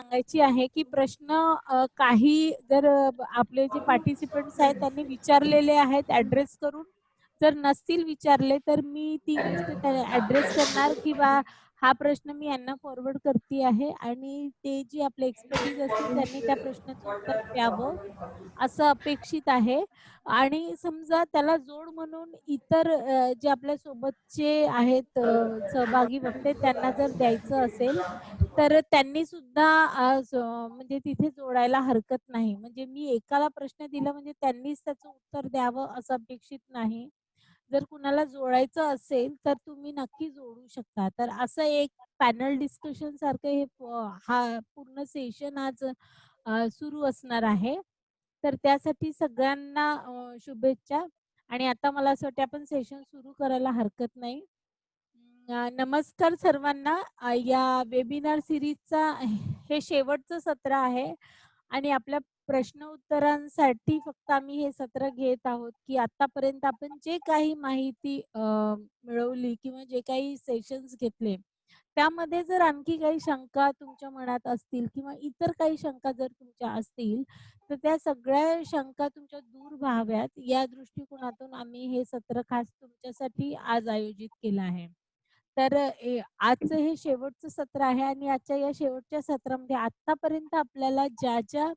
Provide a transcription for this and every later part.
सांगायची आहे की प्रश्न काही जर आपले जे पार्टिसिपंट्स आहेत त्यांनी विचारलेले आहेत ऍड्रेस करून, जर नसतील विचारले तर मी ती गोष्ट ऍड्रेस करणार किंवा हा प्रश्न मी यांना फॉरवर्ड करते आहे आणि ते जे आपले एक्सपर्टीज असतील त्यांनी त्या प्रश्नाचं उत्तर द्यावं असं अपेक्षित आहे. आणि समजा त्याला जोड म्हणून इतर जे आपल्या सोबतचे आहेत सहभागी वक्ते त्यांना जर द्यायचं असेल तर त्यांनी सुद्धा म्हणजे तिथे जोडायला हरकत नाही. म्हणजे मी एकाला प्रश्न दिला म्हणजे त्यांनीच त्याचं उत्तर द्यावं असं अपेक्षित नाही. जर कुणाला जोडायचं असेल तर तुम्ही नक्की जोडू शकता. तर असं एक पॅनल डिस्कशन सारखं हे हा पूर्ण सेशन आज सुरू असणार आहे. तर त्यासाठी सगळ्यांना शुभेच्छा आणि आता मला असं वाटतं आपण सेशन सुरू करायला हरकत नाही. नमस्कार सर्वांना. या वेबिनार सीरीजचा हे शेवटचं सत्र आहे आणि आपल्या प्रश्न उत्तरांसाठी फक्त आम्ही हे सत्र घेत आहोत की आतापर्यंत आपण जे काही माहिती मिळवली किंवा जे काही सेशन्स घेतले त्यामध्ये जर आणखी काही शंका तुमच्या मनात असतील किंवा इतर काही शंका जर तुमच्या असतील तर त्या सगळ्या शंका तुमच्या दूर व्हाव्यात या दृष्टिकोनातून आम्ही हे सत्र खास तुमच्यासाठी आज आयोजित केलं आहे. तर आजचं हे शेवटचं सत्र आहे आणि आजच्या या शेवटच्या सत्रामध्ये आतापर्यंत आपल्याला ज्या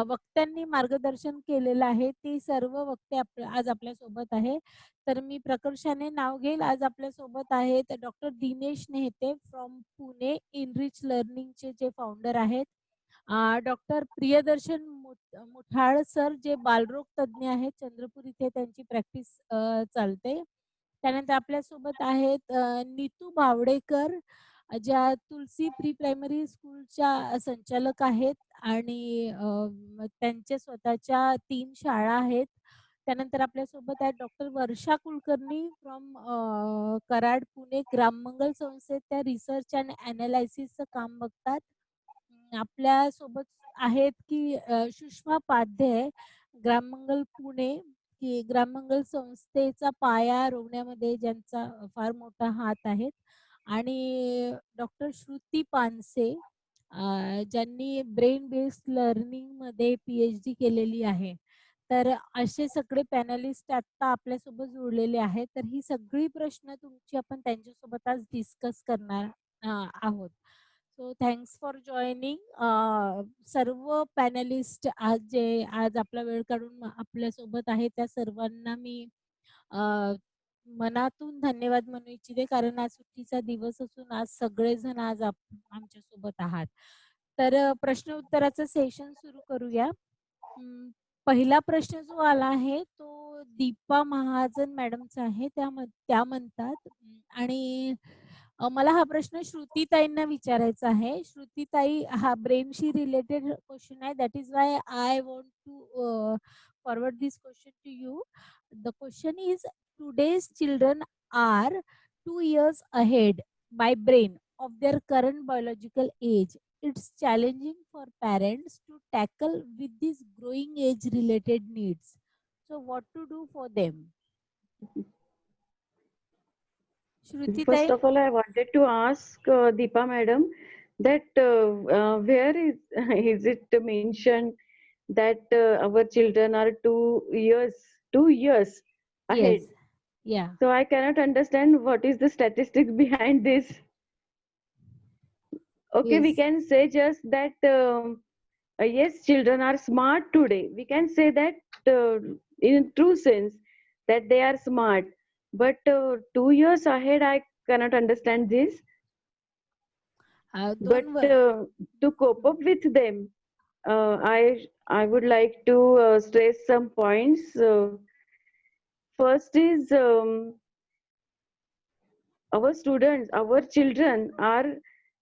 वक्त्यांनी मार्गदर्शन केलेलं आहे ते सर्व वक्ते आज आपल्या सोबत आहे. तर मी प्रकर्षाने नाव घेईल. आज आपल्या सोबत आहेत doctor Dinesh Nehete from Pune Enrich लर्निंगचे जे फाउंडर आहेत. डॉक्टर प्रियदर्शन मुठाळ सर जे बालरोग तज्ज्ञ आहेत. चंद्रपूर इथे त्यांची प्रॅक्टिस चालते. त्यानंतर आपल्यासोबत आहेत नीतू बावडेकर ज्या तुलसी प्री प्रायमरी स्कूलच्या संचालक आहेत आणि त्यांच्या स्वतःच्या 3 शाळा आहेत. त्यानंतर आपल्यासोबत आहेत डॉक्टर वर्षा कुलकर्णी फ्रॉम कराड पुणे ग्राममंगल संस्थेत त्या रिसर्च अँड ॲनालिसिसचं काम बघतात. आपल्यासोबत आहेत की सुषमा पाध्ये ग्राममंगल पुणे की ग्राममंगल संस्थेचा पाया रोवण्यामध्ये ज्यांचा फार मोठा हात आहे आणि डॉक्टर श्रुती पानसे ज्यांनी ब्रेन बेस्ड लर्निंगमध्ये PhD केलेली आहे. तर असे सगळे पॅनलिस्ट आता आपल्यासोबत जोडलेले आहेत. तर ही सगळी प्रश्न तुमची आपण त्यांच्यासोबत आज डिस्कस करणार आहोत. So thanks for joining. सर्व पॅनलिस्ट आज आपला वेळ काढून आपल्यासोबत आहे त्या सर्वांना मी मनातून धन्यवाद म्हणू इच्छिते कारण आज सुट्टीचा दिवस असून आज सगळेजण आज आमच्या सोबत आहात. तर प्रश्न उत्तराचं सेशन सुरू करूया. पहिला प्रश्न जो आला आहे तो दीपा महाजन मॅडमचा आहे. त्या म्हणतात आणि मला हा प्रश्न श्रुतीताईंना विचारायचा आहे. श्रुतीताई, हा ब्रेनशी रिलेटेड क्वेश्चन आहे. That is why I want to forward this question to you. The question is today's children are 2 years ahead by brain of their current biological age. It's challenging for parents to tackle with these growing age related needs. So what to do for them? Shruti First tai, of all, I wanted to ask Deepa madam that where is is it mentioned that our children are 2 years yes, ahead? yeah, So I cannot understand what is the statistics behind this. Okay, we yes, can say just that yes, children are smart today. We can say that in true sense that they are smart. But 2 years ahead, I cannot understand this. But don't to cope up with them, I would like to stress some points. First is our students, our children are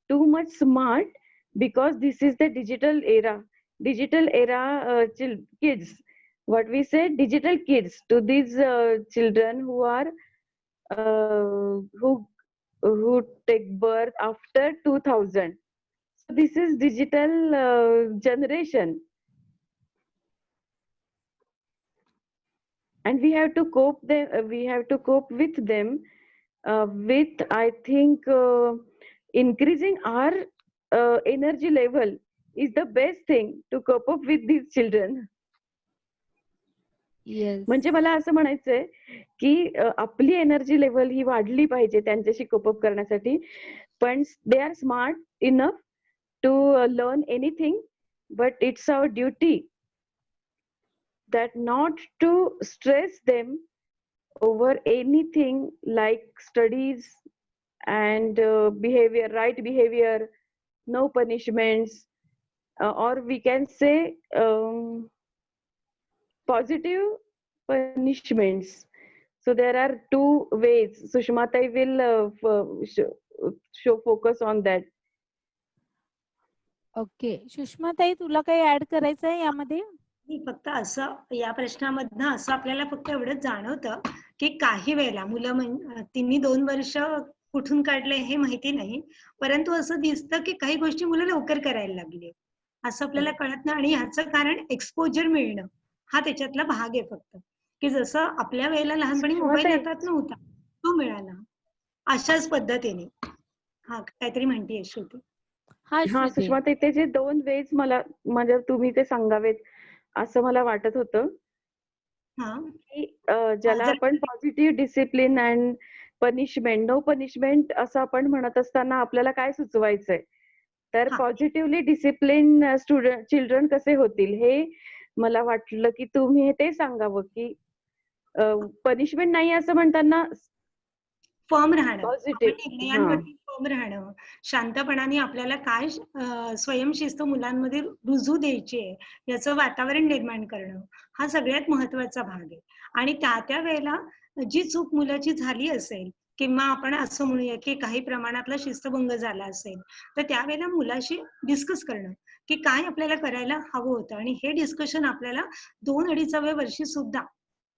too much smart because this is the digital era kids, what we say, digital kids, to these children who are who take birth after 2000. So this is digital generation, and we have to cope with them with, I think, increasing our energy level is the best thing to cope up with these children. Yes. म्हणजे मला असं म्हणायचंय की आपली energy level ही वाढली पाहिजे त्यांच्याशी कोप up करण्यासाठी, पण they are smart enough to learn anything, but it's our duty that not to stress them over anything like studies and behavior, right behavior, no punishments, or we can say positive punishments. So there are two ways. Sushma Tai will show focus on that. Okay. सुषमाताई, तुला काही add करायचं आहे यामध्ये? फक्त असं या प्रश्नामधनं असं आपल्याला फक्त एवढंच जाणवतं की काही वेळेला मुलं तिन्ही 2 वर्ष कुठून काढले हे माहिती नाही, परंतु असं दिसतं की काही गोष्टी मुलं लवकर करायला लागली असं आपल्याला कळत नाही. आणि ह्याचं कारण एक्सपोजर मिळणं हा त्याच्यातला भाग आहे फक्त, की जसं आपल्या वेळेला लहानपणी मोबाईल हातात नव्हता, तो मिळाला अशाच पद्धतीने. हा काहीतरी म्हणतीये श्रुती. हा सुषमा ताई, ते जे 2 वेज मला म्हणजे तुम्ही ते सांगावेत असं मला वाटत होतं की ज्याला आपण positive discipline and punishment, no punishment असं आपण म्हणत असताना आपल्याला काय सुचवायचंय, तर पॉझिटिव्हली डिसिप्लिन स्टुडंट चिल्ड्रन कसे होतील हे मला वाटलं की तुम्ही ते सांगावं की पनिशमेंट नाही असं म्हणताना फर्म राहणं, पॉझिटिव्ह निर्णयांवरती फर्म राहणं, शांतपणाने आपल्याला काय स्वयंशिस्त मुलांमध्ये रुजू द्यायची आहे याचं वातावरण निर्माण करणं हा सगळ्यात महत्वाचा भाग आहे. आणि त्या वेळेला जी चूक मुलाची झाली असेल किंवा आपण असं म्हणूया की काही प्रमाणातला शिस्तभंग झाला असेल, तर त्यावेळेला मुलाशी डिस्कस करणं की काय आपल्याला करायला हवं होतं. आणि हे डिस्कशन आपल्याला 2-2.5व्या वर्षी सुद्धा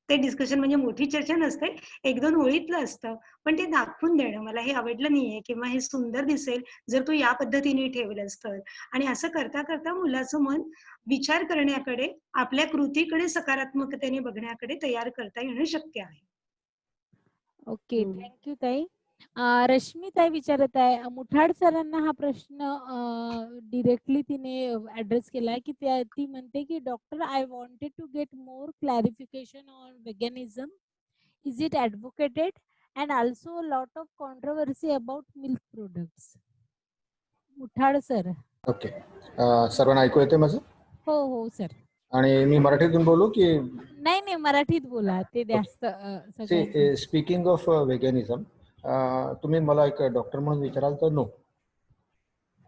ते डिस्कशन म्हणजे मोठी चर्चा नसते, 1-2 ओळीतलं असतं, पण ते दाखवून देणं मला हे आवडलं नाहीये किंवा हे सुंदर दिसेल जर तू या पद्धतीने ठेवलंस तर. आणि असं करता करता मुलाचं मन विचार करण्याकडे, आपल्या कृतीकडे सकारात्मकतेने बघण्याकडे तयार करता येणं शक्य आहे. ओके, थँक्यू ताई. रश्मी ताई विचारत आहे, मुठाड सरांना हा प्रश्न डिरेक्टली तिने ऍड्रेस केलाय की ती म्हणते की doctor, I wanted to get more clarification on veganism. Is it advocated and also lot of controversy about milk products. मुठाड सर. ओके, सर्वांना ऐकू येते माझं? हो हो सर. आणि मी मराठीतून बोलू की? नाही मराठीत बोला, ते जास्त. स्पीकिंग ऑफ वेगनिझम, तुम्ही मला एक डॉक्टर म्हणून विचाराल तर नो,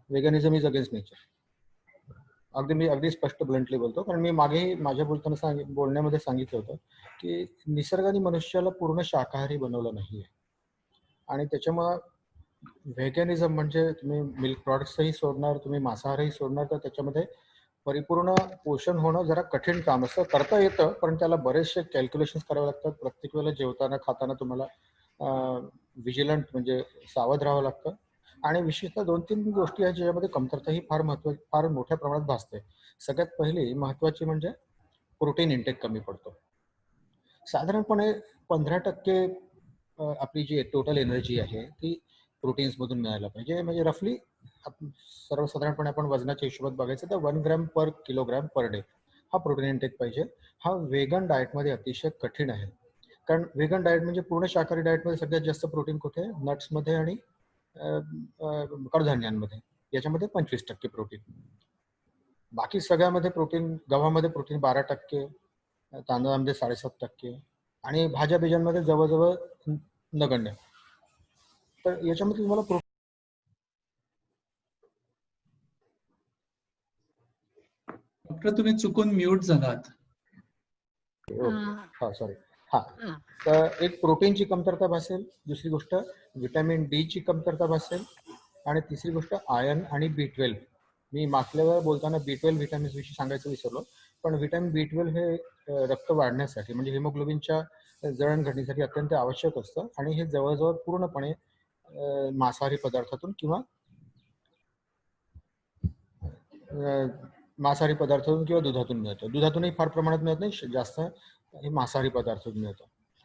वेगनिझम इज अगेन्स्ट नेचर. मी अगदी स्पष्ट ब्लंटली बोलतो, कारण मी मागे माझ्या बोलण्यामध्ये सांगितलं होतं की निसर्गाने मनुष्याला पूर्ण शाकाहारी बनवलं नाहीये, आणि त्याच्यामुळं व्हेगनिझम म्हणजे तुम्ही मिल्क प्रॉडक्ट्सही सोडणार, तुम्ही मांसाहारही सोडणार, तर त्याच्यामध्ये परिपूर्ण पोषण होणं जरा कठीण काम असतं. करता येतं, पण त्याला बरेचसे कॅल्क्युलेशन्स करावे लागतात. प्रत्येक वेळेला जेवताना खाताना तुम्हाला विजिलंट म्हणजे सावध राहावं लागतं. आणि विशेषतः 2-3 गोष्टी आहेत ज्याच्यामध्ये कमतरता ही फार मोठ्या प्रमाणात भासते. सगळ्यात पहिली महत्त्वाची म्हणजे प्रोटीन इंटेक कमी पडतो. साधारणपणे 15% आपली जी टोटल एनर्जी आहे ती प्रोटीन्समधून मिळायला पाहिजे. म्हणजे रफली सर्वसाधारणपणे आपण वजनाच्या हिशोबात बघायचं तर 1 gram per kilogram per day हा प्रोटीन इंटेक पाहिजे. हा वेगन डाएटमध्ये अतिशय कठीण आहे, कारण वेगन डाएट म्हणजे पूर्ण शाकाहारी डाएटमध्ये सगळ्यात जास्त प्रोटीन कुठे? नट्समध्ये आणि कडधान्यांमध्ये. याच्यामध्ये 25% प्रोटीन. बाकी सगळ्यामध्ये प्रोटीन, गव्हामध्ये प्रोटीन 12%, तांदळामध्ये 7.5% आणि भाज्या बिज्यांमध्ये जवळजवळ नगण्य. तर याच्यामध्ये तुम्हाला डॉक्टर, तुम्ही चुकून म्यूट झालात. हा सॉरी. हा, तर एक प्रोटीनची कमतरता भासेल, दुसरी गोष्ट व्हिटॅमिन डी ची कमतरता भासेल, आणि तिसरी गोष्ट आयर्न आणि B12. मी मागल्या वेळेला बोलताना B12 व्हिटॅमिन्स विषयी सांगायचं विसरलो, पण व्हिटॅमिन B12 हे रक्त वाढण्यासाठी म्हणजे हिमोग्लोबिनच्या जळणघडणीसाठी अत्यंत आवश्यक असतं, आणि हे जवळजवळ पूर्णपणे मांसाहारी पदार्थातून किंवा दुधातून मिळतं. दुधातूनही फार प्रमाणात मिळत नाही, जास्त हे मांसाहारी पदार्थातून मिळतं.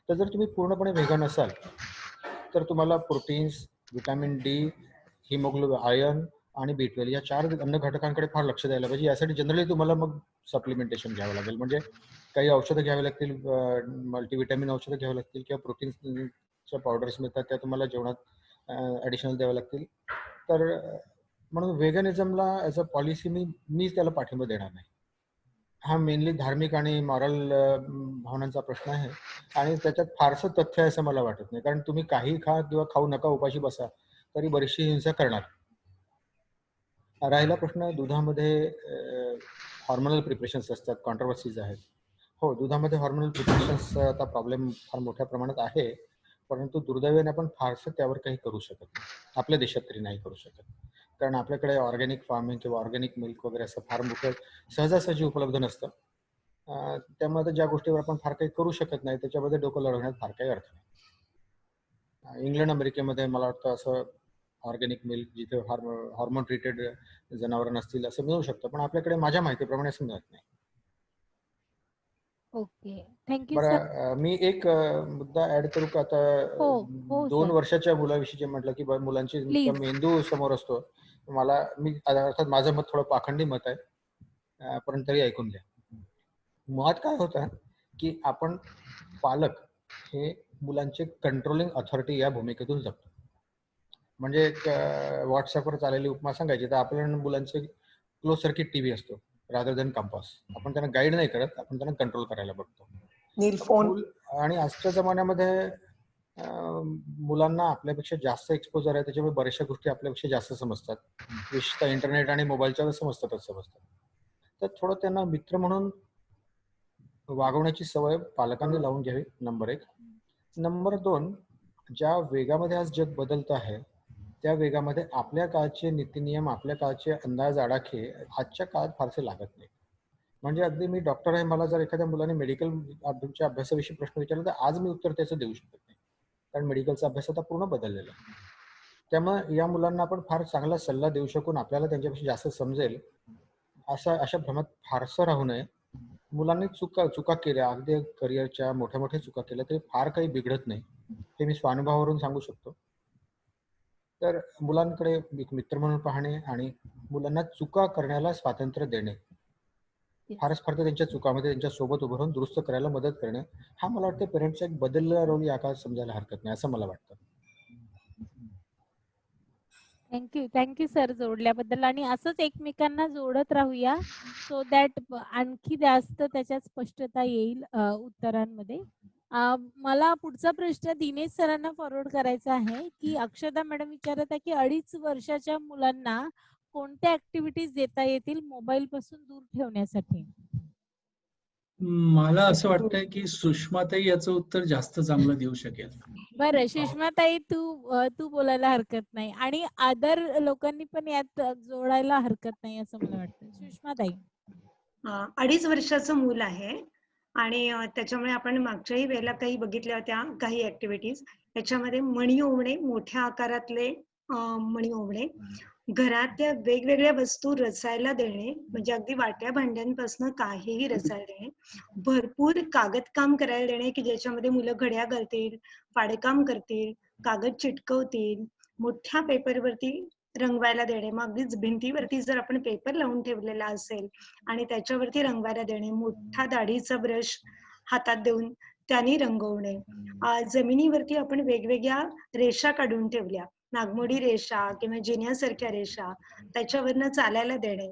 तर जर तुम्ही पूर्णपणे व्हेगन असाल तर तुम्हाला proteins, vitamin D, haemoglobin, iron आणि B12 या 4 अन्न घटकांकडे फार लक्ष द्यायला पाहिजे. यासाठी जनरली तुम्हाला मग सप्लिमेंटेशन घ्यावं लागेल. म्हणजे काही औषधं घ्यावी लागतील, मल्टीव्हिटॅमिन औषधं घ्यावी लागतील किंवा प्रोटीन्सच्या पावडर्स मिळतात त्या तुम्हाला जेवणात ॲडिशनल द्याव्या लागतील. तर म्हणून वेगनिझमला ॲज अ पॉलिसी मी त्याला पाठिंबा देणार नाही. हा मेनली धार्मिक आणि मॉरल भावनांचा प्रश्न आहे आणि त्याच्यात फारसं तथ्य आहे असं मला वाटत नाही. कारण तुम्ही काही खा किंवा खाऊ नका, उपाशी बसा, तरी बरीचशी हिंसा करणार. राहिला प्रश्न दुधामध्ये हॉर्मोनल प्रिपरेशन्स असतात, कॉन्ट्रोवर्सीज आहेत. हो, दुधामध्ये हॉर्मोनल प्रिपरेशन्सचा प्रॉब्लेम फार मोठ्या प्रमाणात आहे, परंतु दुर्दैवाने आपण फारसं त्यावर काही करू शकत नाही. आपल्या देशात तरी नाही करू शकत. कारण आपल्याकडे ऑर्गॅनिक फार्मिंग किंवा ऑर्गॅनिक मिल्क वगैरे असं फार मोठं सहजासहजी उपलब्ध नसतं. त्यामध्ये ज्या गोष्टीवर आपण फार काही करू शकत नाही त्याच्यामध्ये डोकं लढवण्यात फार काही अर्थ नाही. इंग्लंड अमेरिकेमध्ये मला वाटतं असं ऑर्गॅनिक मिल्क जिथे हॉर्मोन ट्रीटेड जनावर नसतील असं मिळू शकतं, पण आपल्याकडे माझ्या माहितीप्रमाणे असं मिळत नाही. Okay, thank you sir. बरं, मी एक मुद्दा ऍड करू का आता? हो हो 2 सर, वर्षाच्या मुलाविषयी जे म्हटलं की मुलांची प्लीज. मेंदू समोर असतो. मी अर्थात माझं मत थोडं पाखंडी मत आहे, परंतु तरी ऐकून घ्या. मुळात काय होतं की आपण पालक हे मुलांचे कंट्रोलिंग अथॉरिटी या भूमिकेतून जगतो. म्हणजे एक व्हॉट्सअपवर चाललेली उपमा सांगायची तर आपल्या मुलांचे क्लोज सर्किट टीव्ही असतो रादर दॅन कंपास. आपण त्यांना गाईड नाही करत, आपण त्यांना कंट्रोल करायला बघतो. आणि आजच्या जमान्यामध्ये मुलांना आपल्यापेक्षा जास्त एक्सपोजर आहे, त्याच्यामुळे बऱ्याचशा गोष्टी आपल्यापेक्षा जास्त समजतात. विशेषतः इंटरनेट आणि मोबाईलच्या समजतात. तर थोडं त्यांना मित्र म्हणून वागवण्याची सवय पालकांनी लावून घ्यावी, नंबर 1. नंबर 2, ज्या वेगामध्ये आज जग बदलतं आहे त्या वेगामध्ये आपल्या काळचे नीतिनियम, आपल्या काळचे अंदाज आडाखे आजच्या काळात फारसे लागत नाही. म्हणजे अगदी मी डॉक्टर आहे, मला जर एखाद्या मुलाने मेडिकलच्या अभ्यासाविषयी प्रश्न विचारला तर आज मी उत्तर त्याचं देऊ शकत नाही, कारण मेडिकलचा अभ्यास आता पूर्ण बदललेला आहे. त्यामुळे या मुलांना आपण फार चांगला सल्ला देऊ शकून आपल्याला त्यांच्यापेक्षा जास्त समजेल अशा भ्रमात फारसं राहू नये. मुलांनी चुका केल्या, अगदी करिअरच्या मोठ्या चुका केल्या तरी फार काही बिघडत नाही, हे मी स्वानुभवावरून सांगू शकतो. तर मुलांकडे एक मित्र म्हणून पाहणे आणि मुलांना चुका करण्याला स्वातंत्र्य देणे, फार तर त्यांच्या चुकामध्ये त्यांच्या सोबत उभं राहून दुरुस्त करायला मदत करणे, हा मला वाटतं पेरेंट्सचा एक बदललेला रोल या काळात समजायला हरकत नाही असं मला वाटतं. थँक्यू सर जोडल्याबद्दल. आणि असंच एकमेकांना जोडत राहूया सो दॅट आणखी जास्त त्याच्यात स्पष्टता येईल उत्तरांमध्ये. मला पुढचा प्रश्न दिनेश सरांना फॉरवर्ड करायचा आहे की अक्षदा मॅडम विचारत आहे की 2.5 वर्षाच्या मुलांना कोणत्या ऍक्टिव्हिटीज देता येतील मोबाईल पासून दूर ठेवण्यासाठी? मला असं वाटतंय की सुषमाताई याचं उत्तर जास्त चांगलं देऊ शकेल. बरं, सुषमाताई तू बोलायला हरकत नाही आणि अदर लोकांनी पण यात जोडायला हरकत नाही असं मला वाटतं. सुषमाताई. 2.5 वर्षाचं मूल आहे आणि त्याच्यामुळे आपण मागच्याही वेळेला काही बघितल्या होत्या काही ऍक्टिव्हिटीज. त्याच्यामध्ये मणी ओवणे, मोठ्या आकारातले मणी ओवणे, घरातल्या वेगवेगळ्या वस्तू रचायला देणे, म्हणजे अगदी वाट्या भांड्यांपासून काहीही रचायला देणे, भरपूर कागदकाम करायला देणे की ज्याच्यामध्ये मुलं घड्या घालतील, पाडेकाम करतील, कागद चिटकवतील, मोठ्या पेपरवरती रंगवायला देणे. मग अगदीच भिंतीवरती जर आपण पेपर लावून ठेवलेला असेल आणि त्याच्यावरती रंगवायला देणे, मोठा दाढीचा ब्रश हातात देऊन त्यांनी रंगवणे, जमिनीवरती आपण वेगवेगळ्या रेषा काढून ठेवल्या, नागमोडी रेषा किंवा जिन्यासारख्या रेषा, त्याच्यावरनं चालायला देणे.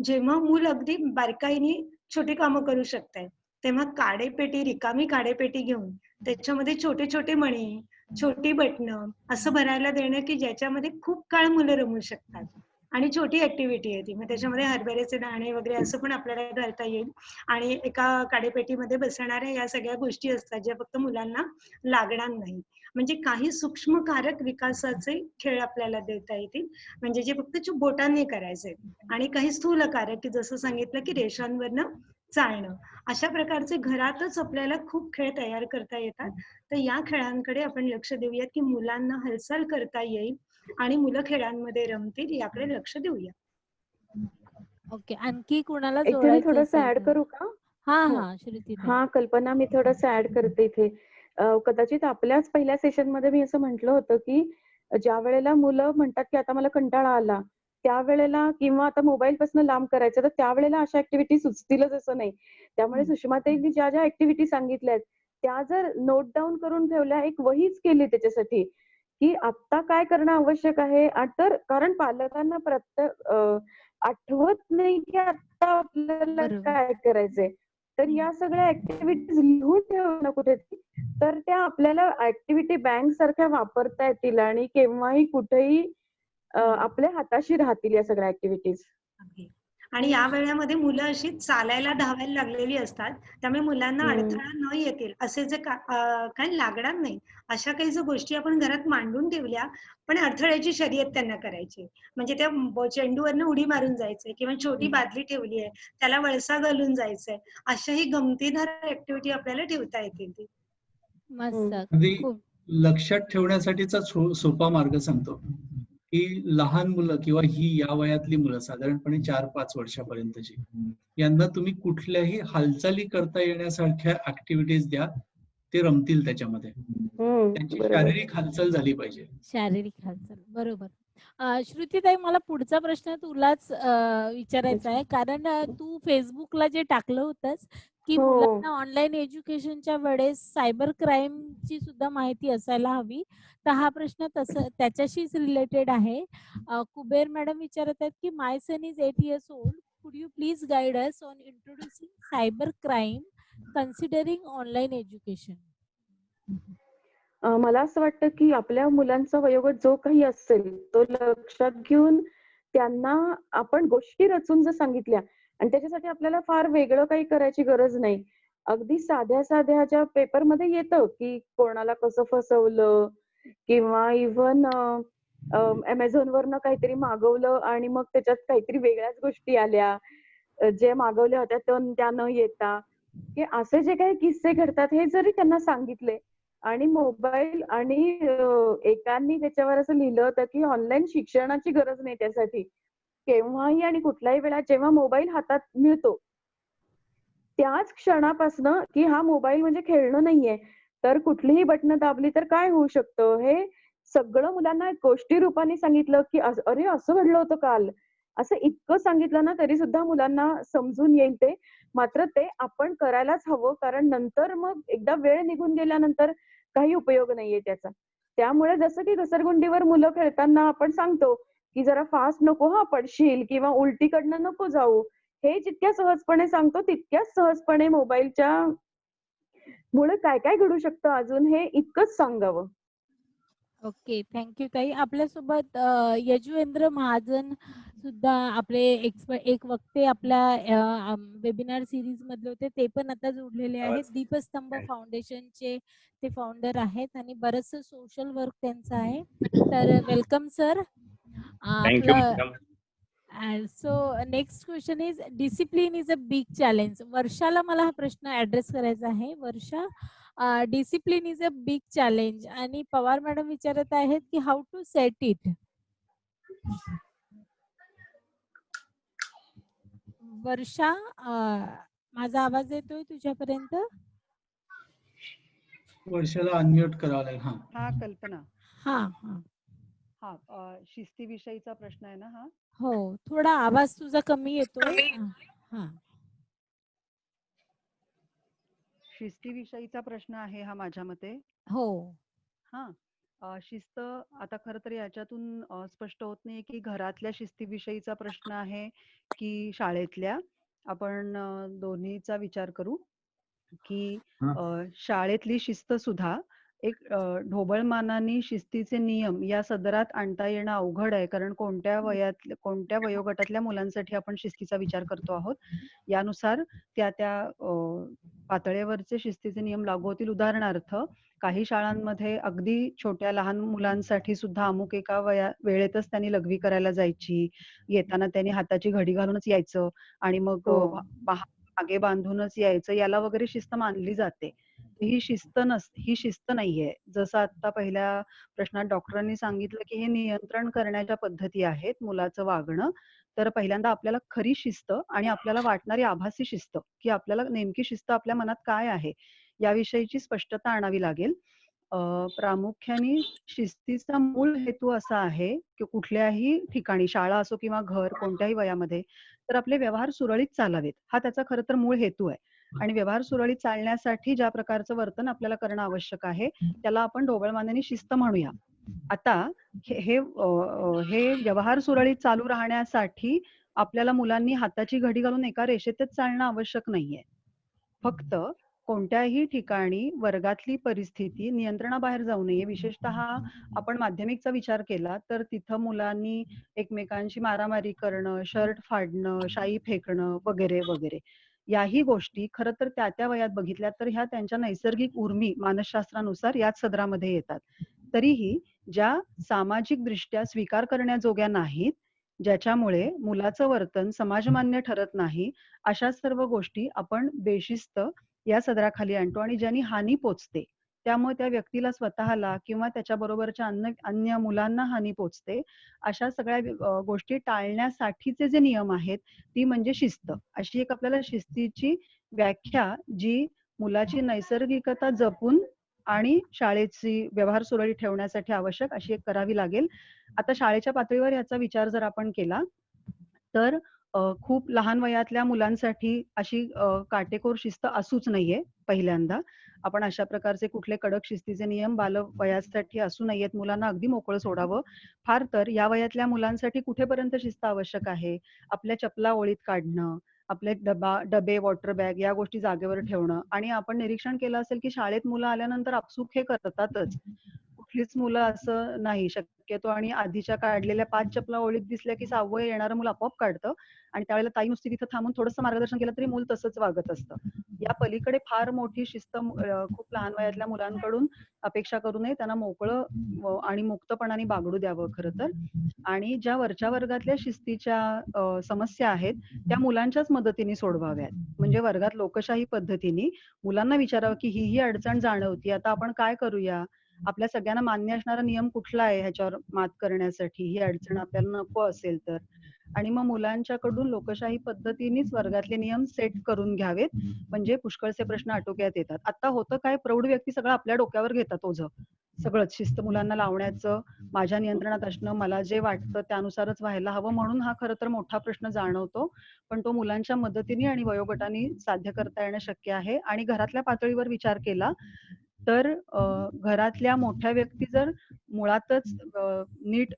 जेव्हा मूल अगदी बारकाईने छोटी कामं करू शकतंय तेव्हा काडेपेटी, रिकामी काडेपेटी घेऊन त्याच्यामध्ये छोटे छोटे मणी, छोटी बटणं असं भरायला देणं की ज्याच्यामध्ये खूप काळ मुलं रमू शकतात. आणि छोटी ऍक्टिव्हिटी आहे ती. मग त्याच्यामध्ये हरभऱ्याचे दाणे वगैरे असं पण आपल्याला घालता येईल आणि एका काडेपेटीमध्ये बसणाऱ्या या सगळ्या गोष्टी असतात ज्या फक्त मुलांना लागणार नाही. म्हणजे काही सूक्ष्मकारक विकासाचे खेळ आपल्याला देता येतील, म्हणजे जे फक्त बोटांनी करायचे, आणि काही स्थूलकारक की जसं सांगितलं की रेषांवरनं चालणं. अशा प्रकारचे घरातच आपल्याला खूप खेळ तयार करता येतात. तर या खेळांकडे आपण लक्ष देऊयात की मुलांना हालचाल करता येईल आणि मुलं खेळांमध्ये रमतील याकडे लक्ष देऊया. ओके, आणखी कुणाला इथे मी जोडायचं थोडंसं असेल ऍड तर? करू का? हा श्रुती. हा कल्पना, मी थोडंसं ऍड करते इथे. कदाचित आपल्याच पहिल्या सेशन मध्ये मी असं म्हटलं होतं की ज्या वेळेला मुलं म्हणतात की आता मला कंटाळा आला त्यावेळेला किंवा आता मोबाईल पासून लांब करायचं तर त्यावेळेला अशा ऍक्टिव्हिटी सुचतीलच असं नाही. त्यामुळे सुषमाताईंनी ज्या ज्या ऍक्टिव्हिटी सांगितल्या आहेत त्या जर नोट डाऊन करून ठेवल्या, एक वहीच केली त्याच्यासाठी की आता काय करणं आवश्यक आहे. तर कारण पालकांना प्रत्येक आठवत नाही की आता आपल्याला बरोबर. काय करायचंय. तर या सगळ्या ऍक्टिव्हिटीज लिहून ठेवणं ना कुठेतरी, तर त्या आपल्याला ऍक्टिव्हिटी बँक सारख्या वापरता येतील आणि केव्हाही कुठेही आपल्या हाताशी राहतील या सगळ्या ऍक्टिव्हिटीज. अगदी. आणि या वेळामध्ये मुलं अशी चालायला धावायला लागलेली असतात. त्यामुळे मुलांना अडथळा न येतील असे जे काही लागणार नाही अशा काही जर गोष्टी आपण घरात मांडून ठेवल्या, पण अडथळ्याची शर्यत त्यांना करायची. म्हणजे त्या चेंडूवरनं उडी मारून जायचंय किंवा छोटी बादली ठेवली आहे त्याला वळसा घालून जायचंय. अशाही गमतीदार ऍक्टिव्हिटी आपल्याला ठेवता येतील ती. मस्त. अगदी खूप लक्षात ठेवण्यासाठीचा सोपा मार्ग सांगतो की लहान मुलं किंवा ही या वयातली मुलं साधारणपणे 4-5 वर्षापर्यंतची, यांना तुम्ही कुठल्याही हालचाली करता येण्यासारख्या ऍक्टिव्हिटीज द्या, ते रमतील त्याच्यामध्ये. त्यांची बरोबर. शारीरिक हालचाल झाली पाहिजे. शारीरिक हालचाल. बरोबर. श्रुतीताई, मला पुढचा प्रश्न तुलाच विचारायचा आहे. कारण तू Facebookला जे टाकलं होतंस, की हो. मुलांना ऑनलाईन एज्युकेशनच्या वेळेस सायबर क्राईमची सुद्धा माहिती असायला हवी. तर हा प्रश्न त्याच्याशीच रिलेटेड आहे. कुबेर मॅडम विचारत आहेत, की my son is 8 years old. Could you please guide us on introducing cyber crime considering online education? मला असं वाटतं की आपल्या मुलांचा वयोगट जो काही असेल तो लक्षात घेऊन त्यांना आपण गोष्टी रचून जर सांगितल्या आणि त्याच्यासाठी आपल्याला फार वेगळं काही करायची गरज नाही. अगदी साध्या साध्या ज्या पेपरमध्ये येतं की कोणाला कसं फसवलं किंवा इव्हन Amazon वरनं काहीतरी मागवलं आणि मग त्याच्यात काहीतरी वेगळ्याच गोष्टी आल्या. जे मागवल्या होत्या त्या न येता, हे असे जे काही किस्से घडतात हे जरी त्यांना सांगितले आणि मोबाईल आणि एकांनी त्याच्यावर असं लिहिलं होतं की ऑनलाईन शिक्षणाची गरज नाही त्यासाठी. केव्हाही आणि कुठल्याही वेळा जेव्हा मोबाईल हातात मिळतो, त्याच क्षणापासनं की हा मोबाईल म्हणजे खेळणं नाहीये. तर कुठलीही बटणं दाबली तर काय होऊ शकतं, हे सगळं मुलांना एक गोष्टी रूपाने सांगितलं की "अरे असं घडलं होतं काल." असं इतकं सांगितलं ना तरी सुद्धा मुलांना समजून येईल ते. मात्र ते आपण करायलाच हवं कारण नंतर मग एकदा वेळ निघून गेल्यानंतर काही उपयोग नाहीये त्याचा. त्यामुळे जसं की घसरगुंडीवर मुलं खेळताना आपण सांगतो, की "जरा फास्ट नको हां, पडशील" किंवा "उलटीकडनं नको जाऊ." हे जितक्या सहजपणे सांगतो तितक्याच सहजपणे मोबाईलच्या मुळे काय काय घडू शकतं अजून हे इतकंच सांगावं. ओके, थँक यू ताई. आपल्यासोबत यजुवेंद्र महाजन सुद्धा आपले एक वक्ते आपल्या वेबिनार सीरीज मधले होते. ते पण आता जोडलेले आहेत. दीपस्तंभ फाउंडेशनचे ते फाउंडर आहेत आणि बरंचसं सोशल वर्क त्यांचं आहे. तर वेलकम सर. Thank you, आपलं madam. So next question is discipline is a big challenge. वर्षाला मला हा प्रश्न ऍड्रेस करायचा आहे. Varsha, discipline is a big challenge आणि पवार मॅडम विचारत आहेत की how to set it. Varsha, माझा आवाज येतोय तुझ्यापर्यंत? वर्षाला अनम्यूट करावं लागेल. हा, हा कल्पना. हा हा हा शिस्तीविषयीचा प्रश्न आहे ना हा? हो, थोडा आवाज तुझा कमी येतोय. हा शिस्तीविषयीचा प्रश्न आहे हा माझ्या मते. हो हा शिस्त आता खरं तर याच्यातून स्पष्ट होत नाही की घरातल्या शिस्तीविषयीचा प्रश्न आहे की शाळेतल्या. आपण दोन्हीचा विचार करू की शाळेतली शिस्त सुद्धा एक ढोबळमानाने शिस्तीचे नियम या सदरात आणता येणं अवघड आहे. कारण कोणत्या वयोगटातल्या मुलांसाठी आपण शिस्तीचा विचार करतो आहोत यानुसार त्या पातळीवरचे शिस्तीचे नियम लागू होतील. उदाहरणार्थ काही शाळांमध्ये अगदी छोट्या लहान मुलांसाठी सुद्धा अमुक एका वेळेतच त्यांनी लघवी करायला जायची. येताना त्यांनी हाताची घडी घालूनच यायचं आणि मग मागे बांधूनच यायचं, याला वगैरे शिस्त मानली जाते. ही शिस्त नाहीये. जसं आता पहिल्या प्रश्नात डॉक्टरांनी सांगितलं की हे नियंत्रण करण्याच्या पद्धती आहेत मुलाचं वागणं. तर पहिल्यांदा आपल्याला खरी शिस्त आणि आपल्याला वाटणारी आभासी शिस्त, की आपल्याला नेमकी शिस्त आपल्या मनात काय आहे याविषयीची स्पष्टता आणावी लागेल. प्रामुख्याने शिस्तीचा मूळ हेतू असा आहे की कुठल्याही ठिकाणी शाळा असो किंवा घर कोणत्याही वयामध्ये तर आपले व्यवहार सुरळीत चालावेत, हा त्याचा खरं तर मूळ हेतू आहे. आणि व्यवहार सुरळीत चालण्यासाठी ज्या प्रकारचं वर्तन आपल्याला करणं आवश्यक आहे त्याला आपण ढोबळमानेने शिस्त म्हणूया. आता हे व्यवहार सुरळीत चालू राहण्यासाठी आपल्याला मुलांनी हाताची घडी घालून एका रेषेतच चालणं आवश्यक नाहीये. फक्त कोणत्याही ठिकाणी वर्गातली परिस्थिती नियंत्रणाबाहेर जाऊ नये. विशेषतः आपण माध्यमिकचा विचार केला तर तिथं मुलांनी एकमेकांशी मारामारी करणं, शर्ट फाडणं, शाई फेकणं वगैरे वगैरे याही गोष्टी खरं तर त्या वयात बघितल्या तर ह्या त्यांच्या नैसर्गिक उर्मी मानसशास्त्रानुसार याच सदरामध्ये येतात. तरीही ज्या सामाजिक दृष्ट्या स्वीकार करण्याजोग्या नाहीत, ज्याच्यामुळे मुलाचं वर्तन समाजमान्य ठरत नाही, अशा सर्व गोष्टी आपण बेशिस्त या सदराखाली आणतो आणि ज्यांनी हानी पोचते त्यामुळे त्या व्यक्तीला स्वतःला किंवा त्याच्या बरोबरच्या अन्य मुलांना हानी पोचते, अशा सगळ्या गोष्टी टाळण्यासाठीचे जे नियम आहेत ती म्हणजे शिस्त. अशी एक आपल्याला शिस्तीची व्याख्या जी मुलाची नैसर्गिकता जपून आणि शाळेची व्यवहार सुरळीत ठेवण्यासाठी आवश्यक अशी एक करावी लागेल. आता शाळेच्या पातळीवर याचा विचार जर आपण केला तर खूप लहान वयातल्या मुलांसाठी अशी काटेकोर शिस्त असूच नाहीये. पहिल्यांदा आपण अशा प्रकारचे कुठले कडक शिस्तीचे नियम बालवयासाठी असू नयेत. मुलांना अगदी मोकळं सोडावं. फार तर या वयातल्या मुलांसाठी कुठेपर्यंत शिस्त आवश्यक आहे, आपल्या चपला ओळीत काढणं, आपले डबे, वॉटर बॅग या गोष्टी जागेवर ठेवणं. आणि आपण निरीक्षण केलं असेल की शाळेत मुलं आल्यानंतर आपसूक हे करतातच. कुठलीच मुलं असं नाही शक्यतो आणि आधीच्या काढलेल्या 5 चपला ओळीत दिसल्या की 6वं येणारं मुलं आपोआप काढतं आणि त्यावेळेला ताई नुसती तिथं थांबून थोडंसं मार्गदर्शन केलं तरी मूल तसंच वागत असतं. या पलीकडे फार मोठी शिस्त खूप लहान वयातल्या मुलांकडून अपेक्षा करू नये. त्यांना मोकळं आणि मुक्तपणाने बागडू द्यावं खरं तर. आणि ज्या वरच्या वर्गातल्या शिस्तीच्या समस्या आहेत त्या मुलांच्याच मदतीने सोडवाव्यात. म्हणजे वर्गात लोकशाही पद्धतीने मुलांना विचारावं की ही अडचण जाणवती, आता आपण काय करूया, आपल्या सगळ्यांना मान्य असणारा नियम कुठला आहे ह्याच्यावर मात करण्यासाठी, ही अडचण आपल्याला नको असेल तर. आणि मग मुलांच्याकडून लोकशाही पद्धतीनेच वर्गातले नियम सेट करून घ्यावेत, म्हणजे पुष्कळचे प्रश्न आटोक्यात येतात. आता होतं काय, प्रौढ व्यक्ती सगळं आपल्या डोक्यावर घेतात ओझं, सगळंच शिस्त मुलांना लावण्याचं, माझ्या नियंत्रणात असणं, मला जे वाटतं त्यानुसारच व्हायला हवं, म्हणून हा खरं तर मोठा प्रश्न जाणवतो. पण तो मुलांच्या मदतीने आणि वयोगटाने साध्य करता येणं शक्य आहे. आणि घरातल्या पातळीवर विचार केला तर घरातल्या मोठ्या व्यक्ती जर मुळातच नीट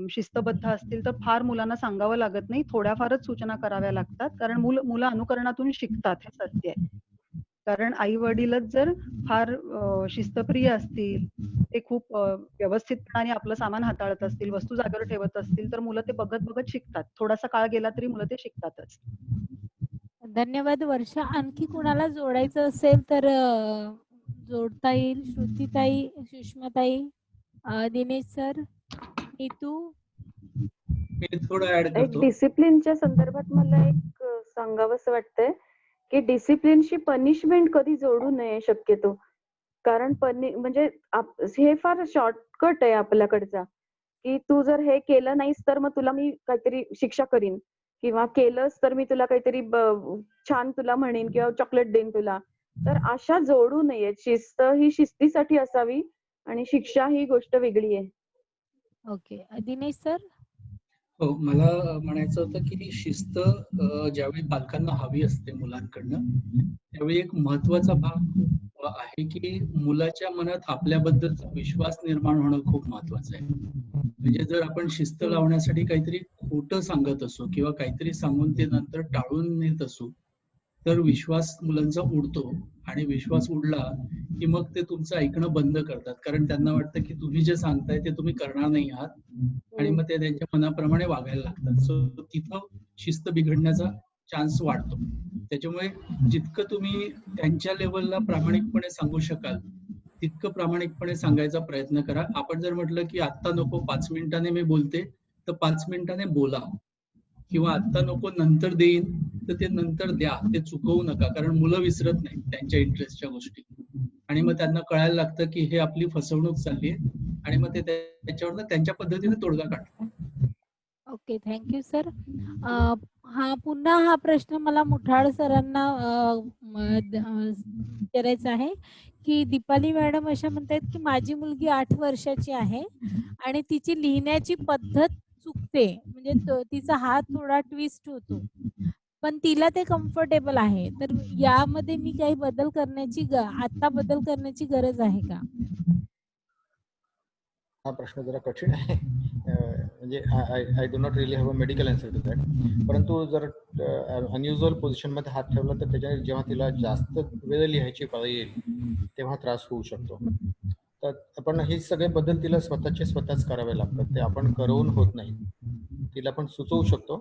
शिस्तबद्ध असतील तर फार मुलांना सांगावं लागत नाही, थोड्याफारच सूचना कराव्या लागतात. कारण मुलं अनुकरणातून शिकतात, हे सत्य आहे. कारण आई वडीलच जर फार शिस्तप्रिय असतील, ते खूप व्यवस्थितपणाने आपलं सामान हाताळत असतील, वस्तू जागेवर ठेवत असतील तर मुलं ते बघत बघत शिकतात. थोडासा काळ गेला तरी मुलं ते शिकतातच. धन्यवाद वर्षा. आणखी कुणाला जोडायचं असेल तर जोडता येईल. श्रुतीताई, सुषमाताई, दिनेश सर, नीतू. मी थोडं ऍड एक करतो. डिसिप्लिनच्या संदर्भात मला एक सांगावंसं वाटतंय की डिसिप्लिनशी पनिशमेंट कधी जोडू नये शक्यतो. कारण म्हणजे हे फार शॉर्टकट आहे आपल्याकडचा, की तू जर हे केलं नाहीस तर मग तुला मी काहीतरी शिक्षा करीन, किंवा केलंस तर मी तुला काहीतरी छान तुला म्हणेन किंवा चॉकलेट देईन तुला. तर अशा जोडू नयेत. शिस्त ही शिस्तीसाठी असावी आणि शिक्षा ही गोष्ट वेगळी आहे. Okay, Dinesh sir. हो, मला म्हणायचं होतं की ही शिस्त ज्यावेळी पालकांना हवी असते मुलांकडनं, त्यावेळी एक महत्वाचा भाग आहे की मुलाच्या मनात आपल्याबद्दलचा विश्वास निर्माण होणं खूप महत्वाचं आहे. म्हणजे जर आपण शिस्त लावण्यासाठी काहीतरी खोटं सांगत असू किंवा काहीतरी सांगून ते नंतर टाळून नेत असू तर विश्वास मुलांचा उडतो. आणि विश्वास उडला की मग ते तुमचं ऐकणं बंद करतात, कारण त्यांना वाटतं की तुम्ही जे सांगताय ते तुम्ही करणार नाही आहात आणि मग ते त्यांच्या मनाप्रमाणे वागायला लागतात. सो तिथं शिस्त बिघडण्याचा चान्स वाढतो. त्याच्यामुळे जितकं तुम्ही त्यांच्या लेवलला प्रामाणिकपणे सांगू शकाल तितकं प्रामाणिकपणे सांगायचा प्रयत्न करा. आपण जर म्हटलं की आत्ता नको, 5 मिनिटाने मी बोलते, तर 5 मिनिटाने बोला. किंवा आत्ता नको नंतर देईन, तर ते नंतर द्या. ते चुकवू नका, कारण मुलं विसरत नाही त्यांच्या इंटरेस्टच्या गोष्टी. आणि मग त्यांना कळायला लागतं की हे आपली फसवणूक चालली आहे आणि मग ते त्याच्यावर त्यांच्या पद्धतीने तोडगा काढतात. Okay, thank you sir. हा पुन्हा हा प्रश्न मला मुठाळ सरांना विचारायचा आहे की दीपाली मॅडम अशा म्हणतायत की माझी मुलगी 8 वर्षाची आहे आणि तिची लिहिण्याची पद्धत चुकते, म्हणजे तिचा हात थोडा ट्विस्ट होतो, पण तिला ते कम्फर्टेबल आहे. तर यामध्ये मी काही बदल करण्याची आता बदल करण्याची गरज आहे का? हा प्रश्न जरा कठीण आहे. म्हणजे I do not really have a medical answer to that. परंतु जर अनयुज्युअल पोझिशनमध्ये हात ठेवला तर त्याच्याने जेव्हा तिला जास्त वेळ लिहायची पाळी येईल तेव्हा त्रास होऊ शकतो. तर आपण हे सगळे बदल तिला स्वतःच करावे लागतात. ते आपण करवून होत नाही. तिला पण सुचवू शकतो,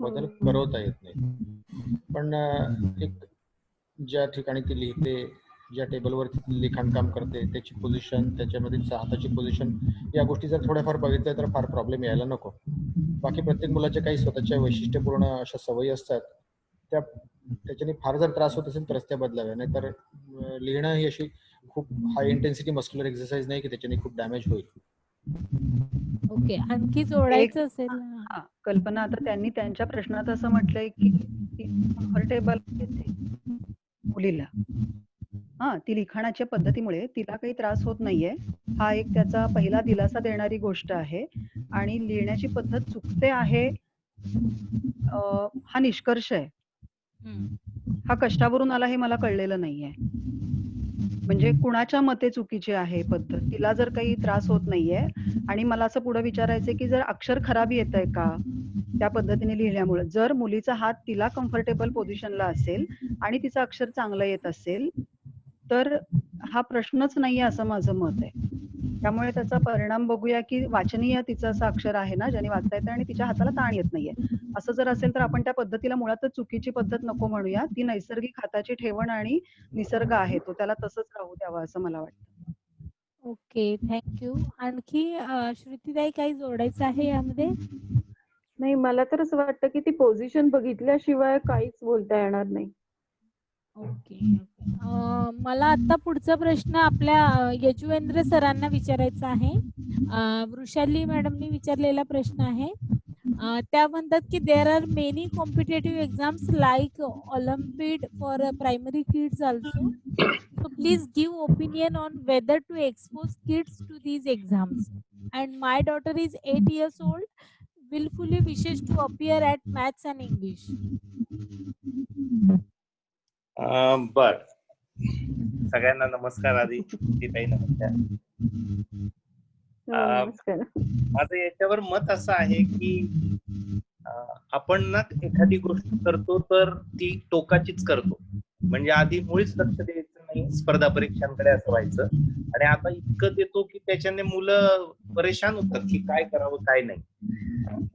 बदल करवता येत नाही. पण एक ज्या ठिकाणी ती लिहिते, ज्या टेबलवर लिखाण काम करते, त्याची पोझिशन, त्याच्यामध्ये हाताची पोझिशन, या गोष्टी जर थोड्याफार बघितल्या तर फार प्रॉब्लेम यायला नको. बाकी प्रत्येक मुलाच्या काही स्वतःच्या वैशिष्ट्यपूर्ण अशा सवयी असतात, त्याच्याने फार जर त्रास होत असेल तरच त्या बदलाव्या. नाहीतर लिहिणं ही अशी खूप हाय इंटेन्सिटी मस्क्युलर एक्सरसाइज नाही की त्याच्याने खूप डॅमेज होईल. ओके, आणखी एक जोडायचं असेल? हा कल्पना, आता त्यांनी त्यांच्या प्रश्नात असं म्हटलंय की ती कम्फर्टेबल आहे ते मुलीला. ती लिखाणाच्या पद्धतीमुळे तिला काही त्रास होत नाहीये. हा एक त्याचा पहिला दिलासा देणारी गोष्ट आहे. आणि लिहिण्याची पद्धत चुकते आहे हा निष्कर्ष आहे. हा कशावरून आला हे मला कळलेलं नाहीये. म्हणजे कुणाच्या मते चुकीची आहे पद्धत? तिला जर काही त्रास होत नाहीये आणि मला असं पुढे विचारायचंय की जर अक्षर खराब येतंय का त्या पद्धतीने लिहिल्यामुळे? जर मुलीचा हात तिला कम्फर्टेबल पोझिशनला असेल आणि तिचं अक्षर चांगलं येत असेल तर हा प्रश्नच नाहीये असं माझं मत आहे. त्यामुळे त्याचा परिणाम बघूया की वाचनीय तिचं असं अक्षर आहे ना ज्याने वाचता येतं आणि तिच्या हाताला ताण येत नाहीये. असं जर असेल तर आपण त्या पद्धतीला मुळातच चुकीची पद्धत नको म्हणूया. ती नैसर्गिक हाताची ठेवण आणि निसर्ग आहे तो, त्याला तसंच राहू द्यावं असं मला वाटतं. Okay, thank you. आणखी श्रुतीताई काही जोडायचं आहे यामध्ये? नाही, मला तर असं वाटतं की ती पोझिशन बघितल्याशिवाय काहीच बोलता येणार नाही. ओके. मला आता पुढचा प्रश्न आपल्या यजुवेंद्र सरांना विचारायचा आहे. वृषाली मॅडमनी विचारलेला प्रश्न आहे. त्या म्हणतात की there are many competitive exams like Olympiad for primary kids also. So please give opinion on whether to expose kids to these exams. And my daughter is 8 years old, willfully wishes to appear at maths and English. बर, सगळ्यांना नमस्कार. आधी ताई नमस्कार. नमस्कार. माझं याच्यावर मत असं आहे की आपण ना एखादी गोष्ट करतो तर ती टोकाचीच करतो, म्हणजे आधी मुळीच लक्ष द्यायचं नाही स्पर्धा परीक्षांकडे असं व्हायचं. आणि आता इतकं देतो की त्याच्याने मुलं परेशान होतात की काय करावं काय नाही.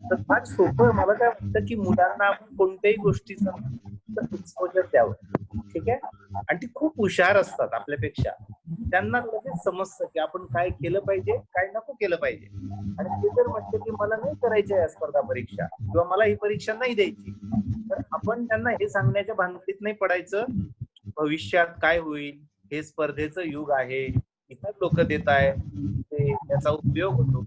तर फार सोपं मला काय वाटतं की मुलांना आपण कोणत्याही गोष्टीचं एक्सपोजर द्यावं, ठीक आहे. आणि ती खूप हुशार असतात आपल्यापेक्षा, त्यांना लगेच समजतं की आपण काय केलं पाहिजे काय नको केलं पाहिजे. आणि ते जर म्हटलं की मला नाही करायच्या या स्पर्धा परीक्षा किंवा मला ही परीक्षा नाही द्यायची, तर आपण त्यांना हे सांगण्याच्या भानगडीत नाही पडायचं भविष्यात काय होईल, हे स्पर्धेचं युग आहे, इतर लोक देत आहे, त्याचा उपयोग होतो.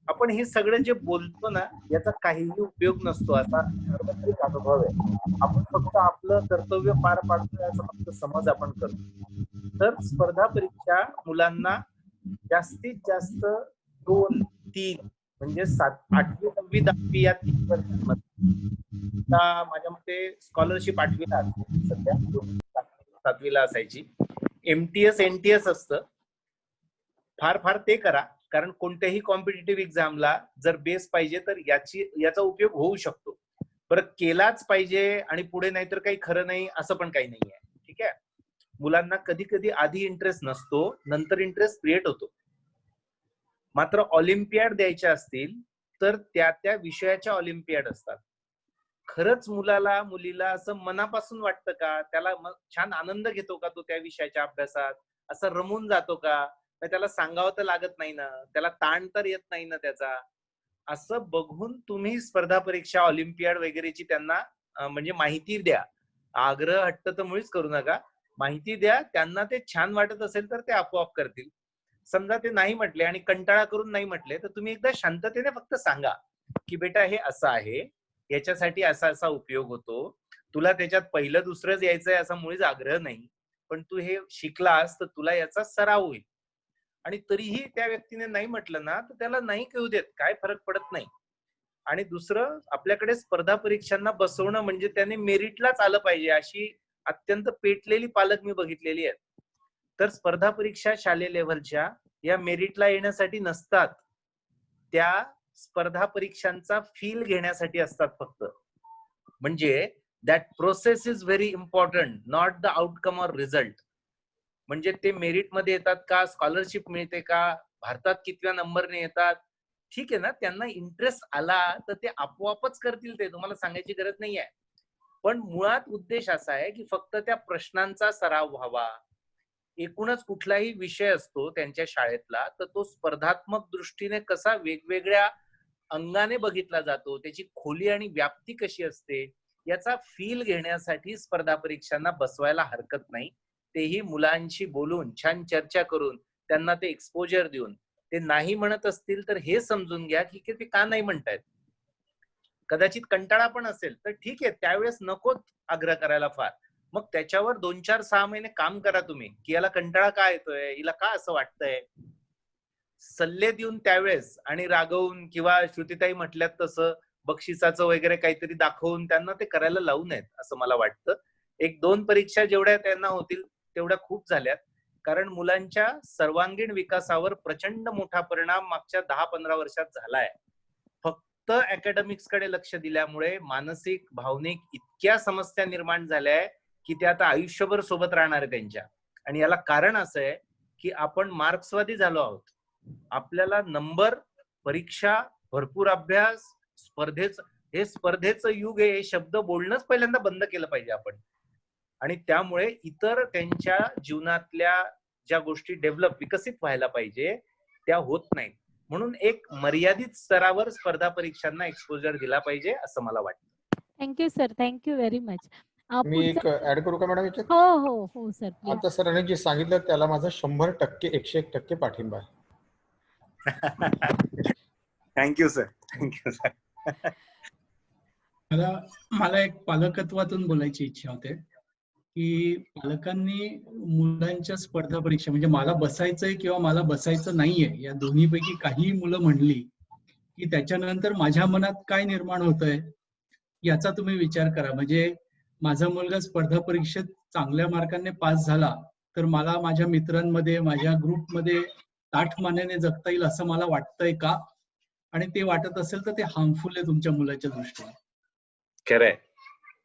आपण हे सगळं जे बोलतो ना याचा काहीही उपयोग नसतो असा सार्वत्रिक अनुभव आहे. आपण फक्त आपलं कर्तव्य पार पाडतोय असं फक्त समज आपण करतो. तर स्पर्धा परीक्षा मुलांना जास्तीत जास्त 2-3 म्हणजे 8वी 9वी 10वी या 3 वर्षांमध्ये माझ्या मते स्कॉलरशिप 8वीला असते सध्या, 7वीला असायची. MTS NTS असतं, फार फार ते करा, कारण कोणत्याही कॉम्पिटिटिव्ह एक्झामला जर बेस पाहिजे तर याचा उपयोग होऊ शकतो. बरं, केलाच पाहिजे आणि पुढे नाहीतर काही खरं नाही असं पण काही नाही आहे, ठीक आहे. मुलांना कधी कधी आधी इंटरेस्ट नसतो, नंतर इंटरेस्ट क्रिएट होतो. मात्र ऑलिम्पियाड द्यायच्या असतील तर त्या विषयाच्या ऑलिम्पियाड असतात. खरंच मुलाला मुलीला असं मनापासून वाटतं का, त्याला छान आनंद घेतो का तो त्या विषयाच्या अभ्यासात, असं रमून जातो का, त्याला सांगावं तर लागत नाही ना, त्याला ताण तर येत नाही ना त्याचा, असं बघून तुम्ही स्पर्धा परीक्षा ऑलिम्पियाड वगैरेची त्यांना म्हणजे माहिती द्या. आग्रह हट्ट तर मुळीच करू नका, माहिती द्या. त्यांना ते छान वाटत असेल तर ते आपोआप करतील. समजा ते नाही म्हटले आणि कंटाळा करून नाही म्हटले तर तुम्ही एकदा शांततेने फक्त सांगा की बेटा हे असं आहे, याच्यासाठी असा असा उपयोग होतो. तुला त्याच्यात पहिलं दुसरंच यायचंय असा मुळीच आग्रह नाही, पण तू हे शिकलास तर तुला याचा सराव होईल. आणि तरीही त्या व्यक्तीने नाही म्हटलं ना, तर त्याला नाही कळू देत, काय फरक पडत नाही. आणि दुसरं, आपल्याकडे स्पर्धा परीक्षांना बसवणं म्हणजे त्याने मेरिटलाच आलं पाहिजे अशी अत्यंत पेटलेली पालक मी बघितलेली आहेत. तर स्पर्धा परीक्षा शालेय लेव्हलच्या या मेरिटला येण्यासाठी नसतात, त्या स्पर्धा परीक्षांचा फील घेण्यासाठी असतात फक्त. म्हणजे that process is very important, not the outcome or result. म्हणजे ते मेरिट मध्ये येतात का, स्कॉलरशिप मिळते का, भारतात कितव्या नंबरने येतात, ठीक आहे ना, त्यांना इंटरेस्ट आला तर ते आपोआपच करतील, ते तुम्हाला सांगायची गरज नाहीये. पण मुळात उद्देश असा आहे की फक्त त्या प्रश्नांचा सराव व्हावा. एकूणच कुठलाही विषय असतो त्यांच्या शाळेतला, तर तो स्पर्धात्मक दृष्टीने कसा वेगवेगळ्या अंगाने बघितला जातो, त्याची खोली आणि व्याप्ती कशी असते, याचा फील घेण्यासाठी स्पर्धा परीक्षांना बसवायला हरकत नाही. तेही मुलांशी बोलून, छान चर्चा करून, त्यांना ते एक्सपोजर देऊन. ते नाही म्हणत असतील तर हे समजून घ्या की ते का नाही म्हणतायत. कदाचित कंटाळा पण असेल तर ठीक आहे, त्यावेळेस नकोच आग्रह करायला फार. मग त्याच्यावर 2-4-6 महिने काम करा तुम्ही, की याला कंटाळा का येतोय, हिला का असं वाटतंय. सल्ले देऊन त्यावेळेस आणि रागवून किंवा श्रुतीताई म्हटल्यात तसं बक्षिसाचं वगैरे काहीतरी दाखवून त्यांना ते करायला लावू नयेत असं मला वाटतं. 1-2 परीक्षा जेवढ्या त्यांना होतील तेवढ्या खूप झाल्यात. कारण मुलांच्या सर्वांगीण विकासावर प्रचंड मोठा परिणाम मागच्या 10-15 वर्षात झालाय. फक्त अकॅडमिक्स कडे लक्ष दिल्यामुळे मानसिक, भावनिक इतक्या समस्या निर्माण झाल्या की ते आता आयुष्यभर सोबत राहणार आहे त्यांच्या. आणि याला कारण असं आहे की आपण मार्क्सवादी झालो आहोत. आपल्याला नंबर, परीक्षा, भरपूर अभ्यास, स्पर्धेचं युग आहे हे शब्द बोलणंच पहिल्यांदा बंद केलं पाहिजे आपण. आणि त्यामुळे इतर त्यांच्या जीवनातल्या ज्या गोष्टी विकसित व्हायला पाहिजे त्या होत नाहीत. म्हणून एक मर्यादित स्तरावर स्पर्धा परीक्षांना एक्सपोजर दिला पाहिजे असं मला वाटतं. Thank you sir, thank you very much. मी एक ऍड करू का मॅडम याच्यात? हो हो हो सर, प्लीज. आता सरांनी जे सांगितलं त्याला माझा 100% 101% पाठिंबा आहे. Thank you sir, thank you sir. मला एक पालकत्वातून बोलायची इच्छा होते की पालकांनी मुलांच्या स्पर्धा परीक्षा, म्हणजे मला बसायचंय किंवा मला बसायचं नाहीये, या दोन्हीपैकी काही मुलं म्हणली की त्याच्यानंतर माझ्या मनात काय निर्माण होतंय याचा तुम्ही विचार करा. म्हणजे माझा मुलगा स्पर्धा परीक्षेत चांगल्या मार्काने पास झाला तर मला माझ्या मित्रांमध्ये, माझ्या ग्रुपमध्ये ताठ मानेने जगता येईल असं मला वाटतंय का? आणि ते वाटत असेल तर ते हार्मफुल आहे तुमच्या मुलाच्या दृष्टीने. खरंय.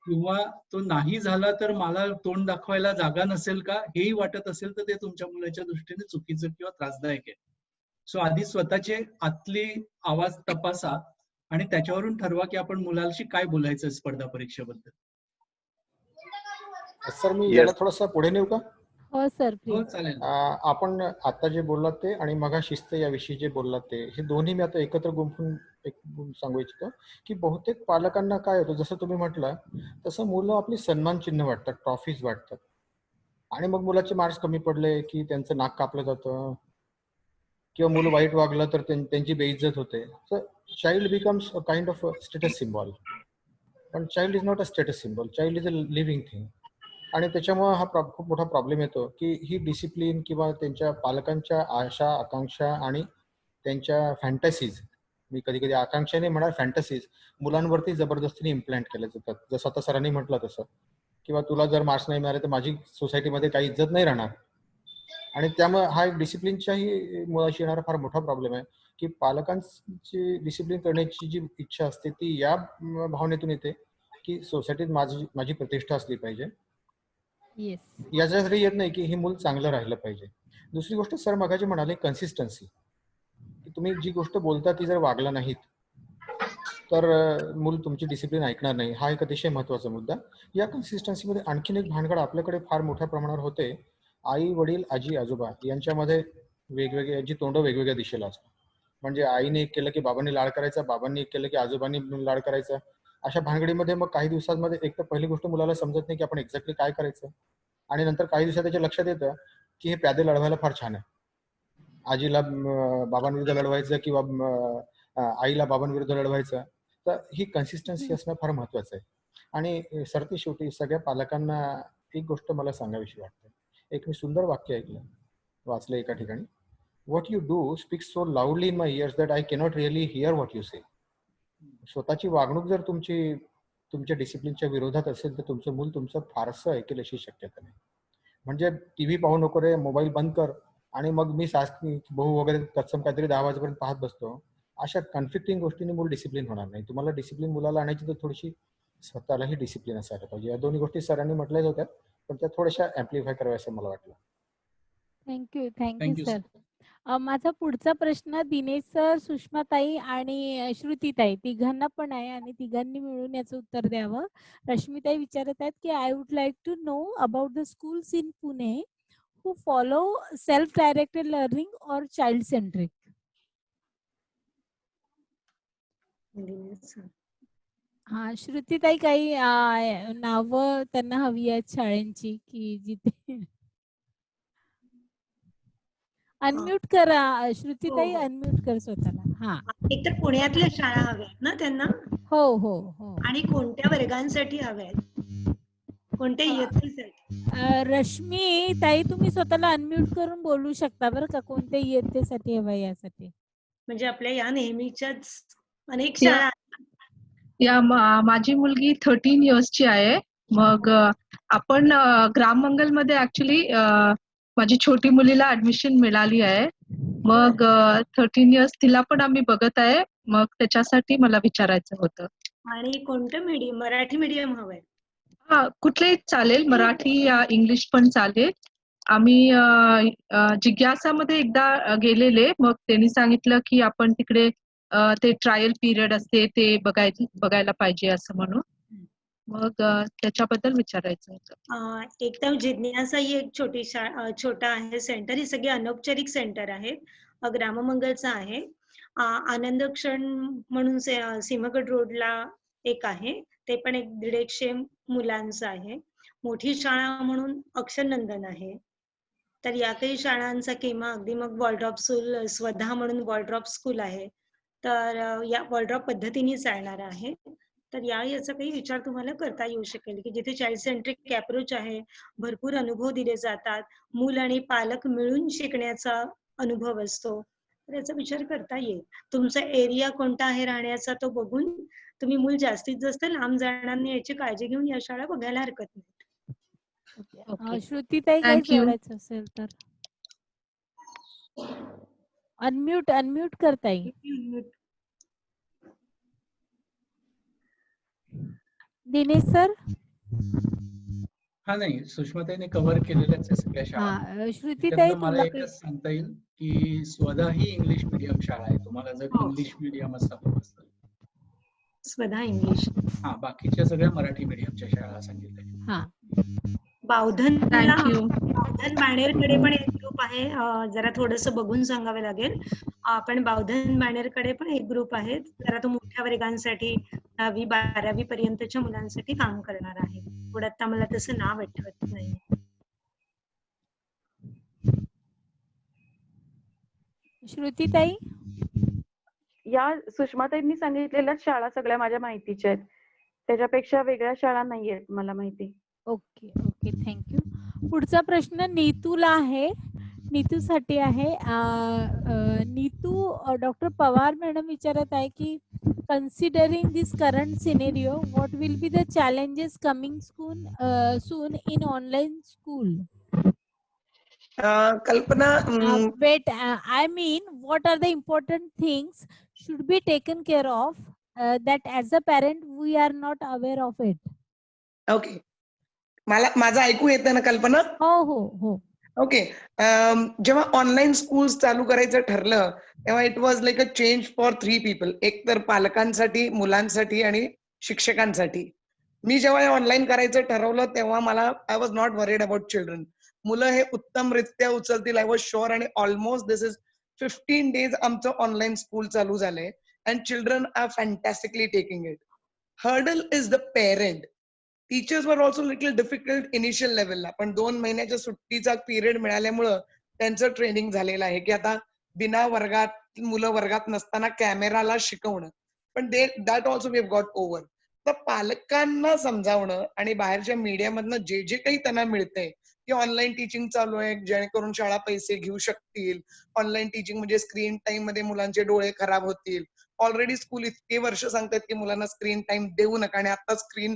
किंवा तो नाही झाला तर मला तोंड दाखवायला जागा नसेल का, हेही वाटत असेल तर ते तुमच्या मुलाच्या दृष्टीने चुकीचं किंवा त्रासदायक आहे. सो आधी स्वतःचे आतली आवाज तपासा आणि त्याच्यावरून ठरवा की आपण मुलाशी काय बोलायचं स्पर्धा परीक्षेबद्दल. सर मी याला थोडंसं पुढे नेऊ का? हो सर, हो प्लीज. चालेल. आपण आता जे बोललात ते आणि मग शिस्त याविषयी जे बोललात ते, हे दोन्ही मी आता एकत्र गुंफून एक सांगू इच्छितो की बहुतेक पालकांना काय होतं, जसं तुम्ही म्हटलं तसं मुलं आपली सन्मान चिन्ह वाटतात, ट्रॉफीज वाटतात. आणि मग मुलाचे मार्क्स कमी पडले की त्यांचं नाक कापलं जातं किंवा मुलं वाईट वागलं तर त्यांची बेइज्जत होते. So child becomes a kind of status symbol. पण child is not a status symbol, child is a living thing. आणि त्याच्यामुळे हा खूप मोठा प्रॉब्लेम येतो की ही डिसिप्लिन किंवा त्यांच्या पालकांच्या आशा, आकांक्षा आणि त्यांच्या फॅन्टसीज, मी कधी कधी आकांक्षाने म्हणा फॅन्टसीज, मुलांवरती जबरदस्तीने इम्प्लांट केल्या जातात. जसं आता सरांनी म्हटलं तसं, किंवा तुला जर मार्क्स नाही मिळाले तर माझी सोसायटीमध्ये काही इज्जत नाही राहणार. आणि त्यामुळे हा एक डिसिप्लिनच्याही मुळाशी येणारा फार मोठा प्रॉब्लेम आहे की पालकांची डिसिप्लिन करण्याची जी इच्छा असते ती या भावनेतून येते की सोसायटीत माझी प्रतिष्ठा असली पाहिजे. येस. याच्यासाठी येत नाही की हे मूल चांगलं राहिलं पाहिजे. दुसरी गोष्ट सर मगाशी म्हणाले कन्सिस्टन्सी, की तुम्ही जी गोष्ट बोलता ती जर वागला नाहीत तर मूल तुमची डिसिप्लिन ऐकणार नाही. हा एक अतिशय महत्त्वाचा मुद्दा. या कन्सिस्टन्सीमध्ये आणखीन एक भानगड आपल्याकडे फार मोठ्या प्रमाणावर होते. आई वडील, आजी आजोबा यांच्यामध्ये यांची तोंड वेगवेगळ्या दिशेला असतात. म्हणजे आईने एक केलं की बाबांनी लाड करायचा, बाबांनी एक केलं की आजोबांनी लाड करायचा. अशा भानगडीमध्ये मग काही दिवसांमध्ये एक तर पहिली गोष्ट मुलाला समजत नाही की आपण एक्झॅक्टली काय करायचं. आणि नंतर काही दिवसात त्याच्या लक्षात येतं की हे प्यादे लढवायला फार छान आहे. आजीला बाबांविरुद्ध लढवायचं किंवा आईला बाबांविरुद्ध लढवायचं. तर ही कन्सिस्टन्सी असणं फार महत्त्वाचं आहे. आणि सरती शेवटी सगळ्या पालकांना एक गोष्ट मला सांगावीशी वाटते. एक मी सुंदर वाक्य वाचलं एका ठिकाणी. What you do speaks so loudly in my ears that I cannot really hear what you say. स्वतःची वागणूक जर तुमच्या डिसिप्लिनच्या विरोधात असेल तर तुमचं मूल तुमचं फारसं ऐकेल अशी शक्यता नाही. म्हणजे टीव्ही पाहू नको रे, मोबाईल बंद कर, आणि मग मी भाऊ वगैरे तत्सम काहीतरी 10 वाजेपर्यंत पाहत बसतो. अशा कन्फ्लिक्टिंग गोष्टींनी मूल डिसिप्लिन होणार नाही. तुम्हाला डिसिप्लिन मुलाला आणायची तर थोडीशी स्वतःलाही डिसिप्लिन असायला पाहिजे. या दोन्ही गोष्टी सरांनी म्हटल्याच होत्या, पण त्या थोड्याशा ऍम्प्लिफाय कराव्या असं मला वाटलं. Thank you thank you thank you sir. Sir. माझा पुढचा प्रश्न दिनेश सर, सुषमाताई आणि श्रुतीताई तिघांना पण आहे आणि तिघांनी मिळून याचं उत्तर द्यावं. रश्मीताई विचारत आहेत की I would like to know about the schools in Pune who follow self-directed learning or child-centric. हा, श्रुतीताई काही नावं त्यांना हवी आहेत शाळेंची की जिथे अनम्यूट करा. श्रुतीताई हो. अनम्यूट कर स्वतःला. हा, एक तर पुण्यातल्या शाळा हव्यात ना त्यांना, हो हो हो. आणि कोणत्या वर्गांसाठी हव्यात, कोणत्या इयत्तेसाठी? रश्मी ताई तुम्ही स्वतःला अनम्यूट करून बोलू शकता बरं का, कोणत्या इयत्तेसाठी हवं यासाठी. म्हणजे आपल्या या नेहमीच्याच अनेक या शाळा. या माझी मुलगी 13 इयर्सची आहे. मग आपण ग्राममंगलमध्ये ऍक्च्युली माझी छोटी मुलीला ऍडमिशन मिळाली आहे. मग 13 इयर्स तिला पण आम्ही बघत आहे. मग त्याच्यासाठी मला विचारायचं होतं. आणि कोणतं मीडियम, मराठी मीडियम हवंय? हा, कुठलेही चालेल, मराठी या इंग्लिश पण चालेल. आम्ही जिज्ञासामध्ये एकदा गेलेले, मग त्यांनी सांगितलं की आपण तिकडे ते ट्रायल पिरियड असते ते बघायला पाहिजे असं म्हणून. मग त्याच्याबद्दल विचारायचं होतं. एकदम जिज्ञासा ही एक छोटा आहे सेंटर. ही सगळी अनौपचारिक सेंटर आहेत. ग्राममंगलचं आहे. आनंद क्षण म्हणून सिंहगड रोडला एक आहे, ते पण 150 मुलांचं आहे. मोठी शाळा म्हणून अक्षरनंदन आहे. तर या काही शाळांचा किंवा अगदी मग वॉलड्रॉप स्कूल, स्वधा म्हणून वॉलड्रॉप स्कूल आहे, तर या वॉलड्रॉप पद्धतीने चालणार आहे. तर याचा काही विचार तुम्हाला करता येऊ शकेल की जिथे चाइल्ड सेंट्रिक अप्रोच आहे, भरपूर अनुभव दिले जातात, मूल आणि पालक मिळून शिकण्याचा अनुभव असतो, तर याचा विचार करता येईल. तुमचा एरिया कोणता आहे राहण्याचा तो बघून तुम्ही मूल जास्तीत जास्त लांब जाणार नाही याची काळजी घेऊन या शाळा बघायला हरकत नाही. ओके. श्रुतीताई काही Thank you. जोडायचं असेल तर अनम्यूट करता येईल. दिनेश सर. हा, नाही, सुषमाताईने कव्हर केलेल्याच आहे सगळ्या शाळा. हा, श्रुतीताई त्यातलं मला तुला एकच सांगता येईल की स्वधा ही इंग्लिश मीडियम शाळा आहे. तुम्हाला जर इंग्लिश मीडियम हवं असेल, स्वधा इंग्लिश. हा, बाकीच्या सगळ्या मराठी मीडियमच्या शाळा सांगितल्या. हा, बावधन थँक्यू. बाणेरकडे पण एक ग्रुप आहे, जरा थोडस बघून सांगावे लागेल. पण बावधन बाणेरकडे पण एक ग्रुप आहे, जरा तो मोठ्या वर्गांसाठी 10वी 12वी पर्यंतच्या मुलांसाठी काम करणार आहे. पुढे आता मला तसं नाव आठवत नाही. श्रुतीताई. या सुषमाताईंनी सांगितलेल्या शाळा सगळ्या माझ्या माहितीच्या आहेत. त्याच्यापेक्षा वेगळ्या शाळा नाहीयेत मला माहिती. Okay okay, thank you. पुढचा प्रश्न नीतूला आहे, नीतूसाठी आहे. नीतू डॉक्टर पवार मॅडम विचारत आहे की considering this current scenario, what will be the challenges coming soon in online school? कल्पना, Wait, I mean, what are the important things should be taken care of that as a parent we are not aware of it? Okay, माझं ऐकू येतं ना कल्पना? हो हो हो. Okay. जेव्हा ऑनलाईन स्कूल्स चालू करायचं ठरलं तेव्हा it was like a change for 3 people. एक तर पालकांसाठी, मुलांसाठी आणि शिक्षकांसाठी. मी जेव्हा ऑनलाईन करायचं ठरवलं तेव्हा I was not worried about children. मुलं हे उत्तमरित्या उचलतील, आय वॉज शुअर. आणि ऑलमोस्ट दिस इज 15 days आमचं ऑनलाईन स्कूल चालू झालंय and children are fantastically taking it. Hurdle is the parent. Teachers वर ऑल्सो लिटल डिफिकल्ट इनिशियल लेवलला, पण 2 महिन्याच्या सुट्टीचा पिरियड मिळाल्यामुळं त्यांचं ट्रेनिंग झालेलं आहे की आता बिना वर्गात, मुलं वर्गात नसताना कॅमेराला शिकवणं. पण that also we have got over. तर पालकांना समजावणं आणि बाहेरच्या मीडियामधनं जे जे काही त्यांना मिळतंय की ऑनलाईन टीचिंग चालू आहे जेणेकरून शाळा पैसे घेऊ शकतील, ऑनलाईन टीचिंग म्हणजे स्क्रीन टाइम मध्ये मुलांचे डोळे खराब होतील. ऑलरेडी स्कूल इतके वर्ष सांगतात की मुलांना स्क्रीन टाइम देऊ नका आणि आता स्क्रीन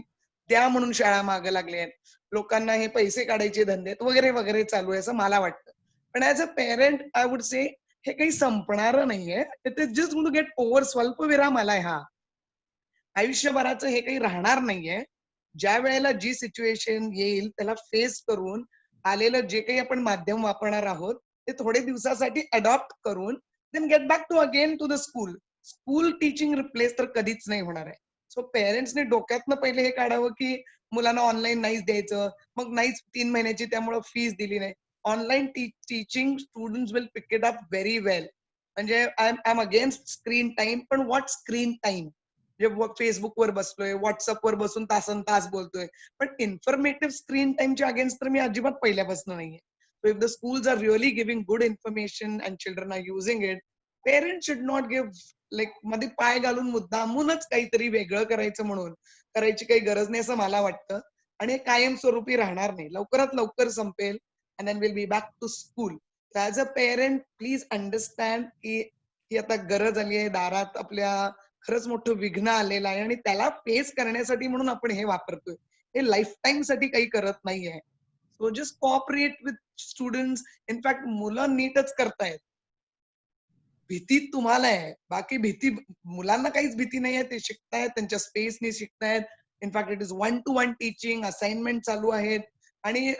द्या म्हणून शाळा मागे लागल्या आहेत. लोकांना हे पैसे काढायचे धंदे आहेत वगैरे वगैरे चालू आहे असं मला वाटतं. पण as a parent I would say हे काही संपणार नाहीये. It is just going to get over. स्वल्पविराम आलाय हा. आयुष्यभराचं हे काही राहणार नाहीये. ज्या वेळेला जी सिच्युएशन येईल त्याला फेस करून आलेलं जे काही आपण माध्यम वापरणार आहोत ते थोडे दिवसासाठी अडॉप्ट करून then get back to again to the school. School teaching replace तर कधीच नाही होणार आहे. सो पेरेंट्सने डोक्यातनं पहिले हे काढावं की मुलांना ऑनलाईन नाहीच द्यायचं, मग नाहीच 3 महिन्याची त्यामुळे फीस दिली नाही. Online teaching students will pick it up very well. म्हणजे I am against screen time, पण व्हॉट स्क्रीन टाइम? फेसबुकवर बसलोय, व्हॉट्सअपवर बसून तासन तास बोलतोय, पण इन्फॉर्मेटिव्ह स्क्रीन टाइमच्या अगेन्स्ट तर मी अजिबात पहिल्यापासून नाहीये. So if the schools are really giving good information and children are using it, parents should not give like मध्ये पाय घालून मुद्दामूनच काहीतरी वेगळं करायचं म्हणून करायची काही गरज नाही असं मला वाटतं. आणि हे कायमस्वरूपी राहणार नाही, लवकरात लवकर संपेल and then we'll be back to school. So as a parent, please understand की आता गरज आली आहे दारात, आपल्या खरंच मोठं विघ्न आलेलं आहे आणि त्याला फेस करण्यासाठी म्हणून आपण हे वापरतोय. हे लाईफ टाइम साठी काही करत नाहीये. So just cooperate with students. In fact मुलं नीटच करतायत. भीती तुम्हाला आहे, बाकी भीती मुलांना काहीच भीती नाहीये. ते शिकतायत, त्यांच्या स्पेसने शिकतायत. In fact it is 1-to-1 teaching, assignment चालू आहेत आणि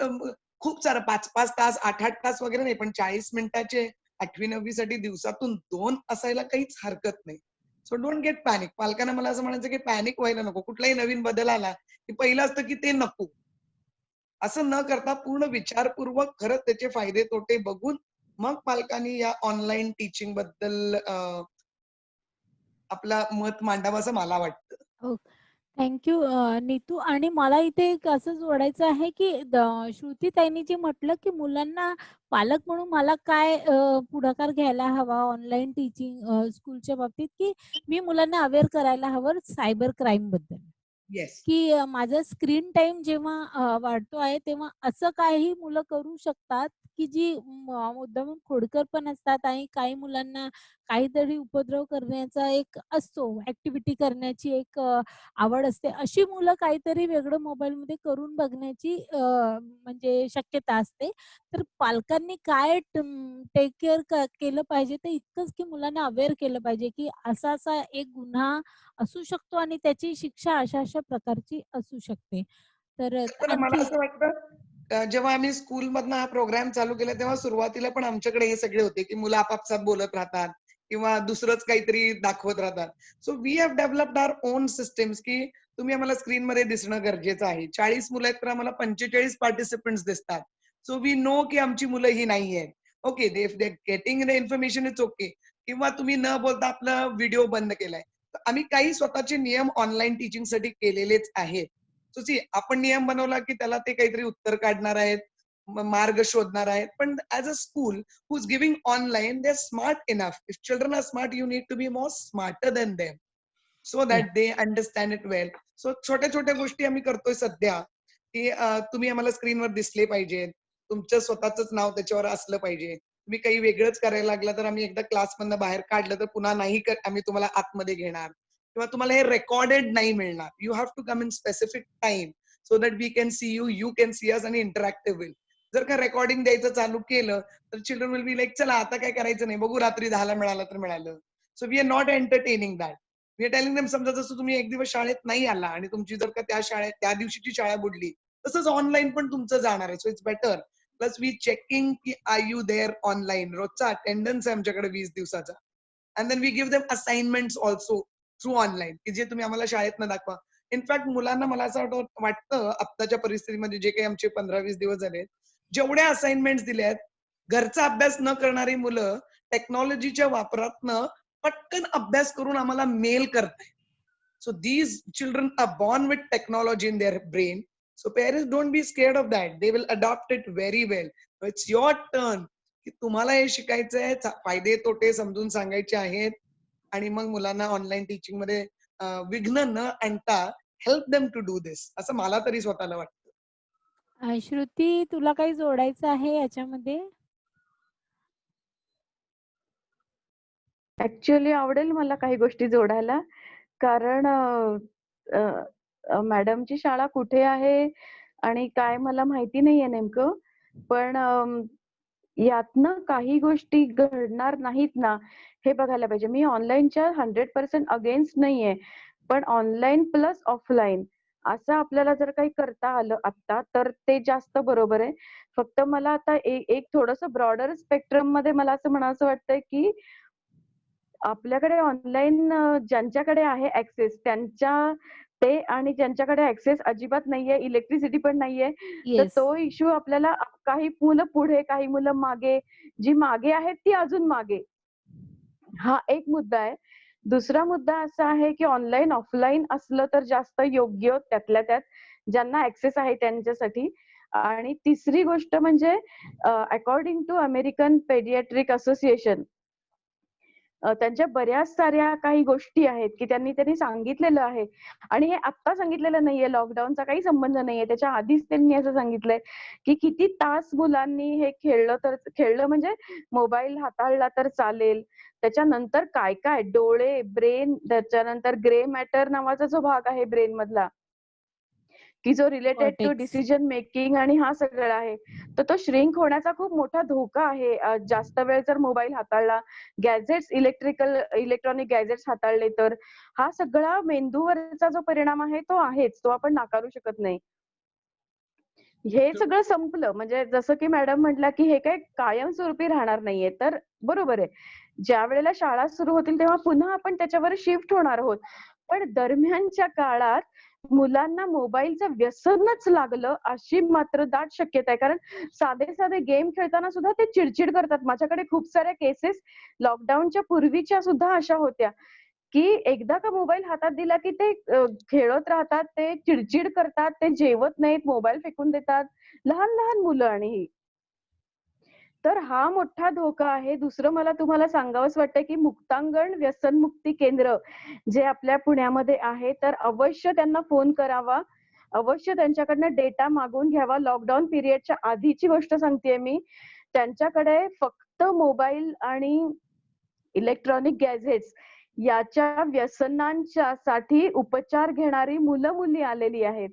खूप सारं 5-5 तास 8-8 तास वगैरे नाही, पण 40 मिनिटाचे 8वी-9वी साठी दिवसातून 2 असायला काहीच हरकत नाही. So don't get panic. पालकांना मला असं म्हणायचं की पॅनिक व्हायला नको. कुठलाही नवीन बदल आला की पहिलं असतं की ते नको. असं न करता पूर्ण विचारपूर्वक खरंच त्याचे फायदे तोटे बघून मग पालकांनी या ऑनलाईन टीचिंग बद्दल आपला मत मांडावं असं मला वाटतं. हो. थँक्यू नीतू. आणि मला इथे एक असं जोडायचं आहे की श्रुतीताईंनी जे म्हटलं की मुलांना पालक म्हणून मला काय पुढाकार घ्यायला हवा ऑनलाईन टीचिंग स्कूलच्या बाबतीत, की मी मुलांना अवेअर करायला हवं सायबर क्राईम बद्दल. येस. की माझा स्क्रीन टाइम जेव्हा वाढतो आहे तेव्हा असं काही मुलं करू शकतात की जी मुद्दामून खोडकर पण असतात आणि काही मुलांना काहीतरी उपद्रव करण्याचा एक असतो, ऍक्टिव्हिटी करण्याची एक आवड असते. अशी मुलं काहीतरी वेगळं मोबाईलमध्ये करून बघण्याची म्हणजे शक्यता असते. तर पालकांनी काय टेक केअर केलं पाहिजे ते इतकंच की मुलांना अवेअर केलं पाहिजे की असा असा एक गुन्हा असू शकतो आणि त्याची शिक्षा अशा अशा प्रकारची असू शकते. तर तर मला आणखी असं वाटतं जेव्हा आम्ही स्कूलमधनं हा प्रोग्राम चालू केला तेव्हा सुरुवातीला पण आमच्याकडे हे सगळे होते की मुलं आपापसात बोलत राहतात किंवा दुसरंच काहीतरी दाखवत राहतात. So we have developed our own systems की तुम्ही आम्हाला स्क्रीनमध्ये दिसणं गरजेचं आहे. 40 मुलं आहेत तर आम्हाला 45 पार्टिसिपंट्स दिसतात. सो वी नो की आमची मुलं ही नाही आहेत. Okay, they getting the information it's okay. किंवा तुम्ही न बोलता आपला व्हिडिओ बंद केलाय. आम्ही काही स्वतःचे नियम ऑनलाईन टीचिंग साठी केलेलेच आहेत. सो सी आपण नियम बनवला की त्याला ते काहीतरी उत्तर काढणार आहेत, मार्ग शोधणार आहेत. पण as a school who is giving online they are smart enough. If children are smart you need to be more smarter than them so that they understand it well. So छोट्या छोट्या गोष्टी आम्ही करतोय सध्या की तुम्ही आम्हाला स्क्रीनवर दिसले पाहिजेत, तुमचं स्वतःच नाव त्याच्यावर असलं पाहिजे. तुम्ही काही वेगळंच करायला लागला तर आम्ही एकदा क्लासमधनं बाहेर काढलं तर पुन्हा नाही आम्ही तुम्हाला आतमध्ये घेणार किंवा तुम्हाला हे रेकॉर्डेड नाही मिळणार. You have to come in specific time so that we can see you, you can see us आणि इंटरॅक्टिव्ह होईल. जर का रेकॉर्डिंग द्यायचं चालू केलं तर चिल्ड्रन विल बी लाईक चला आता काय करायचं नाही, बघू रात्री 10ला मिळालं तर मिळालं. So we are not entertaining that. We are telling them समजा जसं तुम्ही एक दिवस शाळेत नाही आला आणि तुमची जर का त्या दिवशीची शाळा बुडली तसंच ऑनलाईन पण तुमचं जाणार आहे. So it's better. Plus we checking की आर यू देअर ऑनलाईन. रोजचा अटेंडन्स आहे आमच्याकडे 20 दिवसाचा. And then we give them assignments also through online की जे तुम्ही आम्हाला शाळेतनं दाखवा. इनफॅक्ट मुलांना मला असं वाटतं आत्ताच्या परिस्थितीमध्ये जे काही आमचे 15-20 दिवस झाले जेवढ्या असाइनमेंट्स दिल्या आहेत घरचा अभ्यास न करणारी मुलं टेक्नॉलॉजीच्या वापरातनं पटकन अभ्यास करून आम्हाला मेल करतायत. So these children are born with technology in their brain. So parents don't be scared of that. They will adopt it very well. It's your turn की तुम्हाला हे शिकायचं आहे, फायदे तोटे समजून सांगायचे आहेत. आणि मग मुलांना ऑनलाईन टीचिंग मध्ये विघ्न न आणता हेल्प देम टू डू दिस, असं मला तरी स्वतःला वाटतं. श्रुती, तुला काही जोडायचं आहे याच्यामध्ये? ऍक्च्युअली आवडेल मला काही गोष्टी जोडायला, कारण मॅडमची शाळा कुठे आहे आणि काय मला माहिती नाहीये नेमकं, पण यातनं काही गोष्टी घडणार नाहीत ना, हे बघायला पाहिजे. मी ऑनलाईनच्या 100% अगेन्स्ट नाहीये, पण ऑनलाईन प्लस ऑफलाईन असं आपल्याला जर काही करता आलं आता, तर ते जास्त बरोबर आहे. फक्त मला आता एक थोडंसं ब्रॉडर स्पेक्ट्रम मध्ये मला असं म्हणावंसं वाटतंय की आपल्याकडे ऑनलाईन ज्यांच्याकडे आहे ऍक्सेस त्यांच्या ते, आणि ज्यांच्याकडे ऍक्सेस अजिबात नाहीये, इलेक्ट्रिसिटी पण नाहीये, तर येस. तो इश्यू आपल्याला, काही मुलं पुढे काही मुलं मागे, जी मागे आहेत ती अजून मागे, हा एक मुद्दा आहे. दुसरा मुद्दा असा आहे की ऑनलाईन ऑफलाईन असलं तर जास्त योग्य त्यातल्या त्यात ज्यांना ऍक्सेस आहे त्यांच्यासाठी. आणि तिसरी गोष्ट म्हणजे according to American pediatric association, त्यांच्या बऱ्याच साऱ्या काही गोष्टी आहेत की त्यांनी सांगितलेलं आहे, आणि हे आत्ता सांगितलेलं नाहीये, लॉकडाऊनचा काही संबंध नाहीये, त्याच्या आधीच त्यांनी असं सांगितलंय की किती तास मुलांनी हे खेळलं म्हणजे मोबाईल हाताळला तर चालेल. त्याच्यानंतर काय काय डोळे, ब्रेन, त्याच्यानंतर ग्रे मॅटर नावाचा जो भाग आहे ब्रेन मधला, की जो related to cortex. Decision making आणि हा सगळा आहे, तर तो श्रिंक होण्याचा खूप मोठा धोका आहे जास्त वेळ जर मोबाईल हाताळला, गॅजेट्स, इलेक्ट्रॉनिक गॅजेट्स हाताळले तर. हा सगळा मेंदूवरचा जो परिणाम आहे तो आहेच, तो आपण नाकारू शकत नाही. हे सगळं संपलं म्हणजे जसं की मॅडम म्हटलं की हे काही कायमस्वरूपी राहणार नाहीये, तर बरोबर आहे. ज्या वेळेला शाळा सुरू होतील तेव्हा पुन्हा आपण त्याच्यावर शिफ्ट होणार आहोत, पण दरम्यानच्या काळात मुलांना मोबाईलचं व्यसनच लागलं अशी मात्र दाट शक्यता आहे. कारण साधे साधे गेम खेळताना सुद्धा ते चिडचिड करतात. माझ्याकडे खूप साऱ्या केसेस लॉकडाऊनच्या पूर्वीच्या सुद्धा अशा होत्या की एकदा का मोबाईल हातात दिला की ते खेळत राहतात, ते चिडचिड करतात, ते जेवत नाहीत, मोबाईल फेकून देतात, लहान लहान मुलं. आणि तर हा मोठा धोका आहे. दुसरं मला तुम्हाला सांगावंच वाटतं की मुक्तांगण व्यसनमुक्ती केंद्र जे आपल्या पुण्यामध्ये आहे, तर अवश्य त्यांना फोन करावा, अवश्य त्यांच्याकडनं डेटा मागून घ्यावा. लॉकडाऊन पिरियडच्या आधीची गोष्ट सांगतेय मी. त्यांच्याकडे फक्त मोबाईल आणि इलेक्ट्रॉनिक गॅझेट्स याच्या व्यसनांच्या साठी उपचार घेणारी मुलं मुली आलेली आहेत.